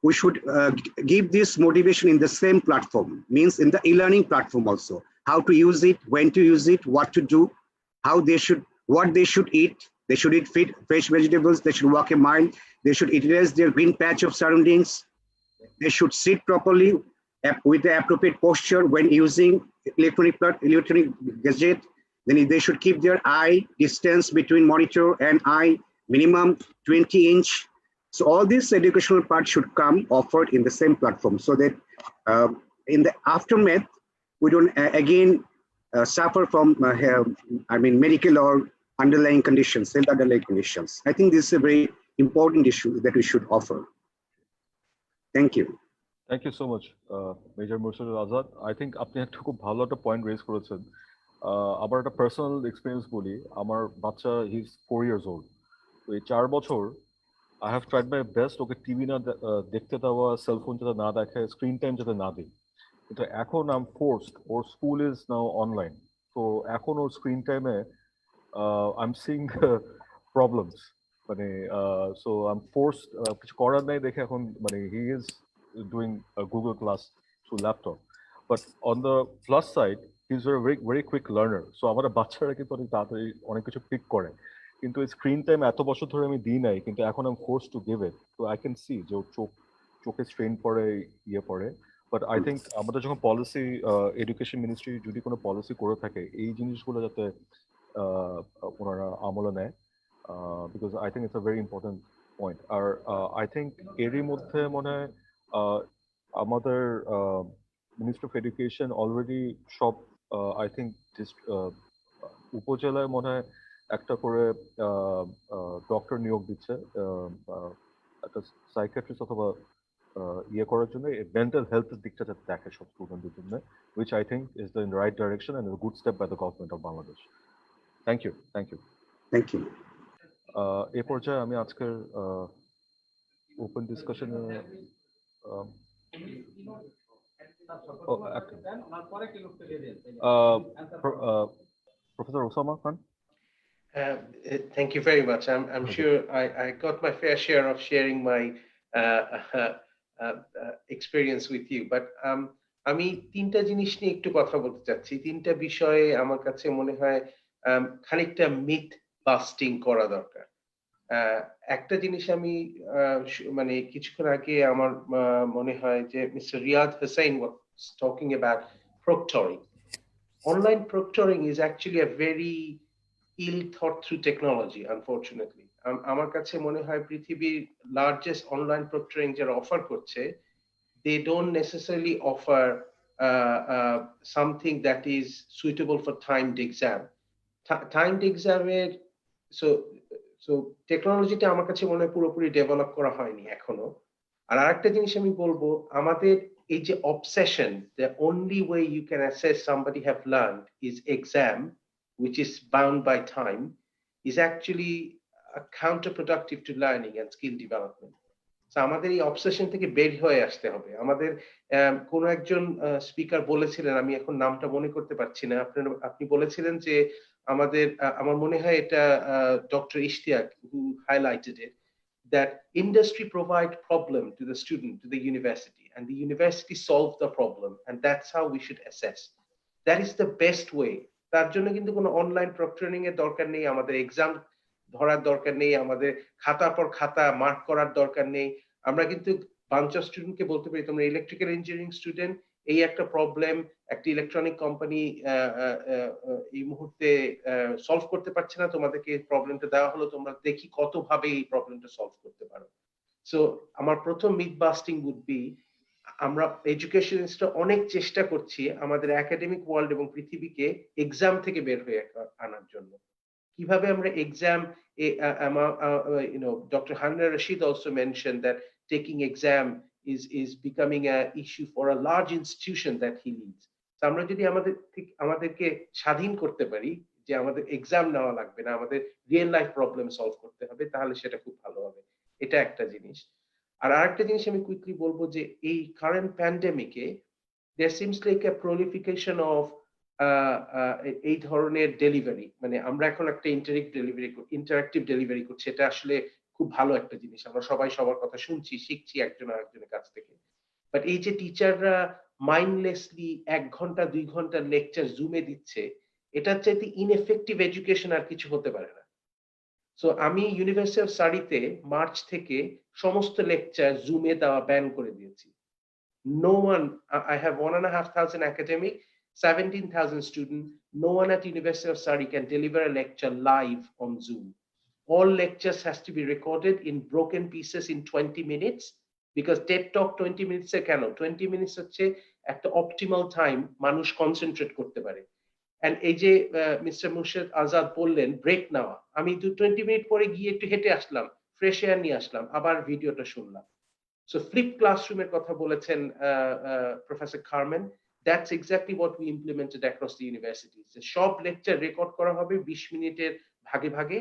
Speaker 10: We should give this motivation in the same platform, means in the e-learning platform also, how to use it, when to use it, what to do, what they should eat. They should eat fresh vegetables, they should walk a mile, they should erase their green patch of surroundings, they should sit properly with the appropriate posture when using electronic gadget. Then they should keep their eye distance between monitor and eye minimum 20 inch. So all this educational part should come offered in the same platform, so that in the aftermath, we don't again suffer from medical or underlying conditions, health underlying conditions. I think this is a very important issue that we should offer. Thank you.
Speaker 2: Thank you so much, Major Murshid Azad. I think আপনি একটা খুব ভালো একটা point raise করেছেন। আমার একটা personal experience বলি, আমার বাচ্চা হি ইজ 4 years old। তো এই 4 বছর I have tried my best okay TV না দেখতে দেওয়া, সেলফোন যাতে না দেখে, স্ক্রিন টাইম যাতে না দিই। কিন্তু এখন I am forced, or school is now online. তো এখন ওর স্ক্রিন টাইমে আই এম সিইং প্রবলেমস, মানে সো আই এম ফোর্সড, কিছু করার নাই দেখে এখন মানে he is doing a Google class through laptop. But on the plus side, he's a very quick learner. So আমাদের বাচ্চারা কিন্তু অনেক তাড়াতাড়ি অনেক কিছু পিক করে, কিন্তু স্ক্রিন টাইম এত বছর ধরে আমি দিই নাই, কিন্তু এখন আমি ফোর্স টু গিভ ইট। তো আই ক্যান সি যে চোখে স্ট্রেন পড়ে, ইয়ে পড়ে। বাট আই থিঙ্ক আমাদের যখন পলিসি, এডুকেশন মিনিস্ট্রি যদি কোনো পলিসি করে থাকে, এই জিনিসগুলো যাতে ওনারা আমলে নেয়, because I think it's a very important point. আর আই থিঙ্ক এরই মধ্যে মনে হয় আমাদের মিনিস্ট্রি অফ এডুকেশন অলরেডি সব আই থিঙ্ক উপজেলায় মনে হয় একটা করে ডক্টর নিয়োগ দিচ্ছে, একটা সাইকিয়াট্রিস্ট অথবা ইয়ে করার জন্য, মেন্টাল হেলথের দিকটা যাতে দেখে সব স্টুডেন্টদের জন্য, which I think is the right direction and a good step by the government of Bangladesh. Thank you.
Speaker 10: Thank you.
Speaker 2: এই পর্যায়ে আমি আজকের open ডিসকাশনে Professor Osama Khan.
Speaker 1: Thank you very much. I'm sure I got my fair share of sharing my experience with you, but আমি তিনটা জিনিস নিয়ে একটু কথা বলতে চাচ্ছি। তিনটা বিষয়ে আমার কাছে মনে হয় খানিকটা মিথ বাস্টিং করা দরকার। একটা জিনিস আমি মানে কিছুক্ষণ আগে আমার মনে হয় যে mister Riyad Hossain was talking about proctoring. Online proctoring is actually a very ill thought through technology, unfortunately. আমার কাছে মনে হয় পৃথিবীর লার্জেস্ট অনলাইন প্রক্টরিং যারা অফার করছে, they don't necessarily offer something that is suitable for timed exam. Timed exam এর so টেকনোলজিটা আমার কাছে মনে হয় পুরোপুরি ডেভেলপ করা হয়নি এখনো। আর আরেকটা জিনিস আমি বলবো, আমাদের এই যে obsession, the only way you can assess somebody have learned is exam, which is bound by time, is actually counterproductive to learning and skill development. So আমাদের এই অবসেশন থেকে বের হয়ে আসতে হবে। আমাদের কোন একজন স্পিকার বলেছিলেন, আমি এখন নামটা মনে করতে পারছি না, আপনি বলেছিলেন যে আমার মনে হয় এটা doctor Ishtiaq who highlighted it, that industry provide problem to the student, to the university, and the university solve the problem, and that's how we should assess. That is the best way. তার জন্য কিন্তু কোনো online প্রক্টরিং এর দরকার নেই, আমাদের exam ধরার দরকার নেই, আমাদের খাতা পর খাতা মার্ক করার দরকার নেই। আমরা কিন্তু বাঞ্চ অফ স্টুডেন্টকে বলতে পারি, তোমরা ইলেকট্রিক্যাল ইঞ্জিনিয়ারিং স্টুডেন্ট, এই একটা প্রবলেম একটা ইলেকট্রনিক কোম্পানি এই মুহূর্তে সলভ করতে পারছে না, তোমাদেরকে এই প্রবলেমটা দেওয়া হলো, তোমরা দেখি কতভাবে এই প্রবলেমটা সলভ করতে পারো। সো আমার প্রথম মিথ বাস্টিং উড বি, আমরা এডুকেশনিস্টরা অনেক চেষ্টা করছি আমাদের একাডেমিক ওয়ার্ল্ড এবং পৃথিবীকে এক্সাম থেকে বের হয়ে আনার জন্য। কিভাবে আমরা exam, Dr. Hanna Rashid also mentioned that taking exam is becoming an issue for a large institution that he leads. So আমরা যদি আমাদেরকে স্বাধীন করতে পারি যে আমাদের এক্সাম নেওয়া লাগবে না, আমাদের রিয়েল লাইফ প্রবলেম সলভ করতে হবে, তাহলে সেটা খুব ভালো হবে। এটা একটা জিনিস। আর আরেকটা জিনিস আমি কুইকলি বলবো যে এই current প্যান্ডেমিকে there seems like a proliferation of এই ধরনের ডেলিভারি, মানে আমরা এখন একটা ইন্টারেক্টিভ ডেলিভারি করছি, এটা আসলে খুব ভালো একটা জিনিস। আমরা সবাই সবার কথা শুনছি, শিখছি একজন আরেকজনের কাছ থেকে। বাট এই যে টিচাররা মাইন্ডলেসলি 1 ঘন্টা 2 ঘন্টার লেকচার জুমে দিচ্ছে, এটার চাইতে ইনএফেক্টিভ এডুকেশন আর কিছু হতে পারে না। সো আমি ইউনিভার্সিটি অফ সারিতে মার্চ থেকে সমস্ত লেকচার জুমে দেওয়া ব্যান করে দিয়েছি। No one, I have 1,500 academic, 17,000 students. No one at University of Surrey can deliver a lecture live on Zoom. All lectures has to be recorded in broken pieces in 20 minutes, because TED Talk 20 minutes এ কেন? 20 minutes হচ্ছে একটা optimal time মানুষ concentrate করতে পারে। And এই যে mister মুর্শিদ আজাদ বললেন ব্রেক নেওয়া, আমি 20 মিনিট পরে গিয়ে একটু হেঁটে আসলাম, ফ্রেশ এয়ার নিয়ে আসলাম, আবার ভিডিওটা শুনলাম। So flip classroom-এর কথা বলেছেন Professor Carmen. That's exactly what we implemented across the universities. সব লেকচার রেকর্ড করা হবে 20 মিনিটের ভাগে ভাগে,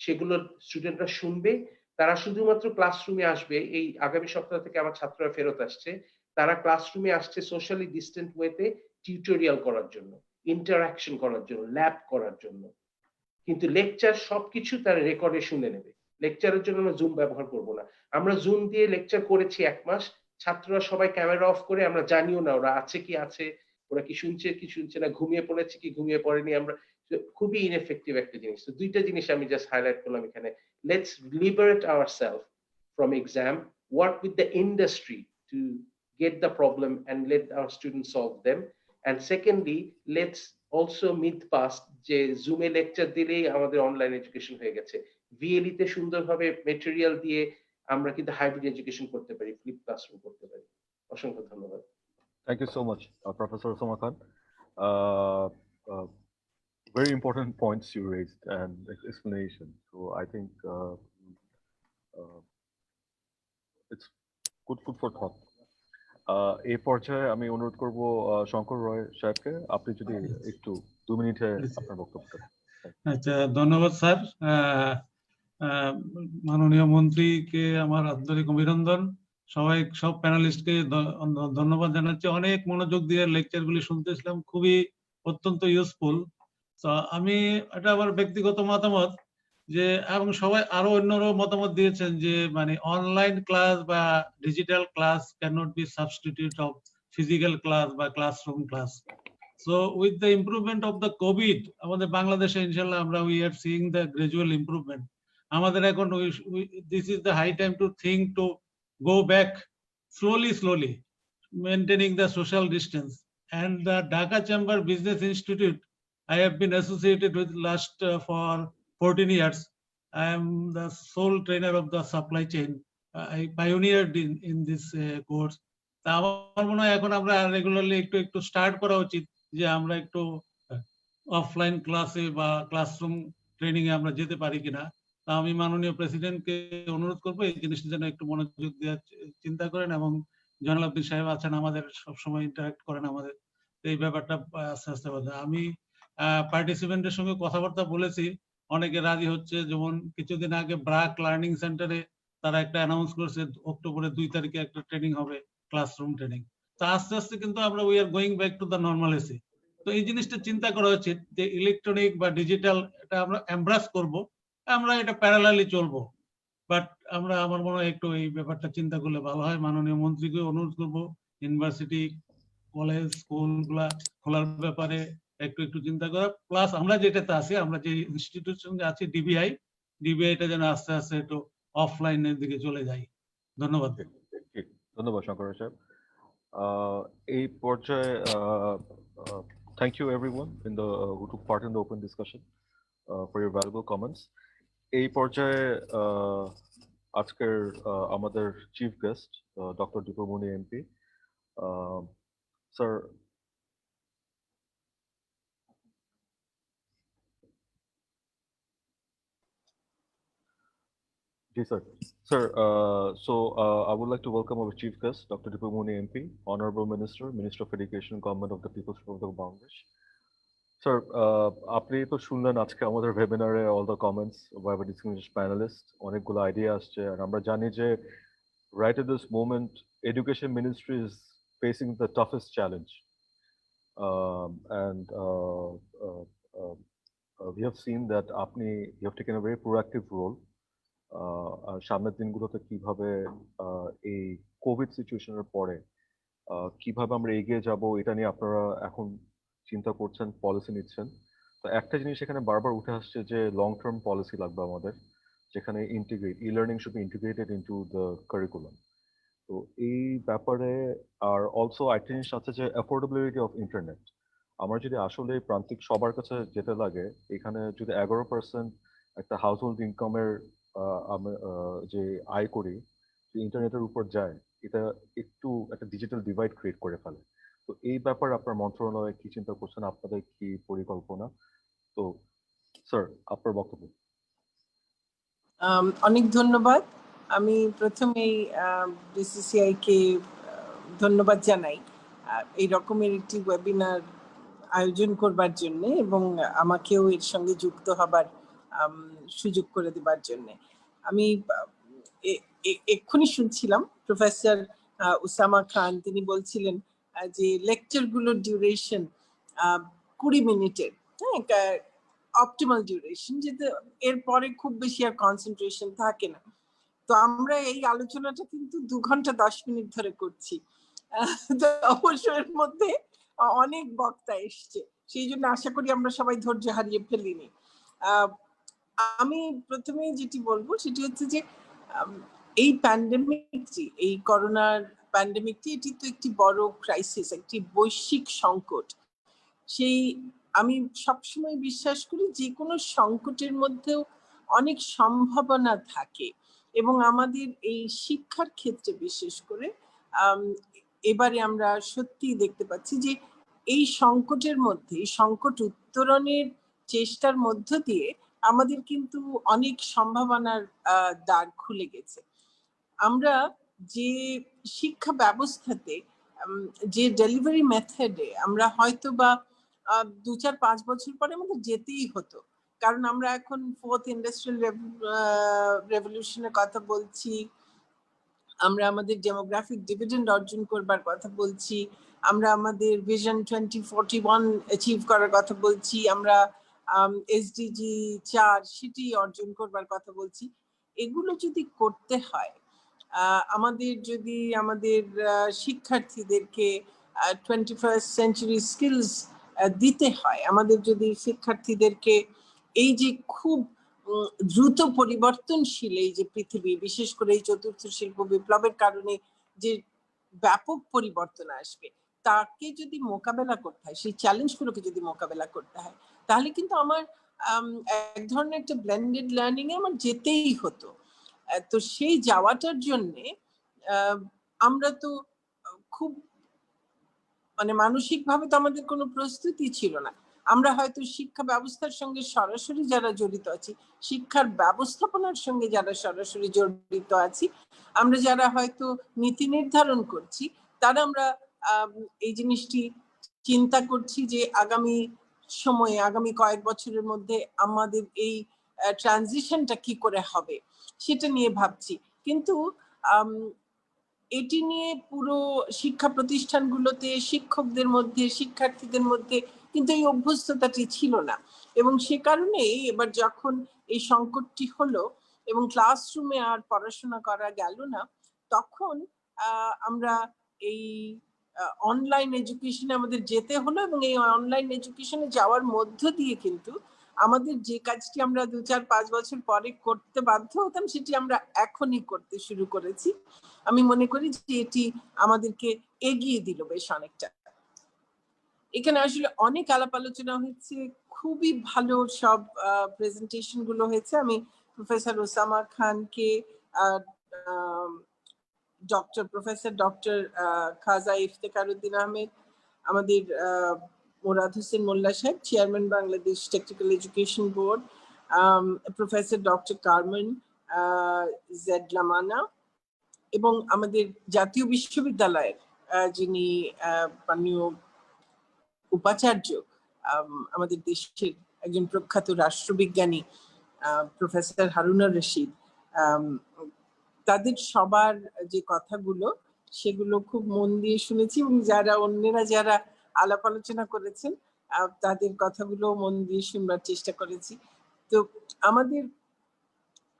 Speaker 1: সেগুলো স্টুডেন্টরা শুনবে। তারা শুধুমাত্র ক্লাসরুমে আসবে, এই আগামী সপ্তাহ থেকে আমার ছাত্ররা ফেরত আসছে, তারা ক্লাসরুমে আসছে সোশ্যালি ডিস্টেন্ট ওয়েতে টিউটোরিয়াল করার জন্য, ইন্টারাকশন করার জন্য, ল্যাব করার জন্য। কিন্তু লেকচার সবকিছু তারা রেকর্ডে শুনে নেবে। লেকচারের জন্য আমরা জুম ব্যবহার করব না। আমরা জুম দিয়ে লেকচার করেছি 1 মাস, ছাত্ররা সবাই ক্যামেরা অফ করে, আমরা জানিও না ওরা আছে কি আছে, ওরা কি শুনছে কি শুনছে না, ঘুমিয়ে পড়েছে কি ঘুমিয়ে পড়েনি। আমরা খুবই ইনএফেক্টিভ একটা জিনিস। তো দুইটা জিনিস আমি জাস্ট হাইলাইট করলাম এখানে। Let's liberate ourselves from exam, work with the industry to get the problem and let our students solve them. And secondly, let's also myth past যে জুমে লেকচার দিলেই আমাদের অনলাইন এডুকেশন হয়ে গেছে। ভিএলই তে সুন্দরভাবে material দিয়ে আমরা কিন্তু হাইব্রিড এডুকেশন করতে পারি, ফ্লিপ ক্লাসরুম করতে পারি। অসংখ্য ধন্যবাদ।
Speaker 2: Thank you so much, Professor Osama Khan. Uh, uh, very important points you raised and explanation. So I think it's good for thought. এই পর্যায়ে আমি অনুরোধ করব শঙ্কর রয় সাহেবকে, আপনি যদি একটু 2 মিনিটে আপনার বক্তব্য দেন।
Speaker 11: আচ্ছা, ধন্যবাদ স্যার। মাননীয় মন্ত্রীকে আমার আন্তরিক অভিনন্দন, সব প্যানেলিস্টকে ধন্যবাদ জানাচ্ছি। অনেক মনোযোগ দিয়ে লেকচারগুলি শুনতেছিলাম, খুবই অত্যন্ত ইউজফুল। তো আমি এটা আমার ব্যক্তিগত মতামত যে, এবং সবাই আরো অন্যরাও মতামত দিয়েছেন যে মানে অনলাইন ক্লাস বা digital class can't be substitute of physical class বা classroom class. So with the improvement of the COVID, আমাদের বাংলাদেশে ইনশাআল্লাহ আমরা we are seeing the gradual improvement. আমাদের এখন this is the high time to think to go back slowly, maintaining the social distance. And the Dhaka Chamber Business Institute, I have been associated with last for 14 years. I am the sole trainer of the supply chain. I pioneered in this course. তা আমার মনে হয় এখন আমরা regularly একটু start করা উচিত যে আমরা একটু অফলাইন ক্লাসে বা ক্লাসরুম ট্রেনিং এ আমরা যেতে পারি কিনা। তা আমি মাননীয় প্রেসিডেন্টকে অনুরোধ করবো এই জিনিসটা যেন একটু মনোযোগ দেওয়ার চিন্তা করেন, এবং জয়নাল সাহেব আছেন আমাদের, সবসময় ইন্টারাক্ট করেন আমাদের, এই ব্যাপারটা আস্তে আস্তে বলতে। আমি পার্টিসিপেন্টের সঙ্গে কথাবার্তা বলেছি, অনেকে রাজি হচ্ছে। যেমন কিছুদিন আগে ব্রাক লার্নিং সেন্টারে তারা একটা অ্যানাউন্স করেছে অক্টোবরের 2 তারিখে একটা ট্রেনিং হবে, ক্লাসরুম ট্রেনিং। তো আস্তে আস্তে কিন্তু আমরা we are going back to the normalcy. তো এই জিনিসটা চিন্তা করা উচিত যে ইলেকট্রনিক বা ডিজিটাল এটা আমরা এমব্রাস করব, আমরা এটা প্যারালালি চলবো। বাট আমরা আমার মনে হয় একটু এই ব্যাপারটা চিন্তা করলে ভালো হয়। মাননীয় মন্ত্রীকে অনুরোধ করবো ইউনিভার্সিটি, কলেজ, স্কুলগুলা খোলার ব্যাপারে একটু চিন্তা করা। প্লাস আমরা যেটাতে আছি, আমরা যে ইনস্টিটিউশনে আছি ডিবিআইটা যেন আস্তে আস্তে একটু অফলাইনের দিকে চলে যাই। ধন্যবাদ।
Speaker 2: ধন্যবাদ শঙ্কর সাহেব। এই পর্যায়ে thank you everyone who took part in the open discussion for your valuable comments. এই পর্যায়ে আজকের আমাদের chief guest doctor Dipu Moni MP, sir. Yes, sir. Sir, I would like to welcome our chief guest, Dr. Dipumuni MP, Honorable Minister, Minister of Education, Government of the People's Republic of Bangladesh. Sir, আপনি তো শুনলেন আজকে আমাদের ওয়েবিনারে all the comments by our distinguished panelists, অনেকগুলো idea আসছে। আর আমরা জানি যে right at this moment, Education Ministry is facing the toughest challenge. And we have seen that you have taken a very proactive role. সামনের দিনগুলোতে কিভাবে এই Covid সিচুয়েশনের পরে কিভাবে আমরা এগিয়ে যাব এটা নিয়ে আপনারা এখন চিন্তা করছেন, পলিসি নিচ্ছেন। তো একটা জিনিস এখানে বারবার উঠে আসছে যে লং টার্ম পলিসি লাগবে আমাদের, যেখানে e-learning should be integrated into the curriculum. তো এই ব্যাপারে আর অলসো একটা জিনিস আছে যে অ্যাফোর্ডেবিলিটি অফ ইন্টারনেট। আমার যদি আসলে প্রান্তিক সবার কাছে যেতে লাগে, এখানে যদি 11% একটা হাউস হোল্ড ইনকামের যে আয় করি ইন্টারনেটের উপর যায়, এটা একটু একটা ডিজিটাল ডিভাইড ক্রিয়েট করে ফেলে। তো এই ব্যাপারে আপনার মন্ত্রণালয় কি চিন্তা করছেন, আপনাদের কি পরিকল্পনা? তো স্যার, আপনার বক্তব্য।
Speaker 12: অনেক ধন্যবাদ। আমি প্রথমেই ডিসিসিআই কে ধন্যবাদ জানাই এই রকমের একটি ওয়েবিনার আয়োজন করবার জন্য এবং আমাকেও এর সঙ্গে যুক্ত হবার সুযোগ করে দেবার জন্য। আমি এক্ষুনি শুনছিলাম প্রফেসর উসামা খান, তিনি বলছিলেন যে লেকচারগুলোর ডিউরেশন 20 মিনিটের, হ্যাঁ, অপটিমাল ডিউরেশন, যেটা এরপরে খুব বেশি আর কনসেন্ট্রেশন থাকে না। তো আমরা এই আলোচনাটা কিন্তু 2 ঘন্টা 10 মিনিট ধরে করছি। অবশ্যই এর মধ্যে অনেক বক্তা এসছে, সেই জন্য আশা করি আমরা সবাই ধৈর্য হারিয়ে ফেলিনি। আমি প্রথমে যেটি বলবো সেটি হচ্ছে যে এই প্যান্ডেমিকটি, এই করোনার প্যান্ডেমিকটি, এটি তো একটি বড় ক্রাইসিস, একটি বৈশ্বিক সংকট। সেই আমি সবসময় বিশ্বাস করি যে কোনো সংকটের মধ্যেও অনেক সম্ভাবনা থাকে এবং আমাদের এই শিক্ষার ক্ষেত্রে বিশেষ করে এবারে আমরা সত্যি দেখতে পাচ্ছি যে এই সংকটের মধ্যে, এই সংকট উত্তরণের চেষ্টার মধ্য দিয়ে আমাদের কিন্তু অনেক সম্ভাবনার দ্বার খুলে গেছে। আমরা যে শিক্ষা ব্যবস্থাতে, যে ডেলিভারি মেথডে আমরা হয়তো বা 2-4-5 বছর পরে আমাদের যেতেই হতো, কারণ আমরা এখন 4th ইন্ডাস্ট্রিয়াল রেভলিউশনের কথা বলছি, আমরা আমাদের ডেমোগ্রাফিক ডিভিডেন্ড অর্জন করবার কথা বলছি, আমরা আমাদের ভিশন 2041 অ্যাচিভ করার কথা বলছি, আমরা এসডিজি 4 সেটি অর্জন করবার কথা বলছি। এগুলো যদি করতে হয়, আমাদের যদি আমাদের শিক্ষার্থীদেরকে 21st সেঞ্চুরি স্কিলস দিতে হয়, আমাদের যদি শিক্ষার্থীদেরকে এই যে খুব দ্রুত পরিবর্তনশীল এই যে পৃথিবী, বিশেষ করে এই 4র্থ শিল্প বিপ্লবের কারণে যে ব্যাপক পরিবর্তন আসবে, তাকে যদি মোকাবেলা করতে হয়, সেই চ্যালেঞ্জগুলোকে যদি মোকাবেলা করতে হয়, তাহলে কিন্তু আমার এক ধরনের একটা ব্লেন্ডেড লার্নিং এ আমার যেতেই হতো। তো সেই যাওয়াটার জন্যে আমরা তো খুব মানসিকভাবে তো আমাদের কোনো প্রস্তুতি ছিল না। আমরা হয়তো শিক্ষা ব্যবস্থার সঙ্গে সরাসরি যারা জড়িত আছি, শিক্ষার ব্যবস্থাপনার সঙ্গে যারা সরাসরি জড়িত আছি, আমরা যারা হয়তো নীতি নির্ধারণ করছি, তারা আমরা এই জিনিসটি চিন্তা করছি যে আগামী সময়ে, আগামী কয়েক বছরের মধ্যে আমাদের এই ট্রানজিশনটা কি করে হবে সেটা নিয়ে ভাবছি। কিন্তু এটি নিয়ে পুরো শিক্ষা প্রতিষ্ঠানগুলোতে, শিক্ষকদের মধ্যে, শিক্ষার্থীদের মধ্যে কিন্তু এই অভ্যস্ততাটি ছিল না, এবং সে কারণেই এবার যখন এই সংকটটি হলো এবং ক্লাসরুমে আর পড়াশোনা করা গেল না, তখন আমরা এই অনলাইন এডুকেশনে আমাদের যেতে হলো, এবং এই অনলাইন এডুকেশনে যাওয়ার মধ্য দিয়ে কিন্তু আমাদের যে কাজটি আমরা 2-4-5 বছর পরে করতে বাধ্য হতাম, সেটি আমরা এখনই করতে শুরু করেছি। আমি মনে করি যে এটি আমাদেরকে এগিয়ে দিল বেশ অনেকটা। এখানে আসলে অনেক আলাপ আলোচনা হয়েছে, খুবই ভালো সব প্রেজেন্টেশন গুলো হয়েছে। আমি প্রফেসর ওসামা খানকে, প্রফেসর ডক্টর খাজা ইফতেখারউদ্দিন আহমেদ, আমাদের Murad Hossain Molla Saheb, chairman Bangladesh technical education board, professor doctor Carmen Z Lamagna, এবং আমাদের জাতীয় বিশ্ববিদ্যালয়ের যিনি মাননীয় উপাচার্য, আমাদের দেশের একজন প্রখ্যাত রাষ্ট্রবিজ্ঞানী প্রফেসর হারুন আর রশিদ, তাদের সবার যে কথাগুলো সেগুলো খুব মন দিয়ে শুনেছি, এবং যারা অন্যেরা যারা আলাপ আলোচনা করেছেন তাদের কথাগুলো মন দিয়ে শুনবার চেষ্টা করেছি। তো আমাদের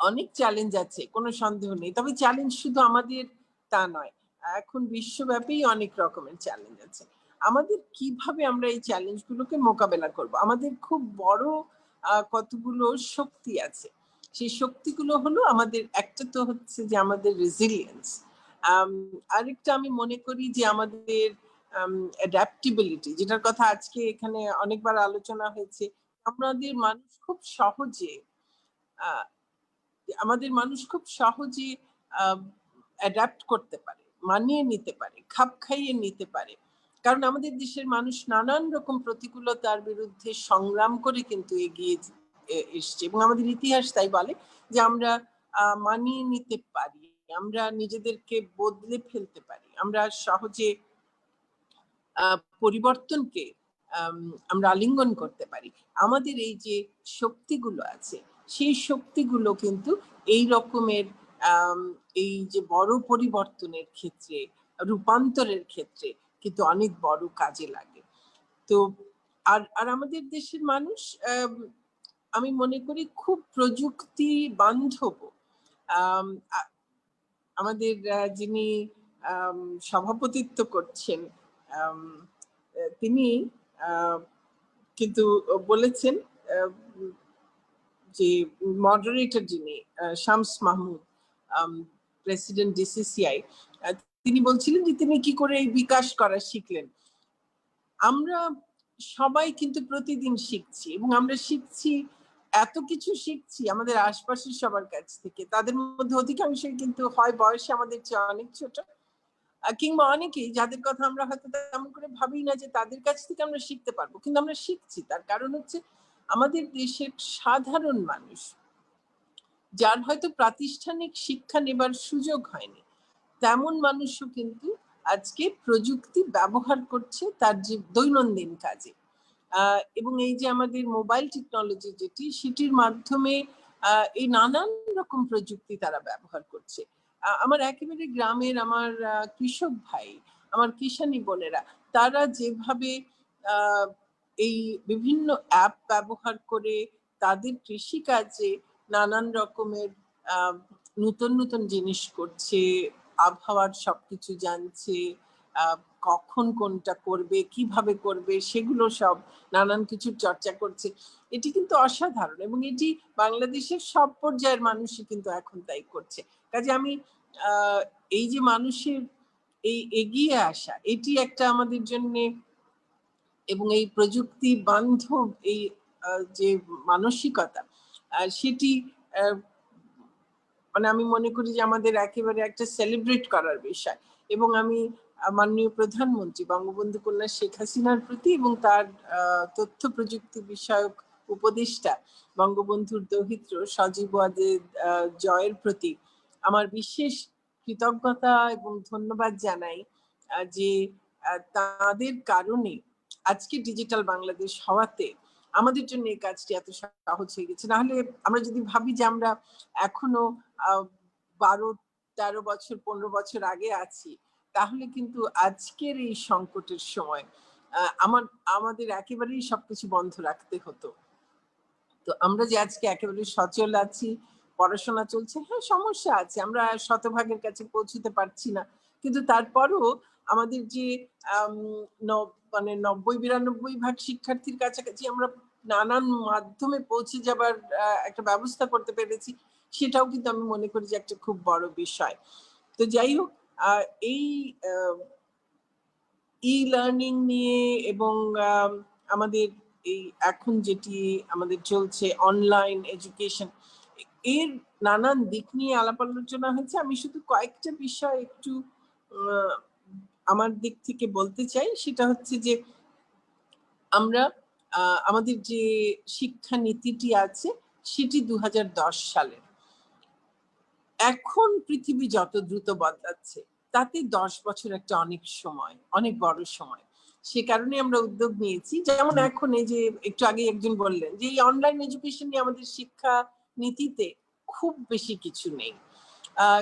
Speaker 12: অনেক চ্যালেঞ্জ আছে, কোনো সন্দেহ নেই, তবে চ্যালেঞ্জ শুধু আমাদের তা নয়, এখন বিশ্বব্যাপী অনেক রকমের চ্যালেঞ্জ আছে। আমাদের কিভাবে আমরা এই চ্যালেঞ্জগুলোকে মোকাবেলা করব? আমাদের খুব বড় কতগুলো শক্তি আছে। সেই শক্তিগুলো হলো, আমাদের একটা তো হচ্ছে যে আমাদের রেজিলিয়েন্স, আরেকটা আমি মনে করি যে আমাদের অ্যাডাপ্টেবিলিটি, যেটার কথা আজকে এখানে অনেকবার আলোচনা হয়েছে। আমাদের মানুষ খুব সহজে অ্যাডাপ্ট করতে পারে, মানিয়ে নিতে পারে, খাপ খাইয়ে নিতে পারে, কারণ আমাদের দেশের মানুষ নানান রকম প্রতিকূলতার বিরুদ্ধে সংগ্রাম করে কিন্তু এগিয়ে এসছে, এবং আমাদের ইতিহাস তাই বলে যে আমরা মানিয়ে নিতে পারি, আমরা নিজেদেরকে বদলে ফেলতে পারি, আমরা সহজে পরিবর্তনকে আমরা আলিঙ্গন করতে পারি। আমাদের এই যে শক্তিগুলো আছে, সেই শক্তিগুলো কিন্তু এই রকমের এই যে বড় পরিবর্তনের ক্ষেত্রে, রূপান্তরের ক্ষেত্রে কিন্তু অনেক বড় কাজে লাগে। তো আর আমাদের দেশের মানুষ আমি মনে করি খুব প্রযুক্তি বান্ধব। আমাদের যিনি সভাপতিত্ব করছেন তিনি কিন্তু বলেছেন যে মডারেটর যিনি শামস মাহমুদ, প্রেসিডেন্ট ডিসিসিআই, তিনি বলছিলেন যে তিনি কি করে এই বিকাশ করা শিখলেন। আমরা সবাই কিন্তু প্রতিদিন শিখছি, এবং আমরা শিখছি, এত কিছু শিখছি আমাদের আশপাশের সবার কাছ থেকে। তাদের মধ্যে অধিকাংশই কিন্তু হয় বয়সে আমাদের চেয়ে অনেক ছোট, কিংবা অনেকেই যাদের কথা আমরা হয়তো তেমন করে ভাবি না যে তাদের কাছ থেকে আমরা শিখতে পারবো, কিন্তু আমরা শিখছি। তার কারণ হচ্ছে আমাদের দেশের সাধারণ মানুষ, যার হয়তো প্রাতিষ্ঠানিক শিক্ষা নেবার সুযোগ হয়নি, তেমন মানুষও কিন্তু আজকে প্রযুক্তি ব্যবহার করছে তার যে দৈনন্দিন কাজে। এবং এই যে আমাদের মোবাইল টেকনোলজি যেটি, সেটির মাধ্যমে এই নানান রকম প্রযুক্তি তারা ব্যবহার করছে। আমার একেবারে গ্রামের আমার কৃষক ভাই, আমার কিষানী বোনেরা, তারা যেভাবে এই বিভিন্ন অ্যাপ ব্যবহার করে তাদের কৃষিকাজে নানান রকমের নতুন নতুন জিনিস করছে, আবহাওয়ার সবকিছু জানছে, কখন কোনটা করবে, কিভাবে করবে, সেগুলো সব নানান কিছুর চর্চা করছে। এটি কিন্তু অসাধারণ, এবং এটি বাংলাদেশের সব পর্যায়ের মানুষই কিন্তু এখন তাই করছে। কাজে আমি এই যে মানুষের এই এগিয়ে আসা, এটি একটা আমাদের জন্য, এবং এই প্রযুক্তি বান্ধব এই যে মানসিকতা, সেটি মানে আমি মনে করি যে আমাদের একেবারে একটা সেলিব্রেট করার বিষয়। এবং আমি মাননীয় প্রধানমন্ত্রী বঙ্গবন্ধু কন্যা শেখ হাসিনার প্রতি এবং তার তথ্য প্রযুক্তি বিষয়ক উপদেষ্টা বঙ্গবন্ধুর দৌহিত্র সজীব ওয়াজেদ জয়ের প্রতি আমার বিশেষ কৃতজ্ঞতা এবং ধন্যবাদ জানাই, যে তাদের কারণে আজকে ডিজিটাল বাংলাদেশ হওয়াতে আমাদের জন্য এই কাজটি এত সহজ হয়ে গেছে। নাহলে আমরা যদি ভাবি যে আমরা এখনো 12-13 বছর 15 বছর আগে আছি, তাহলে কিন্তু আজকের এই সংকটের সময় আমাদের একেবারেই সবকিছু বন্ধ রাখতে হতো। তো আমরা যে আজকে একেবারে সচল আছি, পড়াশোনা চলছে, হ্যাঁ সমস্যা আছে, আমরা শতভাগের কাছে পৌঁছতে পারছি না, কিন্তু তারপরও আমাদের যে মানে 90-92% শিক্ষার্থীর কাছাকাছি আমরা নানান মাধ্যমে পৌঁছে যাবার একটা ব্যবস্থা করতে পেরেছি, সেটাও কিন্তু আমি মনে করি যে একটা খুব বড় বিষয়। তো যাই হোক, এই ই লার্নিং নিয়ে এবং আমাদের এই এখন যেটি আমাদের চলছে অনলাইন এডুকেশন, এর নানান দিক নিয়ে আলাপ আলোচনা হয়েছে। আমি শুধু কয়েকটা বিষয় একটু আমার দিক থেকে বলতে চাই। সেটা হচ্ছে যে আমরা আমাদের যে শিক্ষা নীতিটি আছে সেটি 2010 সালের। এখন পৃথিবী যত দ্রুত বদলাচ্ছে তাতে 10 বছর একটা অনেক সময়, অনেক বড় সময়। সে কারণে আমরা উদ্যোগ নিয়েছি, যেমন এখন এই যে একটু আগে একজন বললেন যে এই অনলাইন এডুকেশন নিয়ে আমাদের শিক্ষা নীতিতে খুব বেশি কিছু নেই,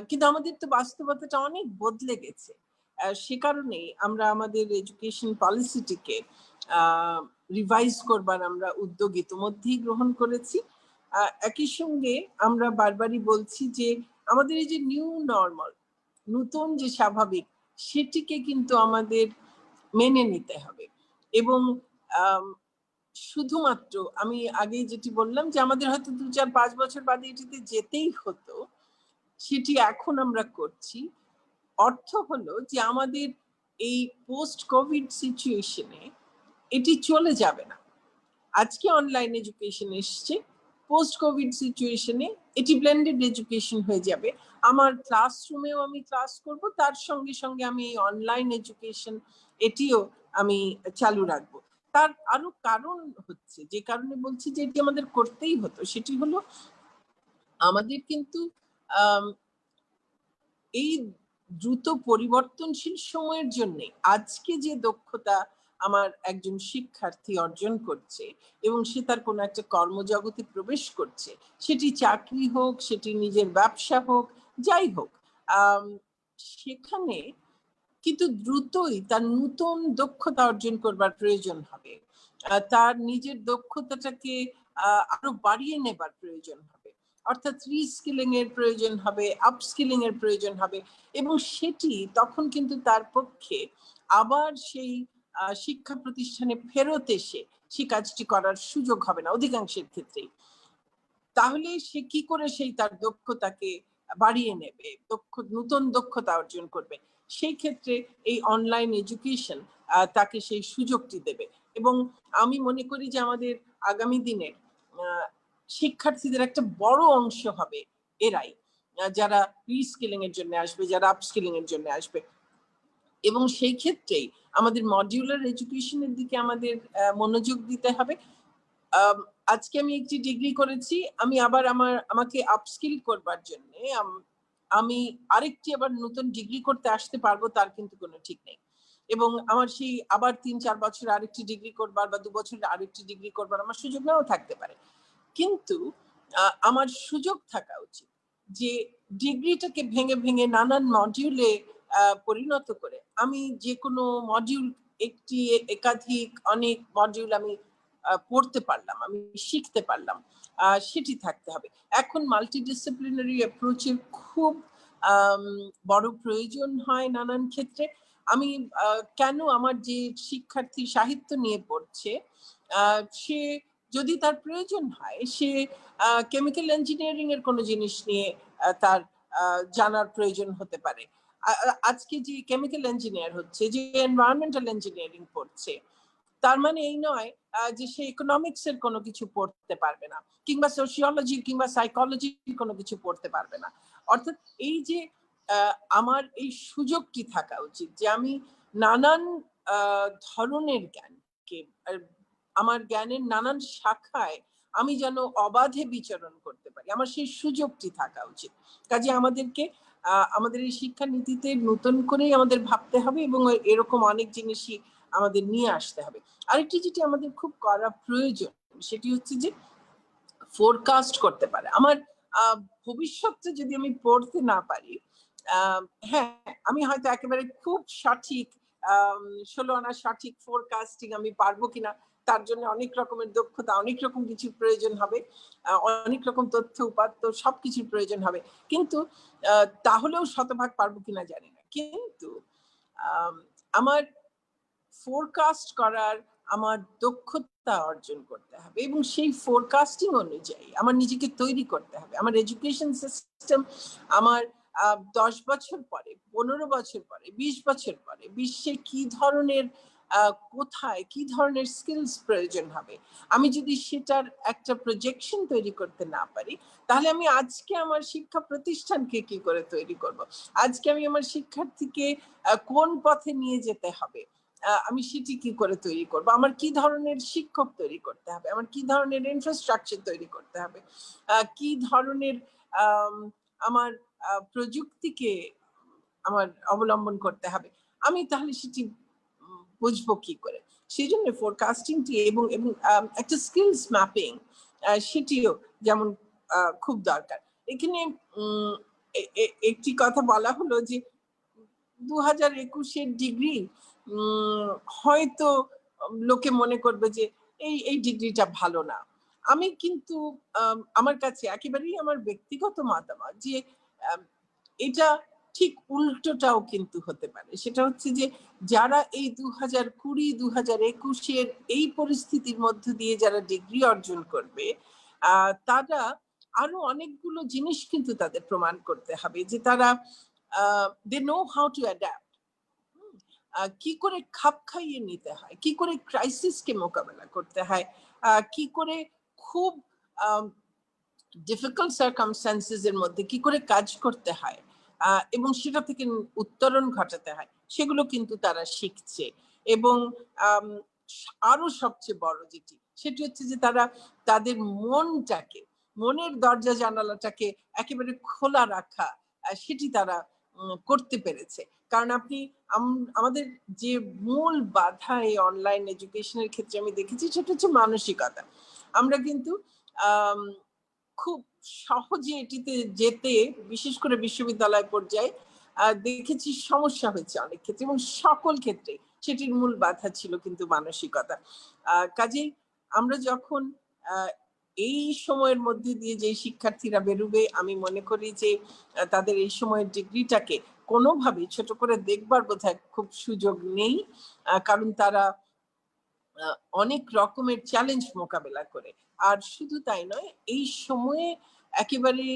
Speaker 12: কিন্তু আমাদের তো বাস্তবতাটা অনেক বদলে গেছে। সে কারণে আমরা আমাদের এডুকেশন পলিসিটিকে রিভাইজ করবার আমরা উদ্যোগ ইতিমধ্যেই গ্রহণ করেছি। একই সঙ্গে আমরা বারবারই বলছি যে আমাদের এই যে নিউ নর্মাল, নতুন যে স্বাভাবিক, সেটিকে কিন্তু আমাদের মেনে নিতে হবে। এবং শুধুমাত্র আমি আগেই যেটি বললাম যে আমাদের হয়তো 2, 4, 5 বছর বাদে এটিতে যেতেই হতো, সেটি এখন আমরা করছি। অর্থ হলো যে আমাদের এই পোস্ট কোভিড সিচুয়েশনে এটি চলে যাবে না। আজকে অনলাইন এডুকেশন এসছে, পোস্ট কোভিড সিচুয়েশনে এটি ব্লেন্ডেড এডুকেশন হয়ে যাবে। আমার ক্লাসরুমেও আমি ক্লাস করব, তার সঙ্গে সঙ্গে আমি এই অনলাইন এডুকেশন এটিও আমি চালু রাখবো। তার আরো কারণ হচ্ছে, যে কারণে বলছি যে এটি আমাদের করতেই হতো, সেটি হলো আমাদের কিন্তু এই দ্রুত পরিবর্তনশীল সময়ের জন্য আজকে যে দক্ষতা আমার একজন শিক্ষার্থী অর্জন করছে এবং সে তার কোনো একটা কর্মজগতে প্রবেশ করছে, সেটি চাকরি হোক, সেটি নিজের ব্যবসা হোক, যাই হোক, সেখানে কিন্তু দ্রুতই তার নতুন দক্ষতা অর্জন করবার প্রয়োজন হবে, তার নিজের দক্ষতাটাকে আরো বাড়িয়ে নেবার প্রয়োজন হবে, অর্থাৎ রিস্কিলিং এর প্রয়োজন হবে, আপস্কিলিং এর প্রয়োজন হবে। এবং সেটি তখন কিন্তু তার পক্ষে আবার সেই শিক্ষা প্রতিষ্ঠানে ফেরত এসে সে কাজটি করার সুযোগ হবে না অধিকাংশের ক্ষেত্রেই। তাহলে সে কি করে সেই তার দক্ষতাকে বাড়িয়ে নেবে, নতুন দক্ষতা অর্জন করবে? সেই ক্ষেত্রে এই অনলাইন এডুকেশন তাকে সেই সুযোগটি দেবে। এবং আমি মনে করি যে আমাদের আগামী দিনের শিক্ষার্থীদের একটা বড় অংশ হবে এরাই, যারা রিস্কিলিং এর জন্য আসবে, যারা আপস্কিলিং এর জন্য আসবে। এবং সেই ক্ষেত্রেই আমাদের মডিউলার এডুকেশনের দিকে আমাদের মনোযোগ দিতে হবে। আজকে আমি একটি ডিগ্রি করেছি, আমি আবার আমাকে আপস্কিল করবার জন্য আমি আরেকটি আবার নতুন ডিগ্রি করতে আসতে পারবো, তার কিন্তু কোনো ঠিক নেই। এবং আমার সেই আবার 3-4 বছর আরেকটি ডিগ্রি করবার বা 2 বছর আরেকটি ডিগ্রি করবার আমার সুযোগ নাও থাকতে পারে। কিন্তু আমার সুযোগ থাকা উচিত যে ডিগ্রিটাকে ভেঙে ভেঙে নানান মডিউলে পরিণত করে আমি যে কোনো মডিউল, একটি একাধিক অনেক মডিউল আমি পড়তে পারলাম, আমি শিখতে পারলাম, সেটি থাকতে হবে। এখন মাল্টিডিসিপ্লিনারি অ্যাপ্রোচের খুব বড় প্রয়োজন হয় নানান ক্ষেত্রে। আমি কেন আমার যে শিক্ষার্থী সাহিত্য নিয়ে পড়ছে, সে যদি তার প্রয়োজন হয়, সে কেমিক্যাল ইঞ্জিনিয়ারিং এর কোনো জিনিস নিয়ে তার জানার প্রয়োজন হতে পারে। আজকে যে কেমিক্যাল ইঞ্জিনিয়ার হচ্ছে, যে এনভায়রনমেন্টাল ইঞ্জিনিয়ারিং পড়ছে, তার মানে এই নয় যে সে ইকোনমিক্স এর কোনো কিছু পড়তে পারবে না, কিংবা সোশিওলজি কিংবা সাইকোলজির কোনো কিছু পড়তে পারবে না। অর্থাৎ এই যে আমার এই সুযোগটি থাকা উচিত যে আমি নানান ধরনের জ্ঞানকে, আমার জ্ঞানের নানান শাখায় আমি যেন অবাধে বিচরণ করতে পারি, আমার সেই সুযোগটি থাকা উচিত। কাজে আমাদেরকে আমাদের এই শিক্ষা নীতিতে নতুন করেই আমাদের ভাবতে হবে এবং এরকম অনেক জিনিসই আমাদের নিয়ে আসতে হবে। আরেকটি যেটি আমাদের খুব করা প্রয়োজন, সেটি হচ্ছে যে ফোরকাস্ট করতে পারে। আমার ভবিষ্যৎটা যদি আমি পড়তে না পারি, হ্যাঁ, আমি হয়তো একেবারে খুব সঠিক 16 আনা সঠিক ফোরকাস্টিং আমি পারবো কিনা, তার জন্য অনেক রকমের দক্ষতা, অনেক রকম কিছু প্রয়োজন হবে, অনেক রকম তথ্য উপাত্ত সবকিছুর প্রয়োজন হবে। কিন্তু তাহলেও শতভাগ পারবো কিনা জানি না। কিন্তু আমার ফোরকাস্ট করার আমার দক্ষতা অর্জন করতে হবে এবং সেই ফোরকাস্টিং অনুযায়ী আমার নিজেকে তৈরি করতে হবে। আমার এডুকেশন সিস্টেম আমার 10 বছর পরে, 15 বছর পরে, 20 বছর পরে বিশ্বে কি ধরনের, কোথায় কি ধরনের স্কিলস প্রয়োজন হবে, আমি যদি সেটার একটা প্রজেকশন তৈরি করতে না পারি, তাহলে আমি আজকে আমার শিক্ষা প্রতিষ্ঠানকে কি করে তৈরি করব, আজকে আমি আমার শিক্ষার্থীকে কোন পথে নিয়ে যেতে হবে, আমি সেটি কি করে তৈরি করব, আমার কি ধরনের শিক্ষক তৈরি করতে হবে, আমার কি ধরনের ইনফ্রাস্ট্রাকচার তৈরি করতে হবে, কি ধরনের আমার প্রযুক্তিকে আমার অবলম্বন করতে হবে, আমি তাহলে সেটি বুঝবো কি করে? সেই জন্য ফোরকাস্টিংটি এবং একটা স্কিলস ম্যাপিং সেটিও যেমন খুব দরকার। এখানে একটি কথা বলা হলো যে 2021-এর ডিগ্রি হয়তো লোকে মনে করবে যে এই ডিগ্রিটা ভালো না। আমি কিন্তু আমার কাছে একেবারেই আমার ব্যক্তিগত মতামত যে এটা ঠিক উল্টোটাও কিন্তু হতে পারে। সেটা হচ্ছে যে যারা এই 2020-2021-এর এই পরিস্থিতির মধ্য দিয়ে যারা ডিগ্রি অর্জন করবে, তারা আরো অনেকগুলো জিনিস কিন্তু তাদের প্রমাণ করতে হবে যে তারা they know how to adapt, কি করে খাপ খাইয়ে নিতে হয়, কি করে ক্রাইসিসকে মোকাবেলা করতে হয়, কি করে খুব ডিফিকাল্ট সার্কামস্ট্যান্সেস এর মধ্যে কি করে কাজ করতে হয় এবং সেটা থেকে উত্তরণ ঘটাতে হয়, সেগুলো কিন্তু তারা শিখছে। এবং আরো সবচেয়ে বড় সেটি হচ্ছে যে তারা তাদের মনের দরজা জানালাটাকে একেবারে খোলা রাখা, সেটি তারা করতে পেরেছে। কারণ আমাদের যে মূল বাধা এই অনলাইন এডুকেশনের ক্ষেত্রে আমি দেখেছি সেটা হচ্ছে মানসিকতা। আমরা কিন্তু খুব সহজে এটিতে যেতে, বিশেষ করে বিশ্ববিদ্যালয় পর্যায়ে দেখেছি সমস্যা হয়েছে অনেক ক্ষেত্রে, এবং সকল ক্ষেত্রে সেটির মূল বাধা ছিল কিন্তু মানসিকতা। কাজেই আমরা যখন এই সময়ের মধ্যে দিয়ে যে শিক্ষার্থীরা বেরোবে, আমি মনে করি যে তাদের এই সময়ের ডিগ্রিটাকে কোনোভাবে ছোট করে দেখবার বোধহয় খুব সুযোগ নেই, কারণ তারা অনেক রকমের চ্যালেঞ্জ মোকাবেলা করে। আর শুধু তাই নয়, এই সময়ে একেবারে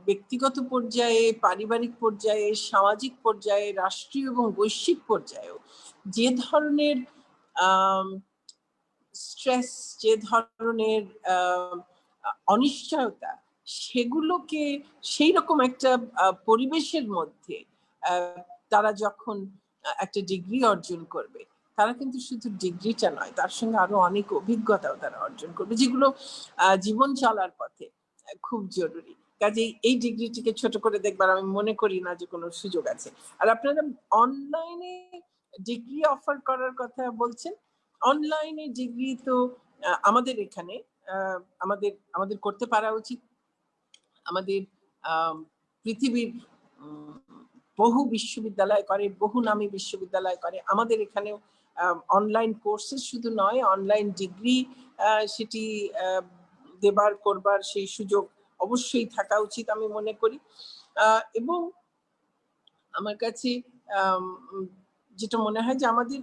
Speaker 12: ব্যক্তিগত পর্যায়ে, পারিবারিক পর্যায়ে, সামাজিক পর্যায়ে, রাষ্ট্রীয় এবং বৈশ্বিক পর্যায়েও যে ধরনের স্ট্রেস, যে ধরনের অনিশ্চয়তা, সেগুলোকে সেই রকম একটা পরিবেশের মধ্যে তারা যখন একটা ডিগ্রি অর্জন করবে, তারা কিন্তু শুধু ডিগ্রিটা নয়, তার সঙ্গে আরো অনেক অভিজ্ঞতাও তারা অর্জন করবে, যেগুলো জীবন চলার পথে খুব জরুরি। কাজেই এই ডিগ্রিটিকে ছোট করে দেখবার আমি মনে করি না যে কোনো সুযোগ আছে। আর আপনারা অনলাইনে ডিগ্রি অফার করার কথা বলছেন, অনলাইনে ডিগ্রি তো আমাদের এখানে আমাদের করতে পারা উচিত। আমাদের পৃথিবীর বহু বিশ্ববিদ্যালয় করে, বহু নামী বিশ্ববিদ্যালয় করে। আমাদের এখানেও অনলাইন কোর্সেস শুধু নয়, অনলাইন ডিগ্রি সেটি করবার সেই সুযোগ অবশ্যই থাকা উচিত আমি মনে করি। এবং আমার কাছে যেটা মনে হয় যে আমাদের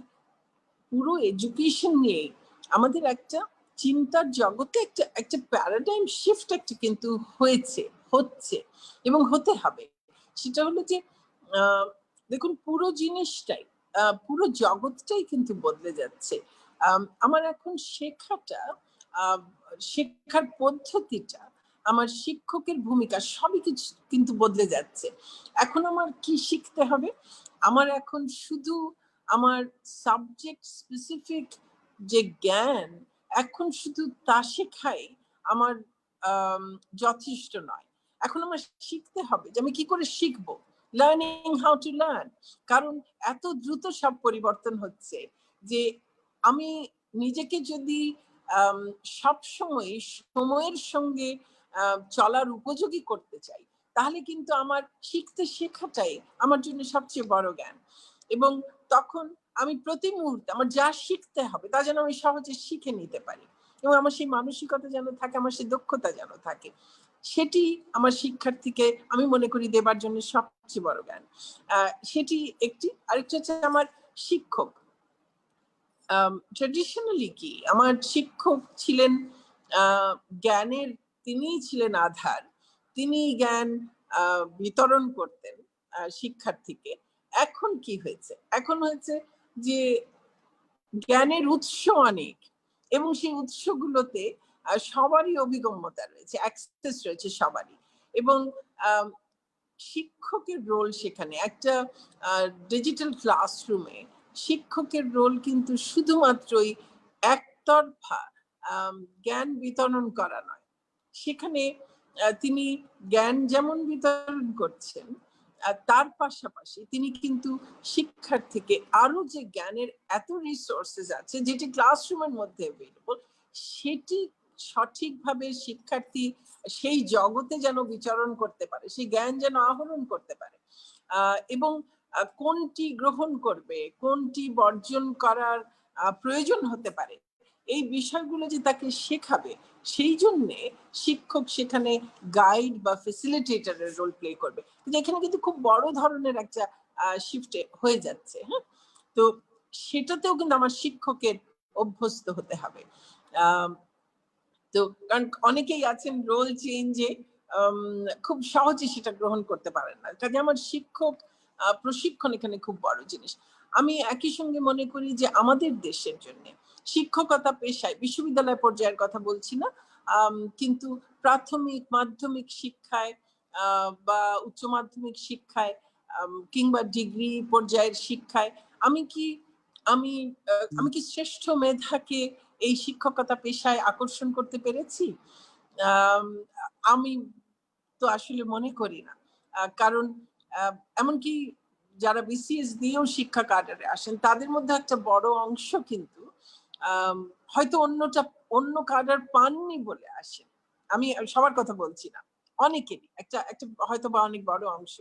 Speaker 12: পুরো এডুকেশন নিয়ে আমাদের একটা চিন্তার জগতে একটা প্যারাডাইম শিফট একটা কিন্তু হচ্ছে এবং হতে হবে। সেটা হলো যে দেখুন, পুরো জিনিসটাই, পুরো জগৎটাই কিন্তু বদলে যাচ্ছে। আমার এখন শেখার পদ্ধতিটা, আমার শিক্ষকের ভূমিকা, সবই কিছু কিন্তু বদলে যাচ্ছে। এখন আমার কি শিখতে হবে? আমার এখন শুধু আমার সাবজেক্ট স্পেসিফিক যে জ্ঞান, এখন শুধু তা শেখাই আমার যথেষ্ট নয়। এখন আমার শিখতে হবে যে আমি কি করে শিখবো, লার্নিং হাউ টু লার্ন। কারণ এত দ্রুত সব পরিবর্তন হচ্ছে যে আমি নিজেকে যদি সবসময় সময়ের সঙ্গে চলার উপযোগী করতে চাই, তাহলে কিন্তু আমার শেখাটাই আমার জন্য সবচেয়ে বড় জ্ঞান। এবং তখন আমি প্রতি মুহূর্তে আমার যা শিখতে হবে তা যেন আমি সহজে শিখে নিতে পারি, এবং আমার সেই মানসিকতা যেন থাকে, আমার সেই দক্ষতা যেন থাকে। সেটি আমার শিক্ষার্থীকে আমি মনে করি দেবার জন্য সবচেয়ে বড় জ্ঞান। সেটি একটি। আরেকটা হচ্ছে আমার শিক্ষক। ট্র্যাডিশনালি কি আমার শিক্ষক ছিলেন জ্ঞানের, তিনিই ছিলেন আধার, তিনি জ্ঞান বিতরণ করতেন শিক্ষার্থীকে। এখন কি হয়েছে? এখন হয়েছে যে জ্ঞানের উৎস অনেক, এবং সেই উৎসগুলোতে সবারই অভিগম্যতা রয়েছে, অ্যাক্সেস রয়েছে সবারই। এবং শিক্ষকের রোল সেখানে একটা ডিজিটাল ক্লাসরুমে শিক্ষকের রোল কিন্তু শুধুমাত্রই একতরফা জ্ঞান বিতরণ করা নয়। সেখানে তিনি জ্ঞান যেমন বিতরণ করছেন, তার পাশাপাশি তিনি কিন্তু শিক্ষার্থীকে আরো যে জ্ঞানের এত রিসোর্সেস আছে যেটি ক্লাসরুমের মধ্যে অ্যাভেলেবল, সেটি সঠিকভাবে শিক্ষার্থী সেই জগতে যেন বিচরণ করতে পারে, সেই জ্ঞান যেন আহরণ করতে পারে। এবং কোনটি গ্রহণ করবে, কোনটি বর্জন করার প্রয়োজন হতে পারে, এই বিষয়গুলো যে তাকে শেখাবে, সেই জন্যে শিক্ষক সেখানে গাইড বা ফ্যাসিলিটেটরের রোল প্লে করবে। কিন্তু এখানে কিন্তু খুব বড় ধরনের একটা শিফটে হয়ে যাচ্ছে। হ্যাঁ, তো সেটাতেও কিন্তু আমার শিক্ষকের অভ্যস্ত হতে হবে। তো কারণ অনেকেই আছেন রোল চেঞ্জে খুব সহজে সেটা গ্রহণ করতে পারেন না, কাজে আমার শিক্ষক প্রশিক্ষণ এখানে খুব বড় জিনিস। আমি একই সঙ্গে মনে করি যে আমাদের দেশের জন্য শিক্ষকতা পেশায়, বিশ্ববিদ্যালয় পর্যায়ের কথা বলছি না, কিন্তু প্রাথমিক মাধ্যমিক শিক্ষায় বা উচ্চ মাধ্যমিক শিক্ষায় কিংবা ডিগ্রি পর্যায়ের শিক্ষায় আমি কি শ্রেষ্ঠ মেধাকে এই শিক্ষকতা পেশায় আকর্ষণ করতে পেরেছি? আমি তো আসলে মনে করি না, কারণ এমনকি যারা বিসিএস দিয়েও শিক্ষা কাডারে আসেন তাদের মধ্যে একটা বড় অংশ কিন্তু হয়তো অন্য কাডার পাননি বলে আসেন। আমি সবার কথা বলছি না, অনেকেরই একটা হয়তো বা অনেক বড় অংশ।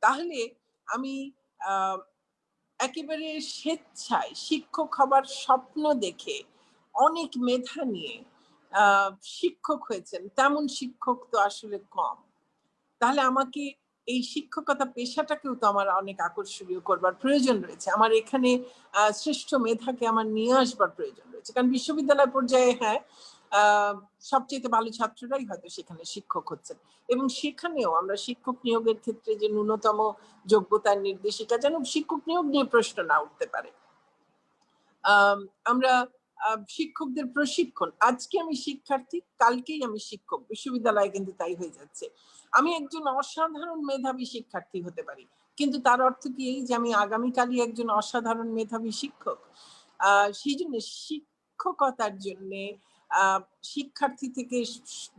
Speaker 12: তাহলে আমি একেবারে স্বেচ্ছায় শিক্ষক হবার স্বপ্ন দেখে অনেক মেধা নিয়ে শিক্ষক হয়েছেন, তেমন শিক্ষক তো আসলে কম। তাহলে আমাকে এই শিক্ষকতা পেশাটাকেও তো আমার অনেক আকর্ষণীয় করবার প্রয়োজন রয়েছে। আমার এখানে শ্রেষ্ঠ মেধাকে আমার নিয়ে আসবার প্রয়োজন রয়েছে, কারণ বিশ্ববিদ্যালয় পর্যায়ে হ্যাঁ সবচেয়ে ভালো ছাত্ররাই হয়তো সেখানে শিক্ষক হচ্ছেন, এবং সেখানেও আমরা শিক্ষক নিয়োগের ক্ষেত্রে যে ন্যূনতম যোগ্যতার নির্দেশিকা যেন শিক্ষক নিয়োগ নিয়ে প্রশ্ন না উঠতে পারে। আমরা শিক্ষকদের প্রশিক্ষণ, আজকে আমি শিক্ষার্থী, কালকেই আমি শিক্ষক, বিশ্ববিদ্যালয়ে কিন্তু তাই হয়ে যাচ্ছে। আমি একজন অসাধারণ মেধাবী শিক্ষার্থী হতে পারি, কিন্তু তার অর্থ কি এই যে আমি আগামীকালই একজন অসাধারণ মেধাবী শিক্ষক? সেই জন্য শিক্ষকতার জন্য শিক্ষার্থী থেকে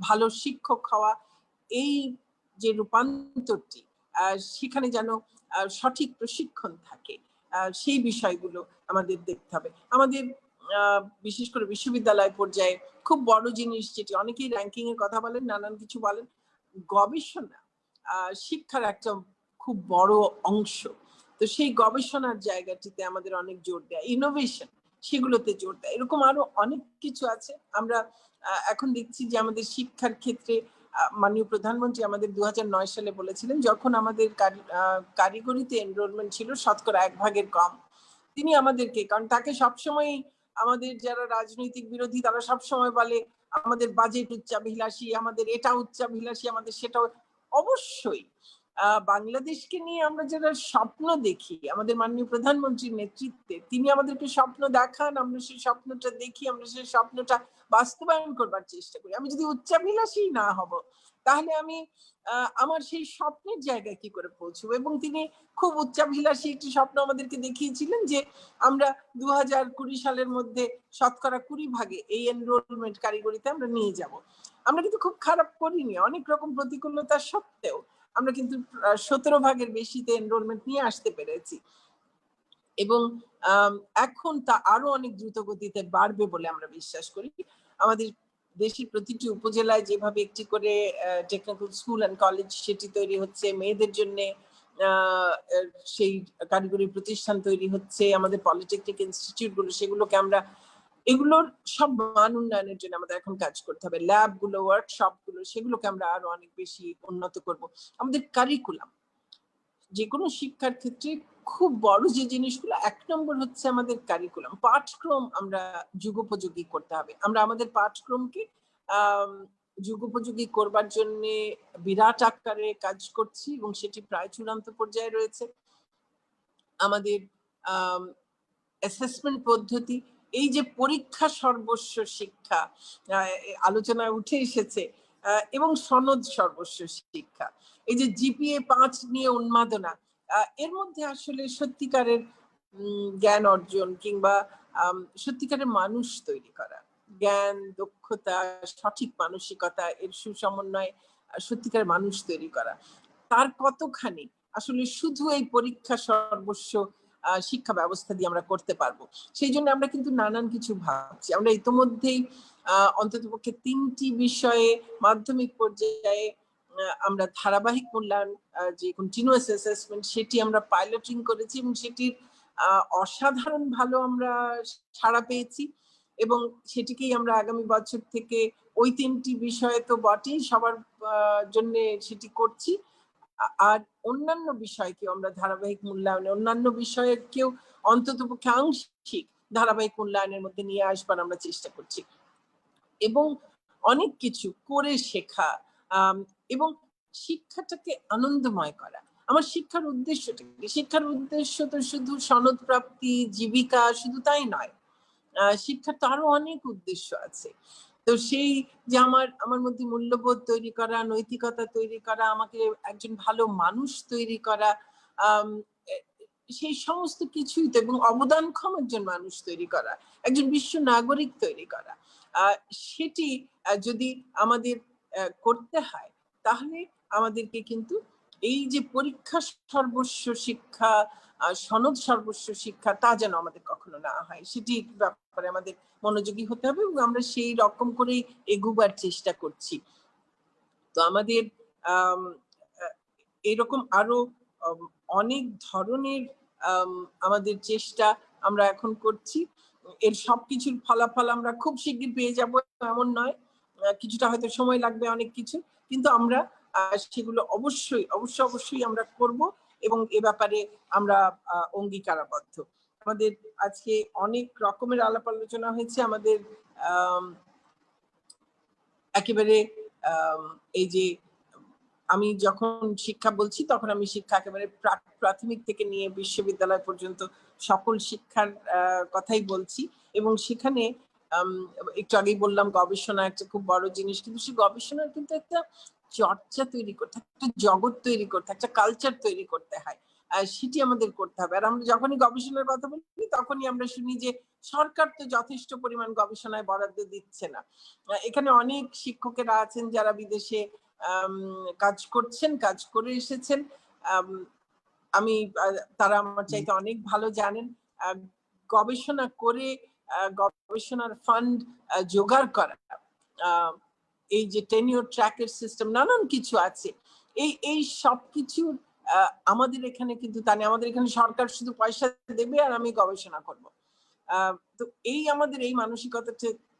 Speaker 12: ভালো শিক্ষক হওয়া, এই যে রূপান্তরটি, সেখানে যেন সঠিক প্রশিক্ষণ থাকে, সেই বিষয়গুলো আমাদের দেখতে হবে। আমাদের বিশেষ করে বিশ্ববিদ্যালয় পর্যায়ে খুব বড় জিনিস, যেটি অনেকেই র্যাঙ্কিং এর কথা বলেন, নানান কিছু বলেন, গবেষণা শিক্ষার একটা খুব বড় অংশ। তো সেই গবেষণার জায়গাটিতে আমাদের অনেক জোর দেয়, ইনোভেশন সেগুলোতে জোর দেয়, এরকম আরো অনেক কিছু আছে। আমরা এখন দেখছি যে আমাদের শিক্ষার ক্ষেত্রে মাননীয় প্রধানমন্ত্রী আমাদের 2009 সালে বলেছিলেন, যখন আমাদের কারিগরিতে এনরোলমেন্ট ছিল 1% কম, তিনি আমাদেরকে, কারণ তাকে সবসময় আমাদের যারা রাজনৈতিক বিরোধী তারা সবসময় বলে আমাদের বাজেট উচ্চাভিলাষী, আমাদের এটা উচ্চাভিলাষী, আমাদের সেটাও। অবশ্যই বাংলাদেশকে নিয়ে আমরা যারা স্বপ্ন দেখি, আমাদের মাননীয় প্রধানমন্ত্রীর নেতৃত্বে তিনি আমাদেরকে স্বপ্ন দেখান, আমরা সেই স্বপ্নটা দেখি, আমরা সেই স্বপ্নটা বাস্তবায়ন করবার চেষ্টা করি। আমি যদি উচ্চাভিলাষী না হব, তাহলে আমি আমার সেই স্বপ্নের জায়গায় কি করে পৌঁছবো? এবং তিনি খুব উচ্চাভিলাষী একটি স্বপ্ন আমাদেরকে দেখিয়েছিলেন যে আমরা 2020 সালের মধ্যে 20% এই এনরোলমেন্ট কারিগরিতে আমরা নিয়ে যাব। আমরা কিন্তু খুব খারাপ করিনি, অনেক রকম প্রতিকূলতা সত্ত্বেও আমরা কিন্তু 17% বেশিতে এনরোলমেন্ট নিয়ে আসতে পেরেছি, এবং এখন তা আরো অনেক দ্রুত গতিতে বাড়বে বলে আমরা বিশ্বাস করি। আমাদের দেশের প্রতিটি উপজেলায় যেভাবে একটি করে টেকনিক্যাল স্কুল অ্যান্ড কলেজ সেটি তৈরি হচ্ছে, মেয়েদের জন্য সেই কারিগরি প্রতিষ্ঠান তৈরি হচ্ছে, আমাদের পলিটেকনিক ইনস্টিটিউট গুলো, সেগুলোকে আমরা, এগুলোর সব মান উন্নয়নের জন্য আমাদের এখন কাজ করতে হবে। ল্যাব গুলো, ওয়ার্কশপ গুলো, সেগুলোকে আমরা আরো অনেক বেশি উন্নত করব। আমাদের কারিকুলাম, যে কোনো শিক্ষার ক্ষেত্রে খুব বড় যে জিনিসগুলো, 1 নম্বর হচ্ছে আমাদের কারিকুলাম, পাঠক্রম আমরা যুগোপযোগী করতে হবে। আমরা আমাদের পাঠক্রমকে যুগোপযোগী করবার জন্য বিরাট আকারে কাজ করছি, এবং সেটি প্রায় চূড়ান্ত পর্যায়ে রয়েছে। আমাদের অ্যাসেসমেন্ট পদ্ধতি, এই যে পরীক্ষা সর্বস্ব শিক্ষা আলোচনায় উঠে এসেছে, এবং সনদ সর্বস্ব শিক্ষা, এই যে জিপিএ 5 নিয়ে উন্মাদনা, এর মধ্যে আসলে সত্যিকারের জ্ঞান অর্জন কিংবা সত্যিকারের মানুষ তৈরি করা, জ্ঞান, দক্ষতা, সঠিক মানসিকতা, এর সুসমন্বয় সত্যিকারের মানুষ তৈরি করা, তার কতখানি আসলে শুধু এই পরীক্ষা সর্বস্ব শিক্ষা ব্যবস্থা দিয়ে আমরা করতে পারবো। সেই জন্য আমরা কিন্তু নানান কিছু ভাবছি। আমরা ইতোমধ্যেই অন্ততপক্ষে 3টি বিষয়ে মাধ্যমিক পর্যায়ে আমরা ধারাবাহিক মূল্যায়ন যে কন্টিনিউয়াস অ্যাসেসমেন্ট সেটি আমরা পাইলটিং করেছি এবং সেটির অসাধারণ ভালো আমরা সাড়া পেয়েছি এবং সেটিকেই আমরা আগামী বছর থেকে ওই 3টি বিষয়ে তো বটেই সবার জন্য সেটি করছি আর অন্যান্য বিষয়কে আমরা ধারাবাহিক মূল্যায়নে অন্যান্য বিষয়েরকেও অন্ততপক্ষে আংশিক ধারাবাহিক মূল্যায়নের মধ্যে নিয়ে আসবার আমরা চেষ্টা করছি এবং অনেক কিছু করে শেখা এবং শিক্ষাটাকে আনন্দময় করা। আমার শিক্ষার উদ্দেশ্যটা কি? শিক্ষার উদ্দেশ্য তো শুধু সনদ প্রাপ্তি জীবিকা শুধু তাই নয়, শিক্ষার তো আরো অনেক উদ্দেশ্য আছে। তো সেই যে আমার মধ্যে মূল্যবোধ তৈরি করা, নৈতিকতা তৈরি করা, আমাকে একজন ভালো মানুষ তৈরি করা, সেই সমস্ত কিছুই তো, এবং অবদানক্ষম একজন মানুষ তৈরি করা, একজন বিশ্ব নাগরিক তৈরি করা, সেটি যদি আমাদের করতে হয় তাহলে আমাদেরকে কিন্তু এই যে পরীক্ষা সর্বস্ব শিক্ষা, সনদ সর্বস্ব শিক্ষা তা যেন আমাদের কখনো না হয়, সেটি ব্যাপারে আমাদের মনোযোগী হতে হবে এবং আমরা সেই রকম করেই এগোবার চেষ্টা করছি। তো আমাদের এরকম আরো অনেক ধরনের আমাদের চেষ্টা আমরা এখন করছি। এর সবকিছুর ফলাফল আমরা খুব শিগগির পেয়ে যাব এমন নয়, কিছুটা হয়তো সময় লাগবে অনেক কিছু, কিন্তু আমরা সেগুলো অবশ্যই আমরা করব এবং এ ব্যাপারে আমরা অঙ্গীকারাবদ্ধ। আমাদের আজকে অনেক রকমের আলাপ আলোচনা হয়েছে। আমাদের একেবারে এই যে আমি যখন শিক্ষা বলছি তখন আমি শিক্ষা একেবারে প্রাথমিক থেকে নিয়ে বিশ্ববিদ্যালয় পর্যন্ত সকল শিক্ষার কথাই বলছি এবং সেখানে একটু আগেই বললাম গবেষণা একটা খুব বড় জিনিস, কিন্তু সেই গবেষণার কিন্তু একটা চর্চা তৈরি করতে, একটা জগৎ তৈরি করতে, একটা কালচার তৈরি করতে হয়, সেটি আমাদের করতে হবে। আর আমরা যখনই গবেষণার কথা বলি তখনই আমরা শুনি যে সরকার তো যথেষ্ট পরিমাণ গবেষণায় বরাদ্দ দিচ্ছে না। এখানে অনেক শিক্ষকেরা আছেন যারা বিদেশে কাজ করছেন, কাজ করে এসেছেন, আমি তারা আমার চাইতে অনেক ভালো জানেন। গবেষণা করে গবেষণার ফান্ড জোগাড় করা, এই যে টেনিওর ট্র্যাকের সিস্টেম, নানান কিছু আছে, এই সব কিছু আমাদের এখানে কিন্তু তা নেই। আমাদের এখানে সরকার শুধু পয়সা দেবে আর আমি গবেষণা করব। তো এই আমাদের এই মানসিকতা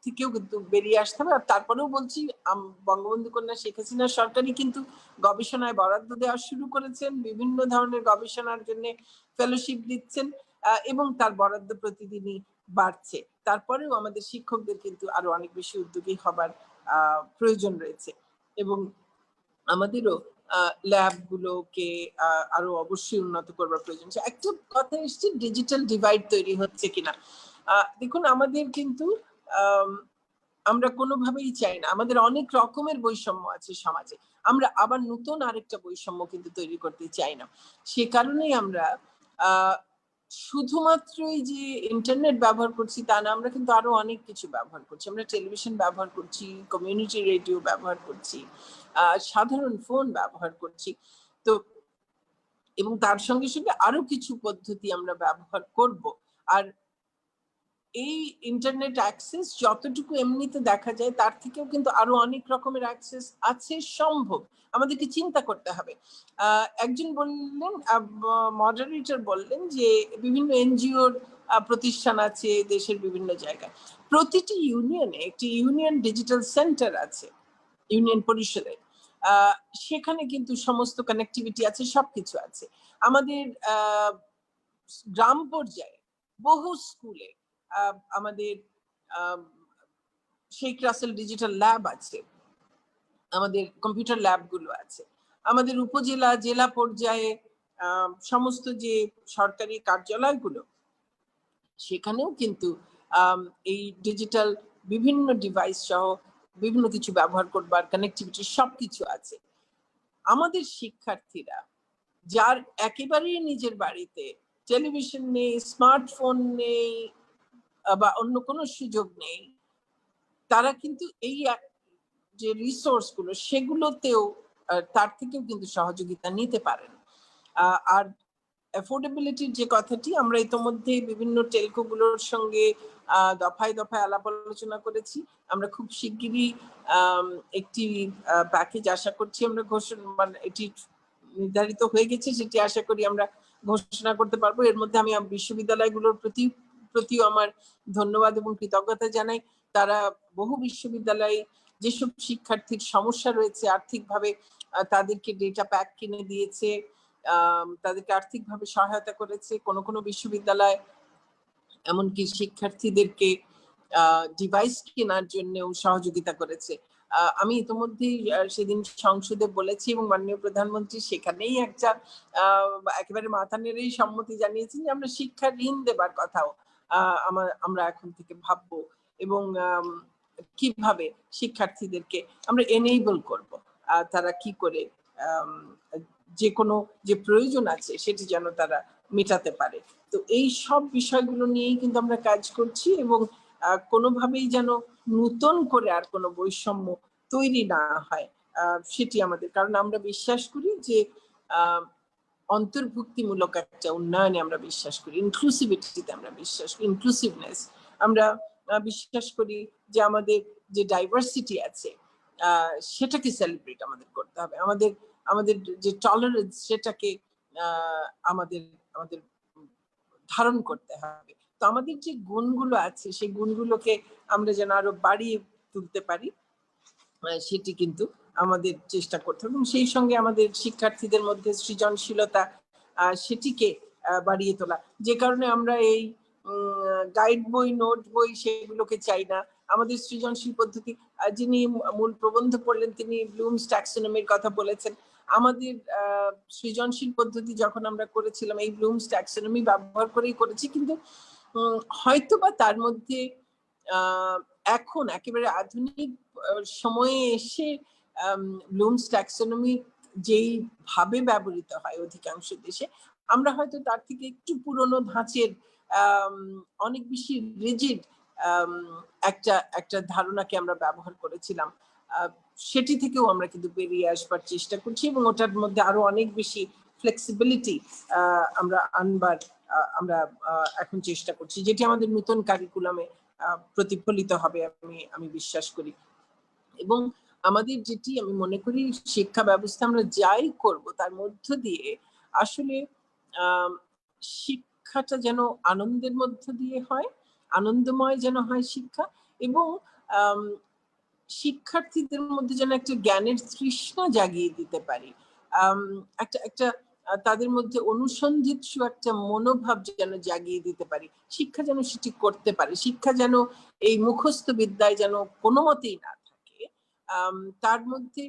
Speaker 12: থেকেও কিন্তু বেরিয়ে আসতে হবে। আর তারপরেও বলছি, বঙ্গবন্ধু কন্যা শেখ হাসিনা সরকারই কিন্তু গবেষণায় বরাদ্দ দেওয়া শুরু করেছেন, বিভিন্ন ধরনের গবেষণার জন্য ফেলোশিপ দিচ্ছেন এবং তার বরাদ্দ প্রতিদিনই বাড়ছে। তারপরেও আমাদের শিক্ষকদের কিন্তু আরো অনেক বেশি উদ্যোগী হবার প্রয়োজন রয়েছে এবং আমাদেরও ল্যাব গুলোকে আরো অবশ্যই উন্নত করবার প্রয়োজন। একটা কথা এসছে, ডিজিটাল ডিভাইড তৈরি হচ্ছে কিনা। দেখুন, আমাদের কিন্তু আমরা কোনোভাবেই চাই না, আমাদের অনেক রকমের বৈষম্য আছে সমাজে, আমরা আবার নতুন আরেকটা বৈষম্য কিন্তু তৈরি করতে চাই না। সে কারণেই আমরা শুধুমাত্রই যে ইন্টারনেট ব্যবহার করছি তা না, আমরা কিন্তু আরো অনেক কিছু ব্যবহার করছি। আমরা টেলিভিশন ব্যবহার করছি, কমিউনিটি রেডিও ব্যবহার করছি, সাধারণ ফোন ব্যবহার করছি। তো এবং তার সঙ্গে সঙ্গে আরো কিছু পদ্ধতি আমরা ব্যবহার করব। আর এই ইন্টারনেট অ্যাক্সেস যতটুকু এমনিতে দেখা যায় তার থেকেও কিন্তু আরো অনেক রকমের অ্যাক্সেস আছে সম্ভব, আমাদেরকে চিন্তা করতে হবে। একজন বললেন, মডারেটর বললেন যে বিভিন্ন এনজিওর প্রতিষ্ঠান আছে দেশের বিভিন্ন জায়গায়, প্রতিটি ইউনিয়নে একটি ইউনিয়ন ডিজিটাল সেন্টার আছে, ইউনিয়ন পরিষদে, সেখানে কিন্তু সমস্ত কানেক্টিভিটি আছে, সবকিছু আছে। আমাদের গ্রাম পর্যায়ে বহু স্কুলে আমাদের শেখ রাসেল ডিজিটাল ল্যাব আছে, আমাদের কম্পিউটার ল্যাব গুলো আছে। আমাদের উপজেলা জেলা পর্যায়ে সমস্ত যে সরকারি কার্যালয়গুলো, সেখানেও কিন্তু এই ডিজিটাল বিভিন্ন ডিভাইস সহ বিভিন্ন কিছু ব্যবহার করবার কানেক্টিভিটি সবকিছু আছে। আমাদের শিক্ষার্থীরা যার একেবারেই নিজের বাড়িতে টেলিভিশন নেই, স্মার্টফোন নেই বা অন্য কোনো সুযোগ নেই, তারা কিন্তু এই যে রিসোর্স গুলো সেগুলোতেও তার থেকেও কিন্তু সহযোগিতা নিতে পারেন। আর অ্যাফোর্ডেবিলিটির যে কথাটি আমরা ইতোমধ্যে বিভিন্ন টেলকোগুলোর সঙ্গে দফায় দফায় আলাপ আলোচনা করেছি। আমরা খুব শিগগিরই একটি প্যাকেজ আশা করছি আমরা ঘোষণা, মানে এটি নির্ধারিত হয়ে গেছে, সেটি আশা করি আমরা ঘোষণা করতে পারবো। এর মধ্যে আমি বিশ্ববিদ্যালয়গুলোর প্রতিও আমার ধন্যবাদ এবং কৃতজ্ঞতা জানাই। তারা বহু বিশ্ববিদ্যালয়ে যেসব শিক্ষার্থীর সমস্যা রয়েছে আর্থিকভাবে, তাদেরকে ডেটা প্যাক কিনে দিয়েছে, তাদেরকে আর্থিকভাবে সহায়তা করেছে। কোনো বিশ্ববিদ্যালয় এমনকি শিক্ষার্থীদেরকে ডিভাইস কেনার জন্যও সহযোগিতা করেছে। আমি ইতিমধ্যেই সেদিন সংসদে বলেছি এবং মাননীয় প্রধানমন্ত্রী সেখানেই একটা একেবারে মাথা নেড়েই সম্মতি জানিয়েছেন যে আমরা শিক্ষা ঋণ দেবার কথাও আমরা এখন থেকে ভাববো এবং কিভাবে শিক্ষার্থীদেরকে আমরা এনেবল করব, তারা কি করে যে কোনো যে প্রয়োজন আছে সেটি যেন তারা মেটাতে পারে। তো এই সব বিষয়গুলো নিয়েই কিন্তু আমরা কাজ করছি এবং কোনোভাবেই যেন নতুন করে আর কোনো বৈষম্য তৈরি না হয় সেটি আমাদের, কারণ আমরা বিশ্বাস করি যে অন্তর্ভুক্তিমূলক একটা উন্নয়নে আমরা বিশ্বাস করি, ইনক্লুসিভিটিতে আমরা বিশ্বাস করি, ইনক্লুসিভনেস আমরা বিশ্বাস করি যে আমাদের যে ডাইভার্সিটি আছে সেটাকে সেলিব্রেট আমাদের করতে হবে, আমাদের যে টলারেন্স সেটাকে আমাদের ধারণ করতে হবে। তো আমাদের যে গুণগুলো আছে সেই গুণগুলোকে আমরা যেন আরো বাড়িয়ে তুলতে পারি সেটি কিন্তু আমাদের চেষ্টা করতে হবে এবং সেই সঙ্গে আমাদের শিক্ষার্থীদের মধ্যে সৃজনশীলতা সেটিকে বাড়িয়ে তোলা। যে কারণে আমরা এই গাইড বই, নোট বই সেগুলোকে চাই না। আমাদের সৃজনশীল পদ্ধতি, যিনি মূল প্রবন্ধ পড়লেন তিনি ব্লুমস ট্যাক্সোনমির কথা বলেছেন। আমাদের সৃজনশীল পদ্ধতি যখন আমরা করেছিলাম এই ব্লুমস ট্যাক্সোনমি ব্যবহার করেই করেছি, কিন্তু হয়তোবা তার মধ্যে এখন একেবারে আধুনিক সময়ে এসে ব্লুমস ট্যাক্সোনমি যেই ভাবে ব্যবহৃত হয় অধিকাংশ দেশে, আমরা হয়তো তার থেকে একটু পুরনো ধাঁচের অনেক বেশি রিজিড একটা ধারণাকে আমরা ব্যবহার করেছিলাম। সেটি থেকেও আমরা কিন্তু বেরিয়ে আসবার চেষ্টা করছি এবং ওটার মধ্যে আরো অনেক বেশি ফ্লেক্সিবিলিটি আমরা আনবার আমরা এখন চেষ্টা করছি, যেটি আমাদের নতুন কারিকুলামে প্রতিফলিত হবে আমি বিশ্বাস করি। এবং আমাদের যেটি আমি মনে করি শিক্ষা ব্যবস্থা আমরা যাই করব তার মধ্য দিয়ে আসলে শিক্ষাটা যেন আনন্দের মধ্য দিয়ে হয়, আনন্দময় যেন হয় শিক্ষা, এবং শিক্ষার্থীদের মধ্যে যেন একটা জ্ঞানের তৃষ্ণা জাগিয়ে দিতে পারি, একটা তাদের মধ্যে অনুসন্ধিৎসু একটা মনোভাব যেন জাগিয়ে দিতে পারি। শিক্ষা যেন সেটি করতে পারে, শিক্ষা যেন এই মুখস্থ বিদ্যায় যেন কোনো মতেই না থাকে, তার মধ্যে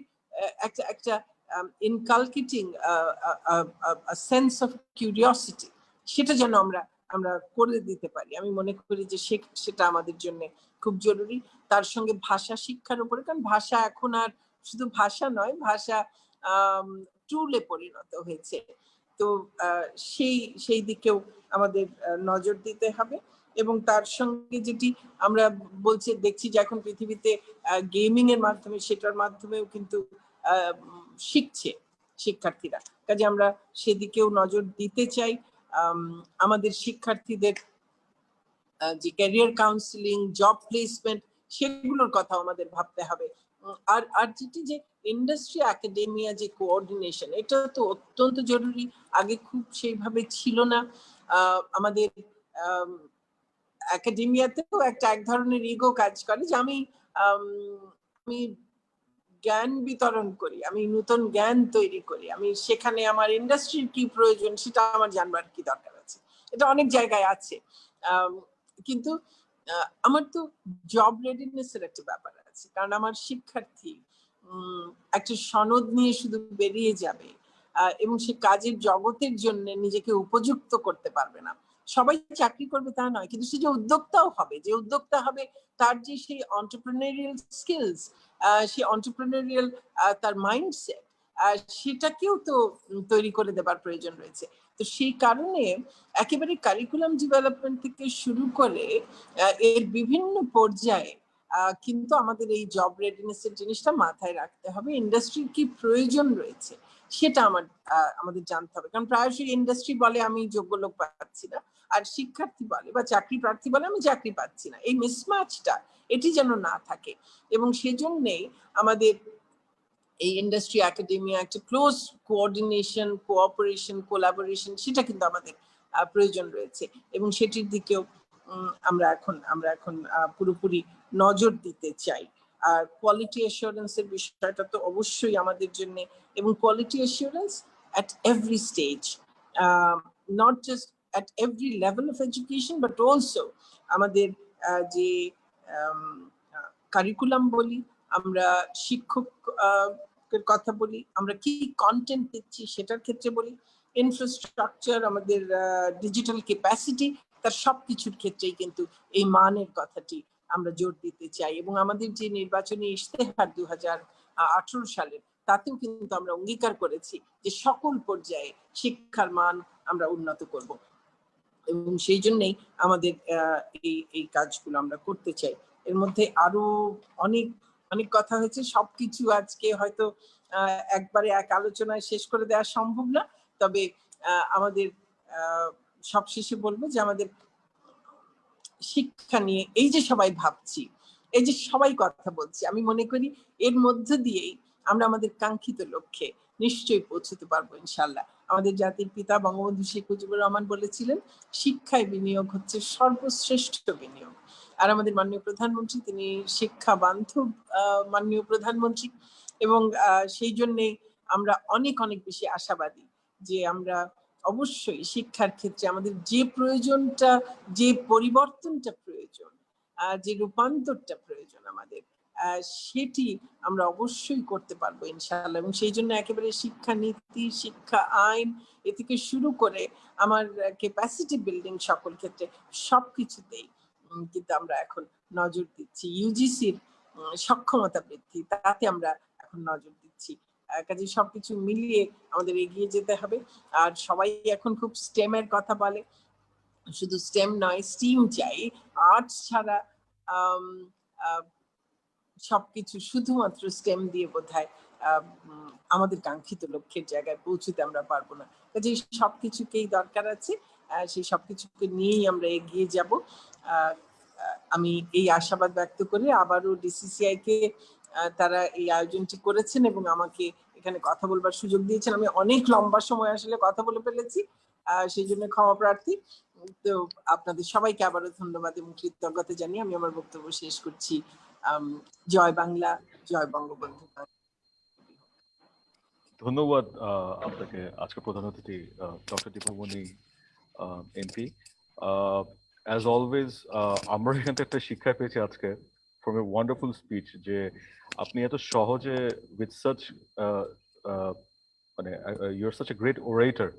Speaker 12: একটা ইনকালকেটিং সেন্স অফ কিউরিওসিটি সেটা যেন আমরা করে দিতে পারি। আমি মনে করি যে সেটা আমাদের জন্য খুব জরুরি। তার সঙ্গে ভাষা শিক্ষার উপরে, কারণ ভাষা এখন আর শুধু ভাষা নয়, ভাষা টুলে পরিণত হয়েছে। তো সেই দিকেও আমাদের নজর দিতে হবে এবং তার সঙ্গে যেটি আমরা দেখছি যে এখন পৃথিবীতে গেমিং এর মাধ্যমে, সেটার মাধ্যমেও কিন্তু শিখছে শিক্ষার্থীরা, কাজে আমরা সেদিকেও নজর দিতে চাই। আমাদের শিক্ষার্থীদের যে ক্যারিয়ার কাউন্সিলিং, জব প্লেসমেন্ট সেগুলোর কথা আমাদের ভাবতে হবে। আর যেটি যে ইন্ডাস্ট্রি একাডেমিয়া যে কোঅর্ডিনেশন, এটা তো অত্যন্ত জরুরি, আগে খুব সেইভাবে ছিল না। আমাদের একাডেমিয়াতেও এক ধরনের ইগো কাজ করে যে আমি জ্ঞান বিতরণ করি, আমি নতুন জ্ঞান তৈরি করি, আমি সেখানে আমার ইন্ডাস্ট্রির কি প্রয়োজন সেটা আমার জানবার কি দরকার আছে। এটা অনেক জায়গায় আছে, কিন্তু আমার তো জব রেডিনেস এর একটা ব্যাপার আছে, কারণ আমার শিক্ষার্থী একটা সনদ নিয়ে শুধু বেরিয়ে যাবে এবং সে কাজের জগতের জন্য নিজেকে উপযুক্ত করতে পারবে না। সবাই চাকরি করবে তা নয়, কিন্তু সে যে উদ্যোক্তাও হবে, যে উদ্যোক্তা হবে তার যে সেই এন্টারপ্রেনারিয়াল স্কিলস, সেই এন্টারপ্রেনারিয়াল তার মাইন্ডসেট, সেটাকেও তো তৈরি করে দেবার প্রয়োজন রয়েছে। তো সেই কারণে একেবারে কারিকুলাম ডেভেলপমেন্ট থেকে শুরু করে এর বিভিন্ন পর্যায়ে কিন্তু আমাদের এই জব রেডিনেসের জিনিসটা মাথায় রাখতে হবে। ইন্ডাস্ট্রির কি প্রয়োজন রয়েছে সেটা আমাদের জানতে হবে, কারণ প্রায়শই ইন্ডাস্ট্রি বলে আমি যোগ্য লোক পাচ্ছি না, আর শিক্ষার্থী বলে বা চাকরি প্রার্থী বলে আমি চাকরি পাচ্ছি না। এই মিসম্যাচটা এটি যেন না থাকে, এবং সেজন্যই আমাদের এই ইন্ডাস্ট্রি একাডেমিয়া একটা ক্লোজ কোঅর্ডিনেশন, কোঅপারেশন, কোলাবোরেশন সেটা কিন্তু আমাদের প্রয়োজন রয়েছে, এবং সেটির দিকেও আমরা এখন পুরোপুরি নজর দিতে চাই। আর কোয়ালিটি অ্যাসুরেন্সের বিষয়টা তো অবশ্যই আমাদের জন্য, এবং quality assurance at every stage, not just at every level of education, but also আমাদের যে কারিকুলাম বলি, আমরা শিক্ষক কথা বলি, আমরা কি কন্টেন্ট দিচ্ছি সেটার ক্ষেত্রে বলি, ইনফ্রাস্ট্রাকচার, আমাদের ডিজিটাল ক্যাপাসিটি, তার সবকিছুর ক্ষেত্রেই কিন্তু এই মানের কথাটি আমরা জোর দিতে চাই। এবং আমাদের যে নির্বাচনী ইশতেহার 2018 সালের, তাতেও কিন্তু আমরা অঙ্গীকার করেছি যে সকল পর্যায়ে শিক্ষার মান আমরা উন্নত করব, এবং সেই জন্যই আমাদের এই কাজগুলো আমরা করতে চাই। এর মধ্যে আরো অনেক অনেক কথা হয়েছে, সবকিছু আজকে হয়তো একবারে এক আলোচনায় শেষ করে দেওয়া সম্ভব না, তবে আমাদের সবশেষে বলবো যে আমাদের শিক্ষা নিয়ে এই যে সবাই ভাবছি, এই যে সবাই কথা বলছি, আমি মনে করি এর মধ্য দিয়েই আমরা আমাদের কাঙ্ক্ষিত লক্ষ্যে নিশ্চয়ই পৌঁছতে পারবো ইনশাল্লাহ। আমাদের জাতির পিতা বঙ্গবন্ধু শেখ মুজিবুর রহমান বলেছিলেন, শিক্ষায় বিনিয়োগ হচ্ছে সর্বশ্রেষ্ঠ বিনিয়োগ। আর আমাদের মাননীয় প্রধানমন্ত্রী, তিনি শিক্ষা বান্ধব মাননীয় প্রধানমন্ত্রী, এবং সেই জন্যেই আমরা অনেক অনেক বেশি আশাবাদী যে আমরা অবশ্যই শিক্ষার ক্ষেত্রে আমাদের যে প্রয়োজনটা, যে পরিবর্তনটা প্রয়োজন, যে রূপান্তরটা প্রয়োজন আমাদের, সেটি আমরা অবশ্যই করতে পারবো ইনশাআল্লাহ। এবং সেই জন্য একেবারে শিক্ষা নীতি, শিক্ষা আইন এ থেকে শুরু করে আমার ক্যাপাসিটি বিল্ডিং সকল ক্ষেত্রে সবকিছুতেই কিন্তু আমরা এখন নজর দিচ্ছি। ইউজিসির সক্ষমতা বৃদ্ধি, তাতে আমরা এখন নজর দিচ্ছি। কাজে সবকিছু মিলিয়ে আমাদের এগিয়ে যেতে হবে। আর সবাই এখন খুব স্টেমের কথা বলে, শুধু স্টেম নয়, স্টিম চাই। আর্টস ছাড়া সবকিছু শুধুমাত্র স্টেম দিয়ে বোধহয় আমাদের কাঙ্ক্ষিত লক্ষ্যের জায়গায় পৌঁছতে আমরা পারবো না। কাজে সবকিছুকেই দরকার আছে, সেই সবকিছুকে নিয়েই আমরা এগিয়ে যাব। আমি এই আশাবাদ ব্যক্ত করে আবারও ডিসিসিআই কে তারা এই আয়োজনটি করেছেন এবং আমাকে এখানে কথা বলবার সুযোগ দিয়েছেন। আমি অনেক লম্বা সময় আসলে কথা বলে ফেলেছি, সেই জন্য ক্ষমা প্রার্থী। তো আপনাদের সবাইকে আবারও ধন্যবাদ এবং কৃতজ্ঞতা জানিয়ে আমি আমার বক্তব্য শেষ করছি। জয় বাংলা, জয় বঙ্গবন্ধু।
Speaker 2: ধন্যবাদ আপনাকে, আজকে প্রধান অতিথি doctor Dipu Moni MP. As always আমরা এখান থেকে একটা শিক্ষা পেয়েছি আজকে ফ্রম এ ওয়ান্ডারফুল স্পিচ, যে আপনি এত সহজে উইথ সাচ মানে ইউর সাচ এ গ্রেট ওরেটর,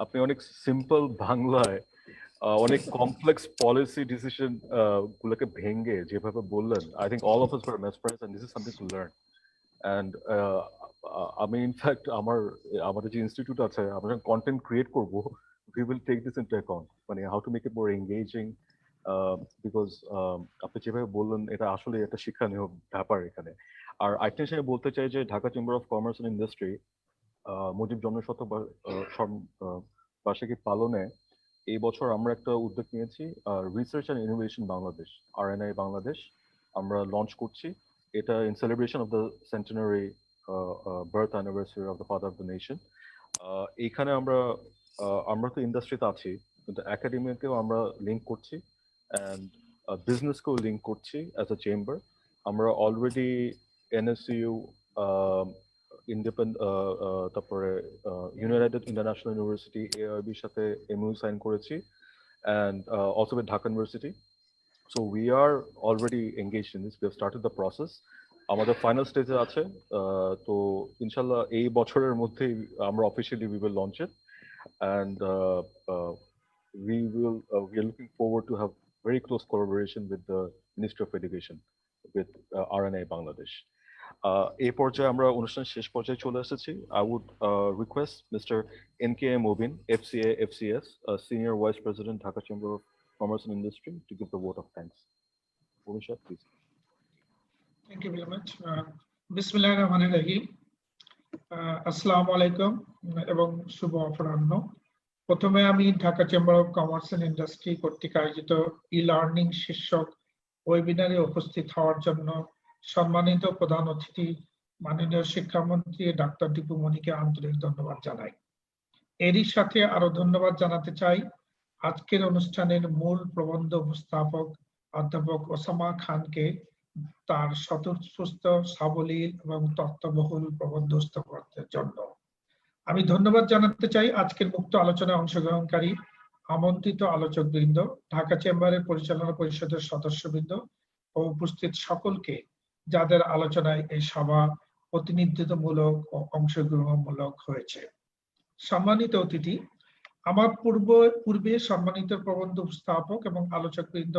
Speaker 2: আপনি অনেক সিম্পল বাংলায় অনেক কমপ্লেক্স পলিসি ডিসিশন গুলোকে ভেঙে যেভাবে বললেন, I think all of us were mesmerised and this is something to learn. And আমি ইনফ্যাক্ট আমাদের যে ইনস্টিটিউট আছে, আমরা যখন কন্টেন্ট ক্রিয়েট করবো, we will take this into account, মানে how to make it more engaging, because আপনি যেভাবে বললেন এটা আসলে একটা শিক্ষণীয় ব্যাপার এখানে। আর আরেকটা হিসেবে বলতে চাই যে Dhaka chamber of commerce and industry Mujib জন্মশতবার্ষিকী পালনে এই বছর আমরা একটা উদ্যোগ নিয়েছি, research and innovation Bangladesh, RNI Bangladesh আমরা লঞ্চ করছি। এটা in celebration of the centenary birth anniversary of the father of the nation. এইখানে আমরা তো ইন্ডাস্ট্রিতে আছি, কিন্তু একাডেমিকেও আমরা লিঙ্ক করছি অ্যান্ড বিজনেসকেও লিঙ্ক করছি অ্যাজ আ চেম্বার। আমরা অলরেডি NSU, তারপরে ইউনাইটেড ইন্টারন্যাশনাল ইউনিভার্সিটি AIBর সাথে MOU সাইন করেছি, and also with Dhaka university. So we are already engaged in this, we have started the process. আমাদের ফাইনাল স্টেজে আছে, তো ইনশাল্লাহ এই বছরের মধ্যেই আমরা officially we will launch it, and we are looking forward to have very close collaboration with the Ministry of Education, with RNI Bangladesh. এই পর্যায়ে আমরা অনুষ্ঠান শেষ পর্যায়ে চলে এসেছি। I would request Mr. NKA Mobin, FCA FCS, Senior Vice President, Dhaka Chamber of Commerce and Industry, to give the vote of thanks. Bhumisha, please.
Speaker 13: Thank you very much. Bismillahir Rahmanir Rahim. Assalamu alaikum এবং শুভ অপরাহ্ন। প্রথমে আমি Dhaka chamber of commerce and industry কর্তৃক আয়োজিত e-learning শীর্ষক ওয়েবিনারে উপস্থিত হওয়ার জন্য সম্মানিত প্রধান অতিথি মাননীয় শিক্ষামন্ত্রী ডাক্তার দীপু মনিকে আন্তরিক ধন্যবাদ জানাই। এরই সাথে আরো ধন্যবাদ জানাতে চাই আজকের অনুষ্ঠানের মূল প্রবন্ধ উপস্থাপক অধ্যাপক ওসামা খানকে তার স্বতঃস্ফূর্ত সাবলীল এবং তথ্যবহুল প্রবন্ধ উপস্থাপনের জন্য। আমি ধন্যবাদ জানাতে চাই আজকের মুক্ত আলোচনায় অংশগ্রহণকারী আমন্ত্রিত আলোচকবৃন্দ, ঢাকা চেম্বারের পরিচালনা পরিষদের সদস্যবৃন্দ ও উপস্থিত সকলকে, যাদের আলোচনায় এই সভা প্রতিনিধিত্বমূলক ও অংশগ্রহণমূলক হয়েছে। সম্মানিত অতিথি, আমার পূর্বে সম্মানিত প্রবন্ধ উপস্থাপক এবং আলোচকবৃন্দ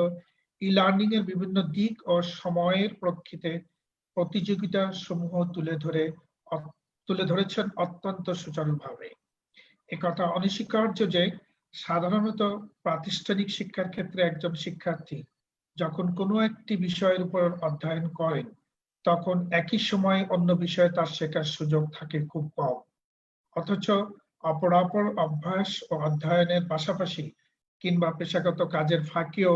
Speaker 13: ই-লার্নিং এর বিভিন্ন দিক ও সময়ের প্রেক্ষিতে প্রতিযোগিতা সমূহ তুলে ধরেছেন অত্যন্ত সুচারুভাবে। একথা অনস্বীকার্য যে সাধারণত প্রাতিষ্ঠানিক শিক্ষার ক্ষেত্রে একজন শিক্ষার্থী যখন কোনো একটি বিষয়ের উপর অধ্যয়ন করেন তখন একই সময়ে অন্য বিষয়ে তার শেখার সুযোগ থাকে খুব কম, অথচ অপরাপর অভ্যাস ও অধ্যয়নের পাশাপাশি কিংবা পেশাগত কাজের ফাঁকেও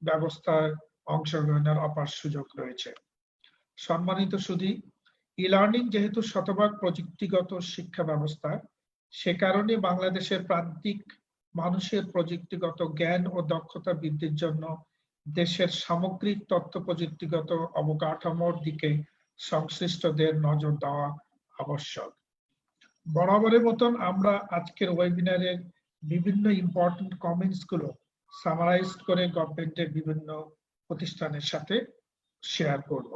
Speaker 13: ব্যবস্থায় অংশগ্রহণের অপার সুযোগ রয়েছে। সম্মানিত সুধী, ই-লার্নিং যেহেতু শতভাগ প্রযুক্তিগত শিক্ষা ব্যবস্থা, সে কারণে বাংলাদেশের প্রান্তিক মানুষের প্রযুক্তিগত জ্ঞান ও দক্ষতা বৃদ্ধির জন্য দেশের সামগ্রিক তথ্য প্রযুক্তিগত অবকাঠামোর দিকে সংশ্লিষ্টদের নজর দেওয়া আবশ্যক। বরাবরের মতন আমরা আজকের ওয়েবিনারের বিভিন্ন ইম্পর্টেন্ট কমেন্টস গুলো সামারাইজ করে গভর্নমেন্টের বিভিন্ন প্রতিষ্ঠানের সাথে শেয়ার করব।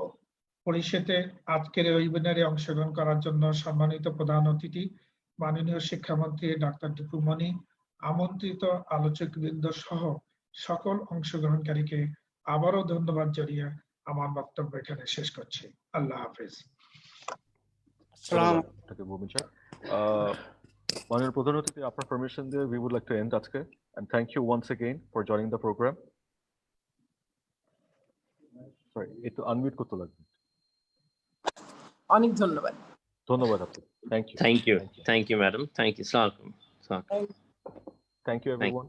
Speaker 13: পরিশেষে আজকের ওয়েবিনারে অংশগ্রহণ করার জন্য সম্মানিত প্রধান অতিথি মাননীয় শিক্ষামন্ত্রী ডাক্তার দীপু মনি, আমন্ত্রিত আলোচকবৃন্দ সহ সকল অংশগ্রহণকারীকে আবারও ধন্যবাদ জানিয়ে আমার বক্তব্য এখানে শেষ করছি। আল্লাহ হাফেজ।
Speaker 2: মাননীয় প্রধান অতিথি, আপনার পারমিশন দিয়ে we would like to end আজকে, and thank you once again for joining the program. Sorry, একটু আনমিউট করতে লাগবে।
Speaker 12: অনেক ধন্যবাদ।
Speaker 2: ধন্যবাদ আপনাকে। Thank you.
Speaker 9: Thank you, madam. Thank you. Assalamualaikum.
Speaker 2: Thank you, everyone.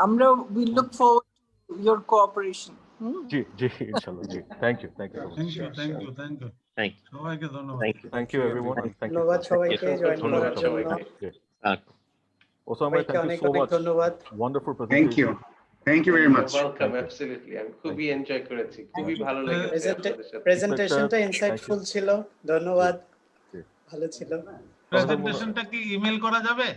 Speaker 12: আমরা we look forward to your cooperation.
Speaker 2: জি ইনশাআল্লাহ। জি thank you so much.
Speaker 11: Thank you সবাইকে ধন্যবাদ।
Speaker 2: Thank you everyone.
Speaker 14: ধন্যবাদ সবাইকে জয়েন করার জন্য।
Speaker 2: Osama, thank you so much.
Speaker 14: ধন্যবাদ।
Speaker 2: Wonderful presentation.
Speaker 10: Thank you very much.
Speaker 1: Welcome, absolutely. আমি খুবই এনজয় করেছি, খুবই ভালো লেগেছে।
Speaker 14: প্রেজেন্টেশনটা ইনসাইটফুল ছিল, ধন্যবাদ, ভালো ছিল।
Speaker 11: প্রেজেন্টেশনটা কি ইমেল করা যাবে?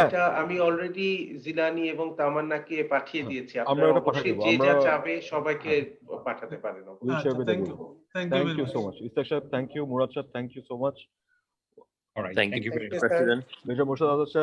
Speaker 1: এটা আমি অলরেডি জিলানি এবং তামান্নাকে পাঠিয়ে দিয়েছি। আপনারা অবশ্যই যে যা চাবে সবাইকে পাঠাতে পারেন।
Speaker 2: Thank you so much. Ishaq Shah, thank you. Murad Shah, thank you so much.
Speaker 3: All right.
Speaker 9: Thank you, President.
Speaker 2: Major Murshid Azad Shah,